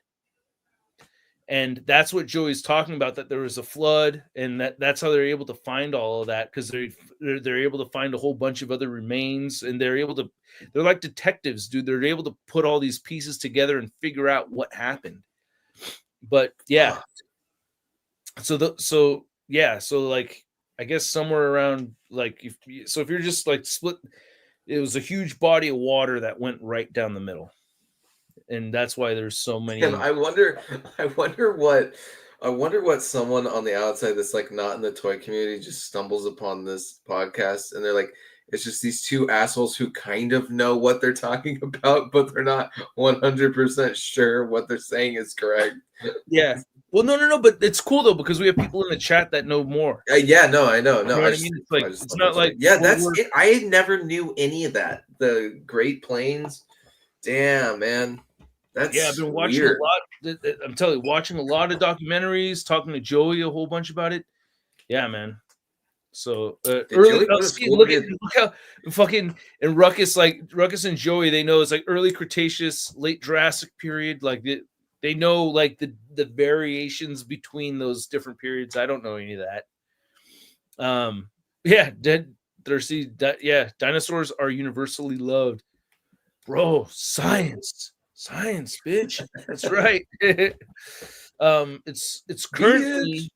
Speaker 1: And that's what Joey's talking about, that there was a flood, and that's how they're able to find all of that, because they're able to find a whole bunch of other remains, and they're like detectives, dude. They're able to put all these pieces together and figure out what happened. But yeah, so like I guess somewhere around like if you're just like split, it was a huge body of water that went right down the middle. And that's why there's so many.
Speaker 2: And I wonder what someone on the outside that's like not in the toy community just stumbles upon this podcast, and they're like, it's just these two assholes who kind of know what they're talking about, but they're not 100% sure what they're saying is correct.
Speaker 1: Yeah. Well, no, but it's cool though, because we have people in the chat that know more.
Speaker 2: Yeah, no, I know. No,
Speaker 1: you know what I mean? It's like it's not like
Speaker 2: that's it. I never knew any of that. The Great Plains. Damn, man. That's
Speaker 1: I've been watching
Speaker 2: weird.
Speaker 1: a lot. I'm telling you, watching a lot of documentaries, talking to Joey a whole bunch about it. Yeah, man. So look how fucking and Ruckus and Joey, they know it's like early Cretaceous, late Jurassic period. Like they know like the variations between those different periods. I don't know any of that. Dinosaurs are universally loved. Bro, science, bitch. That's right. It's currently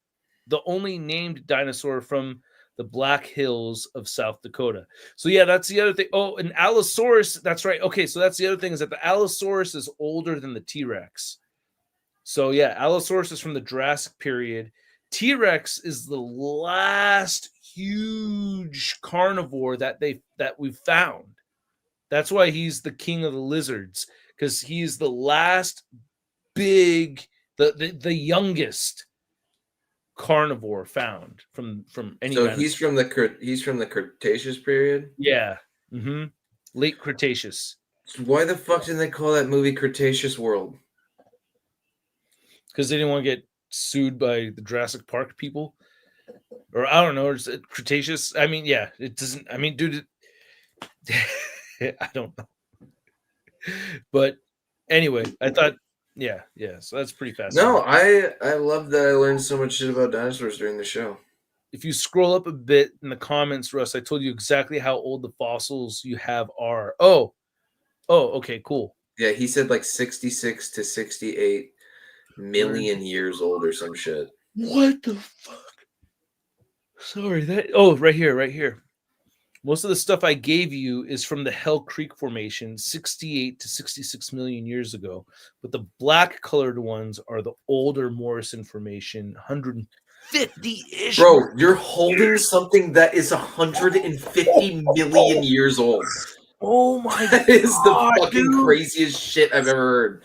Speaker 1: the only named dinosaur from the Black Hills of South Dakota. So yeah, that's the other thing. Oh, and Allosaurus, that's right. Okay, so that's the other thing, is that the Allosaurus is older than the T-Rex. So yeah, Allosaurus is from the Jurassic period. T-Rex is the last huge carnivore that we've found. That's why he's the king of the lizards, because he's the last big, the youngest carnivore found from any.
Speaker 2: So he's from the Cretaceous period.
Speaker 1: Yeah, late Cretaceous.
Speaker 2: So why the fuck didn't they call that movie Cretaceous World?
Speaker 1: Because they didn't want to get sued by the Jurassic Park people, or I don't know. Is it Cretaceous? I mean, yeah, it doesn't. I mean, dude. I don't know. But anyway, I thought, yeah. So that's pretty fascinating.
Speaker 2: No, I love that I learned so much shit about dinosaurs during the show.
Speaker 1: If you scroll up a bit in the comments, Russ, I told you exactly how old the fossils you have are. Oh, okay, cool.
Speaker 2: Yeah, he said like 66 to 68 million years old or some shit.
Speaker 1: What the fuck? Sorry, right here. Most of the stuff I gave you is from the Hell Creek Formation 68 to 66 million years ago. But the black colored ones are the older Morrison Formation, 150-ish.
Speaker 2: Bro, you're holding something that is 150 million years old.
Speaker 1: Oh my God.
Speaker 2: That is the fucking craziest shit I've ever heard.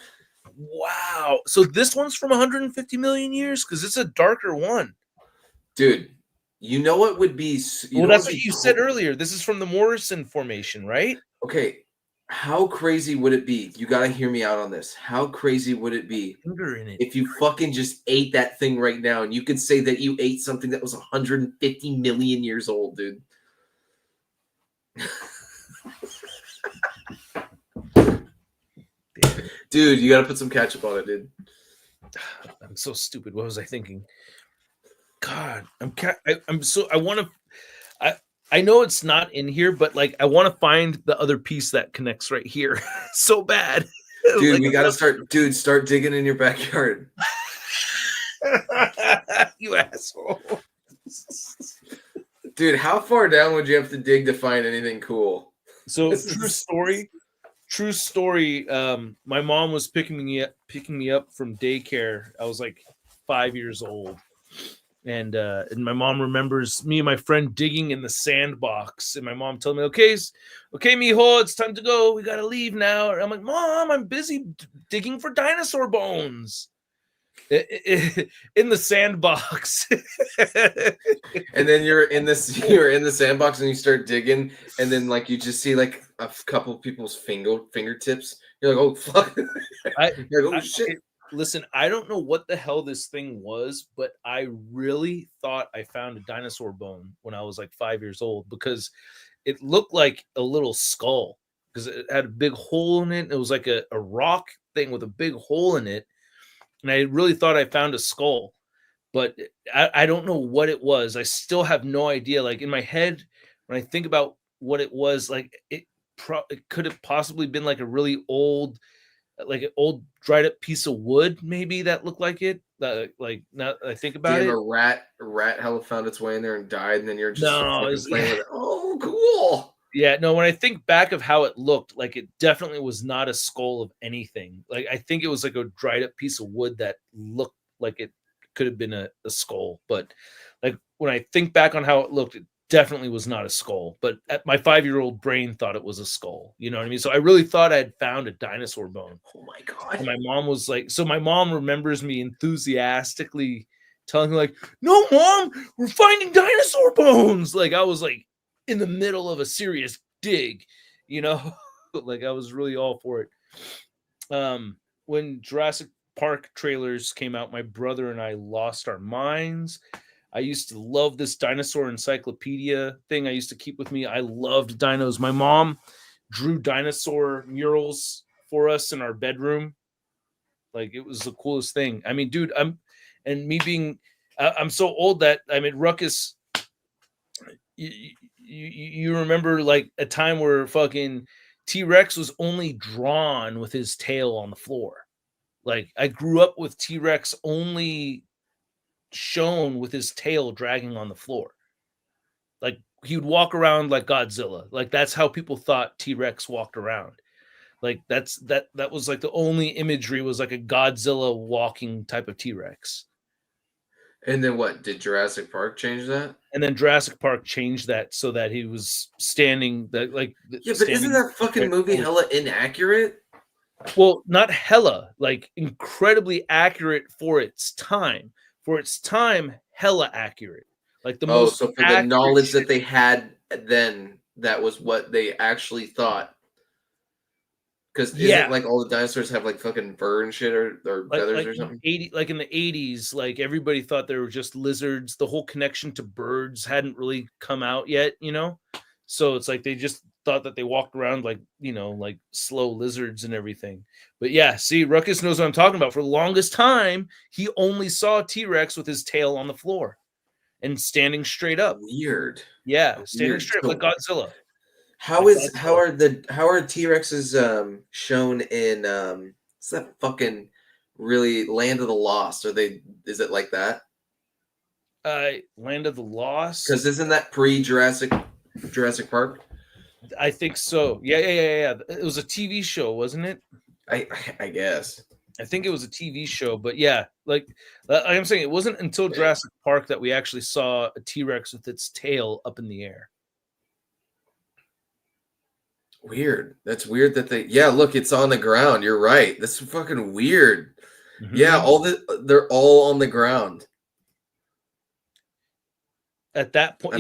Speaker 1: Wow. So this one's from 150 million years? Because it's a darker one.
Speaker 2: Dude, you know what would be...
Speaker 1: Well, that's what you said earlier. This is from the Morrison Formation, right?
Speaker 2: Okay. How crazy would it be? You got to hear me out on this. How crazy would it be if you fucking just ate that thing right now and you could say that you ate something that was 150 million years old, dude? Dude, you got to put some ketchup on it, dude.
Speaker 1: I'm so stupid. What was I thinking? God, I know it's not in here, but like I want to find the other piece that connects right here so bad.
Speaker 2: Dude, we got to start digging in your backyard.
Speaker 1: You asshole.
Speaker 2: Dude, how far down would you have to dig to find anything cool?
Speaker 1: So true story. My mom was picking me up from daycare. I was like 5 years old. And my mom remembers me and my friend digging in the sandbox, and my mom told me, okay, mijo, it's time to go. We gotta leave now. And I'm like, Mom, I'm busy digging for dinosaur bones in the sandbox.
Speaker 2: And then you're in the sandbox and you start digging, and then like you just see like a couple of people's fingertips. You're like, oh fuck. You're like, oh shit.
Speaker 1: Listen, I don't know what the hell this thing was, but I really thought I found a dinosaur bone when I was like 5 years old, because it looked like a little skull, because it had a big hole in it. It was like a rock thing with a big hole in it. And I really thought I found a skull, but I don't know what it was. I still have no idea. Like in my head, when I think about what it was, like it could have possibly been like a really old, like an old dried up piece of wood, maybe, that looked like it. Like now I think about it.
Speaker 2: A rat hella found its way in there and died, and then you're just
Speaker 1: playing
Speaker 2: with it. Oh, cool.
Speaker 1: Yeah, no, when I think back of how it looked, like it definitely was not a skull of anything. Like I think it was like a dried up piece of wood that looked like it could have been a skull. But like when I think back on how it looked, it definitely was not a skull. But my 5-year-old brain thought it was a skull. You know what I mean? So I really thought I had found a dinosaur bone.
Speaker 2: Oh my God.
Speaker 1: And my mom was like, so my mom remembers me enthusiastically telling me like, no, Mom, we're finding dinosaur bones. Like I was like in the middle of a serious dig, you know, like I was really all for it. When Jurassic Park trailers came out, my brother and I lost our minds. I used to love this dinosaur encyclopedia thing I used to keep with me. I loved dinos. My mom drew dinosaur murals for us in our bedroom. Like it was the coolest thing. I mean, dude, I'm so old that I mean, Ruckus, you remember like a time where fucking T-Rex was only drawn with his tail on the floor. Like I grew up with T-Rex only shown with his tail dragging on the floor. Like he would walk around like Godzilla. Like that's how people thought T-Rex walked around. Like that was like the only imagery was like a Godzilla walking type of T-Rex.
Speaker 2: And then what? Did Jurassic Park change that?
Speaker 1: And then Jurassic Park changed that so that he was standing that like
Speaker 2: yeah, but isn't that fucking movie hella inaccurate?
Speaker 1: Well, not hella, like incredibly accurate for its time. For its time, hella accurate. Like the most.
Speaker 2: So for the knowledge that they had then, that was what they actually thought. Because isn't like all the dinosaurs have like fucking fur and shit or feathers or something?
Speaker 1: Like in the 80s, like everybody thought they were just lizards. The whole connection to birds hadn't really come out yet, you know? So it's like they just thought that they walked around like, you know, like slow lizards and everything. But yeah, see, Ruckus knows what I'm talking about. For the longest time, he only saw T-Rex with his tail on the floor and standing straight up.
Speaker 2: Weird.
Speaker 1: Yeah, standing straight up like Godzilla.
Speaker 2: How are T-Rexes shown in what's that fucking really Land of the Lost? Is it like that?
Speaker 1: Land of the Lost?
Speaker 2: Because isn't that pre-Jurassic Jurassic Park?
Speaker 1: I think so. Yeah. It was a TV show, wasn't it?
Speaker 2: I guess.
Speaker 1: I think it was a TV show, but yeah, like I'm saying, it wasn't until Jurassic Park that we actually saw a T-Rex with its tail up in the air.
Speaker 2: Weird. That's weird that they. Yeah, look, it's on the ground. You're right. That's fucking weird. Mm-hmm. Yeah, they're all on the ground.
Speaker 1: At that point,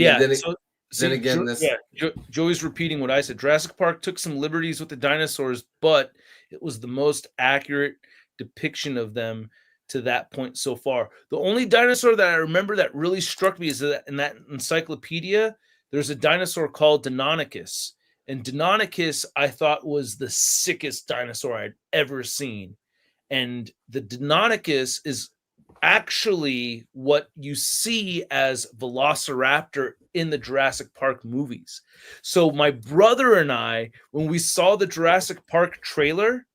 Speaker 1: Joey's repeating what I said. Jurassic Park took some liberties with the dinosaurs, but it was the most accurate depiction of them to that point so far. The only dinosaur that I remember that really struck me is that in that encyclopedia, there's a dinosaur called Deinonychus. And Deinonychus, I thought, was the sickest dinosaur I'd ever seen. And the Deinonychus is actually what you see as Velociraptor in the Jurassic Park movies. So my brother and I, when we saw the Jurassic Park trailer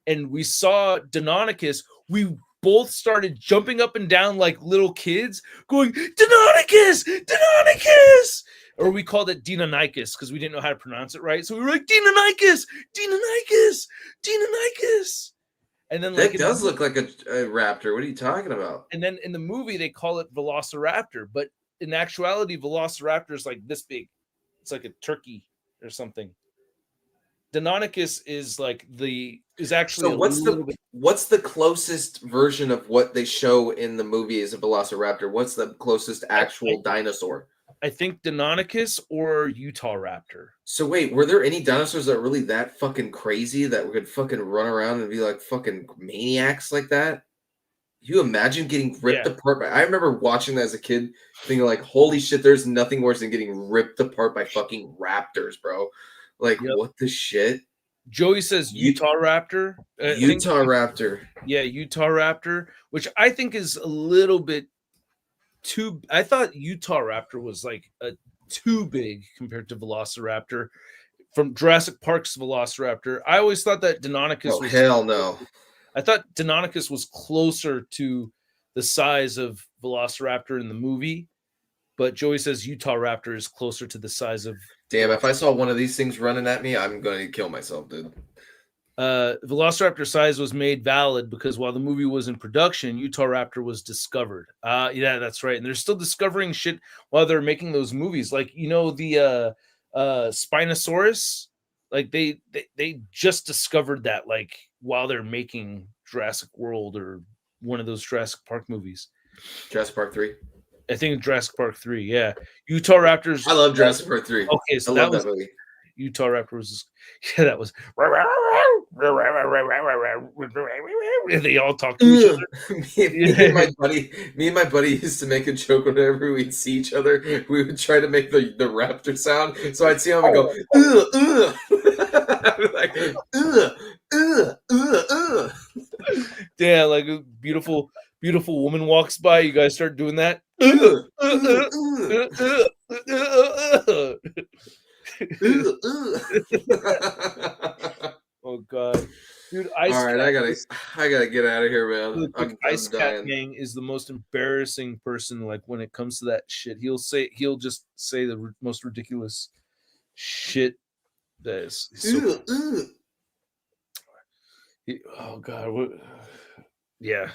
Speaker 1: and we saw Deinonychus, we both started jumping up and down like little kids, going, Deinonychus! Deinonychus! Or we called it Deinonychus because we didn't know how to pronounce it right. So we were like, Deinonychus! Deinonychus! Deinonychus! And then,
Speaker 2: that does look like a raptor. What are you talking about?
Speaker 1: And then in the movie, they call it Velociraptor, but in actuality, Velociraptor is like this big. It's like a turkey or something. Deinonychus is actually.
Speaker 2: So what's the closest version of what they show in the movie as a Velociraptor? What's the closest actual dinosaur?
Speaker 1: I think Deinonychus or Utah Raptor.
Speaker 2: So wait, were there any dinosaurs that were really that fucking crazy that could fucking run around and be like fucking maniacs like that? You imagine getting ripped apart by... I remember watching that as a kid, thinking like, holy shit, there's nothing worse than getting ripped apart by fucking raptors, bro. Like, what the shit?
Speaker 1: Joey says Utah Raptor.
Speaker 2: Raptor.
Speaker 1: Yeah, Utah Raptor, which I think is a little bit too. I thought Utah Raptor was like too big compared to Velociraptor from Jurassic Park's Velociraptor. I always thought that Deinonychus was...
Speaker 2: hell no.
Speaker 1: I thought Deinonychus was closer to the size of Velociraptor in the movie, but Joey says Utah Raptor is closer to the size of...
Speaker 2: Damn, if I saw one of these things running at me, I'm going to kill myself, dude.
Speaker 1: Velociraptor size was made valid because while the movie was in production, Utah Raptor was discovered. Yeah, that's right. And they're still discovering shit while they're making those movies. Like, the Spinosaurus, like they just discovered that like while they're making Jurassic World or one of those Jurassic Park movies.
Speaker 2: Jurassic Park 3.
Speaker 1: I think Jurassic Park 3, yeah. Utah Raptors.
Speaker 2: I love Jurassic Park 3.
Speaker 1: Okay, so
Speaker 2: I love that movie.
Speaker 1: Utah Raptor was... Yeah, that was... They all talk to each other.
Speaker 2: Me and my buddy used to make a joke whenever we'd see each other. We would try to make the raptor sound. So I'd see him and go, like,
Speaker 1: Damn, like a beautiful woman walks by. You guys start doing that. Oh god, dude!
Speaker 2: All right, I gotta get out of here, man.
Speaker 1: Ice Cat Gang is the most embarrassing person. Like when it comes to that shit, he'll just say the most ridiculous shit. That is oh god, what? Yeah,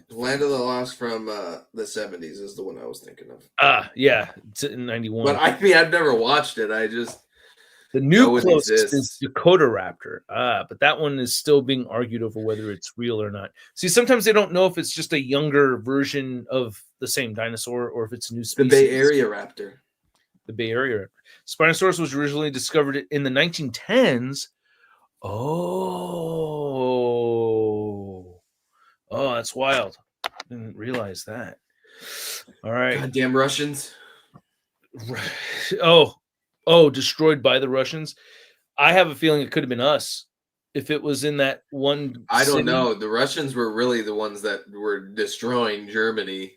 Speaker 2: Land of the Lost from the 70s is the one I was thinking of.
Speaker 1: Yeah, it's in 91.
Speaker 2: But I mean, I've never watched it. I just...
Speaker 1: The new closest is Dakota Raptor. But that one is still being argued over whether it's real or not. See, sometimes they don't know if it's just a younger version of the same dinosaur or if it's a new species.
Speaker 2: The Bay Area Raptor.
Speaker 1: The Bay Area Raptor. Spinosaurus was originally discovered in the 1910s. Oh, that's wild. Didn't realize that. All right.
Speaker 2: Goddamn Russians.
Speaker 1: Oh, destroyed by the Russians. I have a feeling it could have been us if it was in that one.
Speaker 2: I don't know. The Russians were really the ones that were destroying Germany.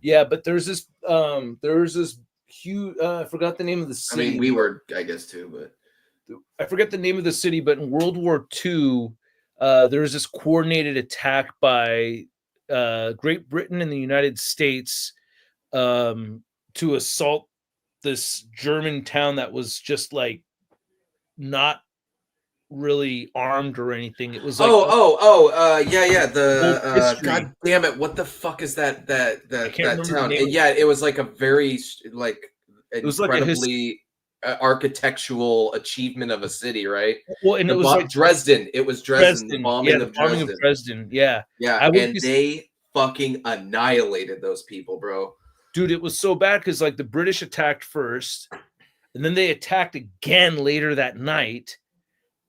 Speaker 1: Yeah, but there's this huge. I forgot the name of the city.
Speaker 2: I mean, we were, I guess, too, but
Speaker 1: I forget the name of the city. But in World War II, there was this coordinated attack by Great Britain and the United States to assault this German town that was just like not really armed or anything. It was like
Speaker 2: yeah. The God damn it, what the fuck is that town? It was like a very like incredibly architectural achievement of a city, right?
Speaker 1: Well, and it was like
Speaker 2: Dresden. It was Dresden. The bombing of
Speaker 1: Dresden. Yeah.
Speaker 2: And they fucking annihilated those people, bro.
Speaker 1: Dude, it was so bad because like the British attacked first, and then they attacked again later that night,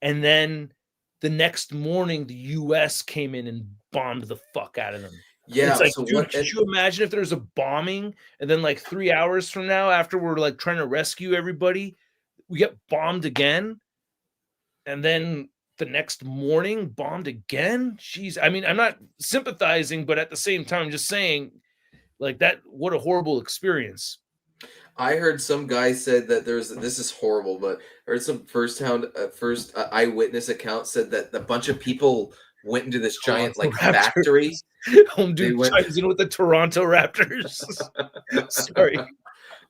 Speaker 1: and then the next morning the US came in and bombed the fuck out of them.
Speaker 2: Yeah,
Speaker 1: it's like, so dude, could you imagine if there's a bombing and then like 3 hours from now, after we're like trying to rescue everybody, we get bombed again, and then the next morning bombed again? Jeez, I mean, I'm not sympathizing, but at the same time, I'm just saying, like, that, what a horrible experience.
Speaker 2: I heard some guy said that this is horrible, but I heard some first eyewitness account said that a bunch of people went into this giant like factory.
Speaker 1: Home dude chimes in with the Toronto Raptors. Sorry.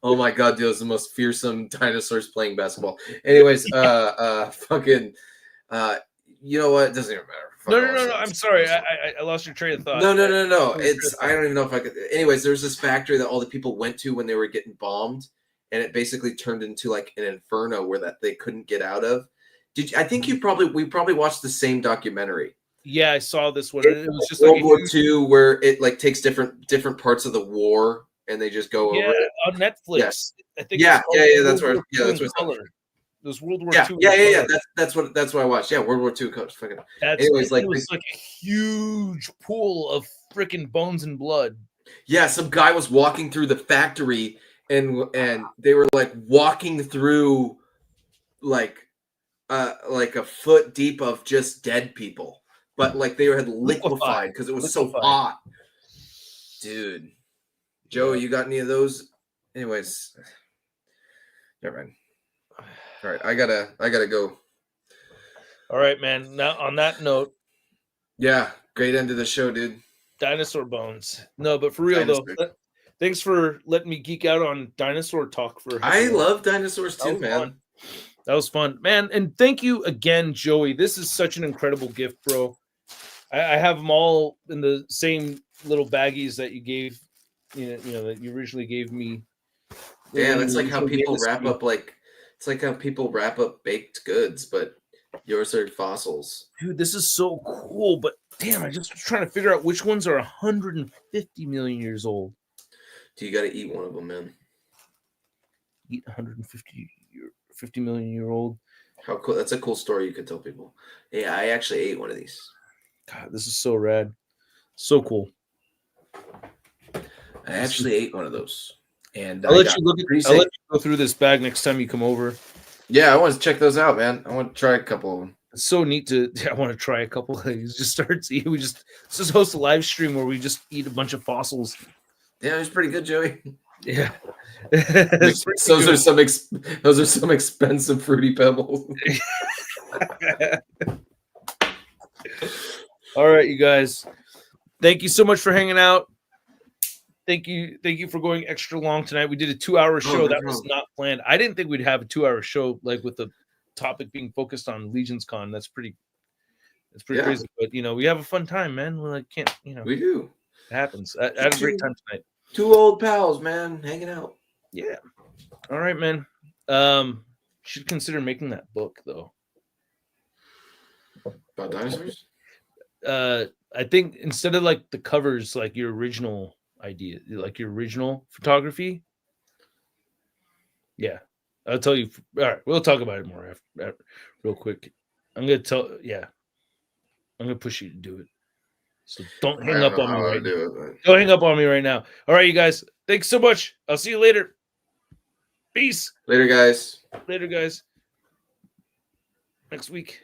Speaker 2: Oh my god, dude, those are the most fearsome dinosaurs playing basketball. Anyways, fucking you know what? It doesn't even matter.
Speaker 1: No. I'm sorry. I lost your train of thought.
Speaker 2: No. I don't even know if I could. Anyways, there's this factory that all the people went to when they were getting bombed, and it basically turned into like an inferno where that they couldn't get out of. I think we probably watched the same documentary.
Speaker 1: Yeah, I saw this one.
Speaker 2: It was just World War II, where it like takes different parts of the war, and they just go over it
Speaker 1: on Netflix. Yes.
Speaker 2: I think that's where
Speaker 1: Those World War
Speaker 2: II. Yeah. That's what I watched. Yeah, World War II coach.
Speaker 1: Anyways, it was like a huge pool of freaking bones and blood.
Speaker 2: Yeah, some guy was walking through the factory, and they were like walking through like a foot deep of just dead people, but like they had liquefied because it was so hot. Dude, Joe, you got any of those? Anyways, never mind. All right, I gotta go.
Speaker 1: All right, man. Now, on that note,
Speaker 2: yeah, great end of the show, dude.
Speaker 1: Dinosaur bones. No, but for real though, thanks for letting me geek out on dinosaur talk.
Speaker 2: I love dinosaurs too, man.
Speaker 1: Fun. That was fun, man. And thank you again, Joey. This is such an incredible gift, bro. I have them all in the same little baggies that you gave, you know, that you originally gave me.
Speaker 2: Damn, it's like how people wrap up it's like how people wrap up baked goods, but yours are fossils.
Speaker 1: Dude, this is so cool, but damn, I just was trying to figure out which ones are 150 million years old.
Speaker 2: Do you got to eat one of them, man?
Speaker 1: Eat 150 million year old.
Speaker 2: How cool! That's a cool story you could tell people. Yeah, I actually ate one of these.
Speaker 1: God, this is so rad, so cool.
Speaker 2: I actually ate one of those. And
Speaker 1: I'll let you go through this bag next time you come over.
Speaker 2: Yeah, I want to check those out, man. I want to try a couple of them.
Speaker 1: It's so neat to. I want to try a couple of these. Just starts eating. Let's just host a live stream where we just eat a bunch of fossils.
Speaker 2: Yeah, it was pretty good, Joey.
Speaker 1: Yeah,
Speaker 2: those are some expensive Fruity Pebbles.
Speaker 1: All right, you guys. Thank you so much for hanging out. Thank you for going extra long tonight. We did a 2-hour show. That was not planned. I didn't think we'd have a 2-hour show, like with the topic being focused on Legions Con. That's pretty crazy. But you know, we have a fun time, man. We like can't, you know,
Speaker 2: we do.
Speaker 1: It happens. I had a great time tonight.
Speaker 2: 2 old pals, man, hanging out.
Speaker 1: Yeah. All right, man. Should consider making that book though.
Speaker 2: About dinosaurs?
Speaker 1: I think instead of like the covers, like your original idea, like your original photography. Yeah, I'll tell you. All right, we'll talk about it more after real quick. I'm gonna push you to do it. So don't hang up on me right now. Don't hang up on me right now. All right, you guys. Thanks so much. I'll see you later. Peace.
Speaker 2: Later, guys.
Speaker 1: Later, guys. Next week.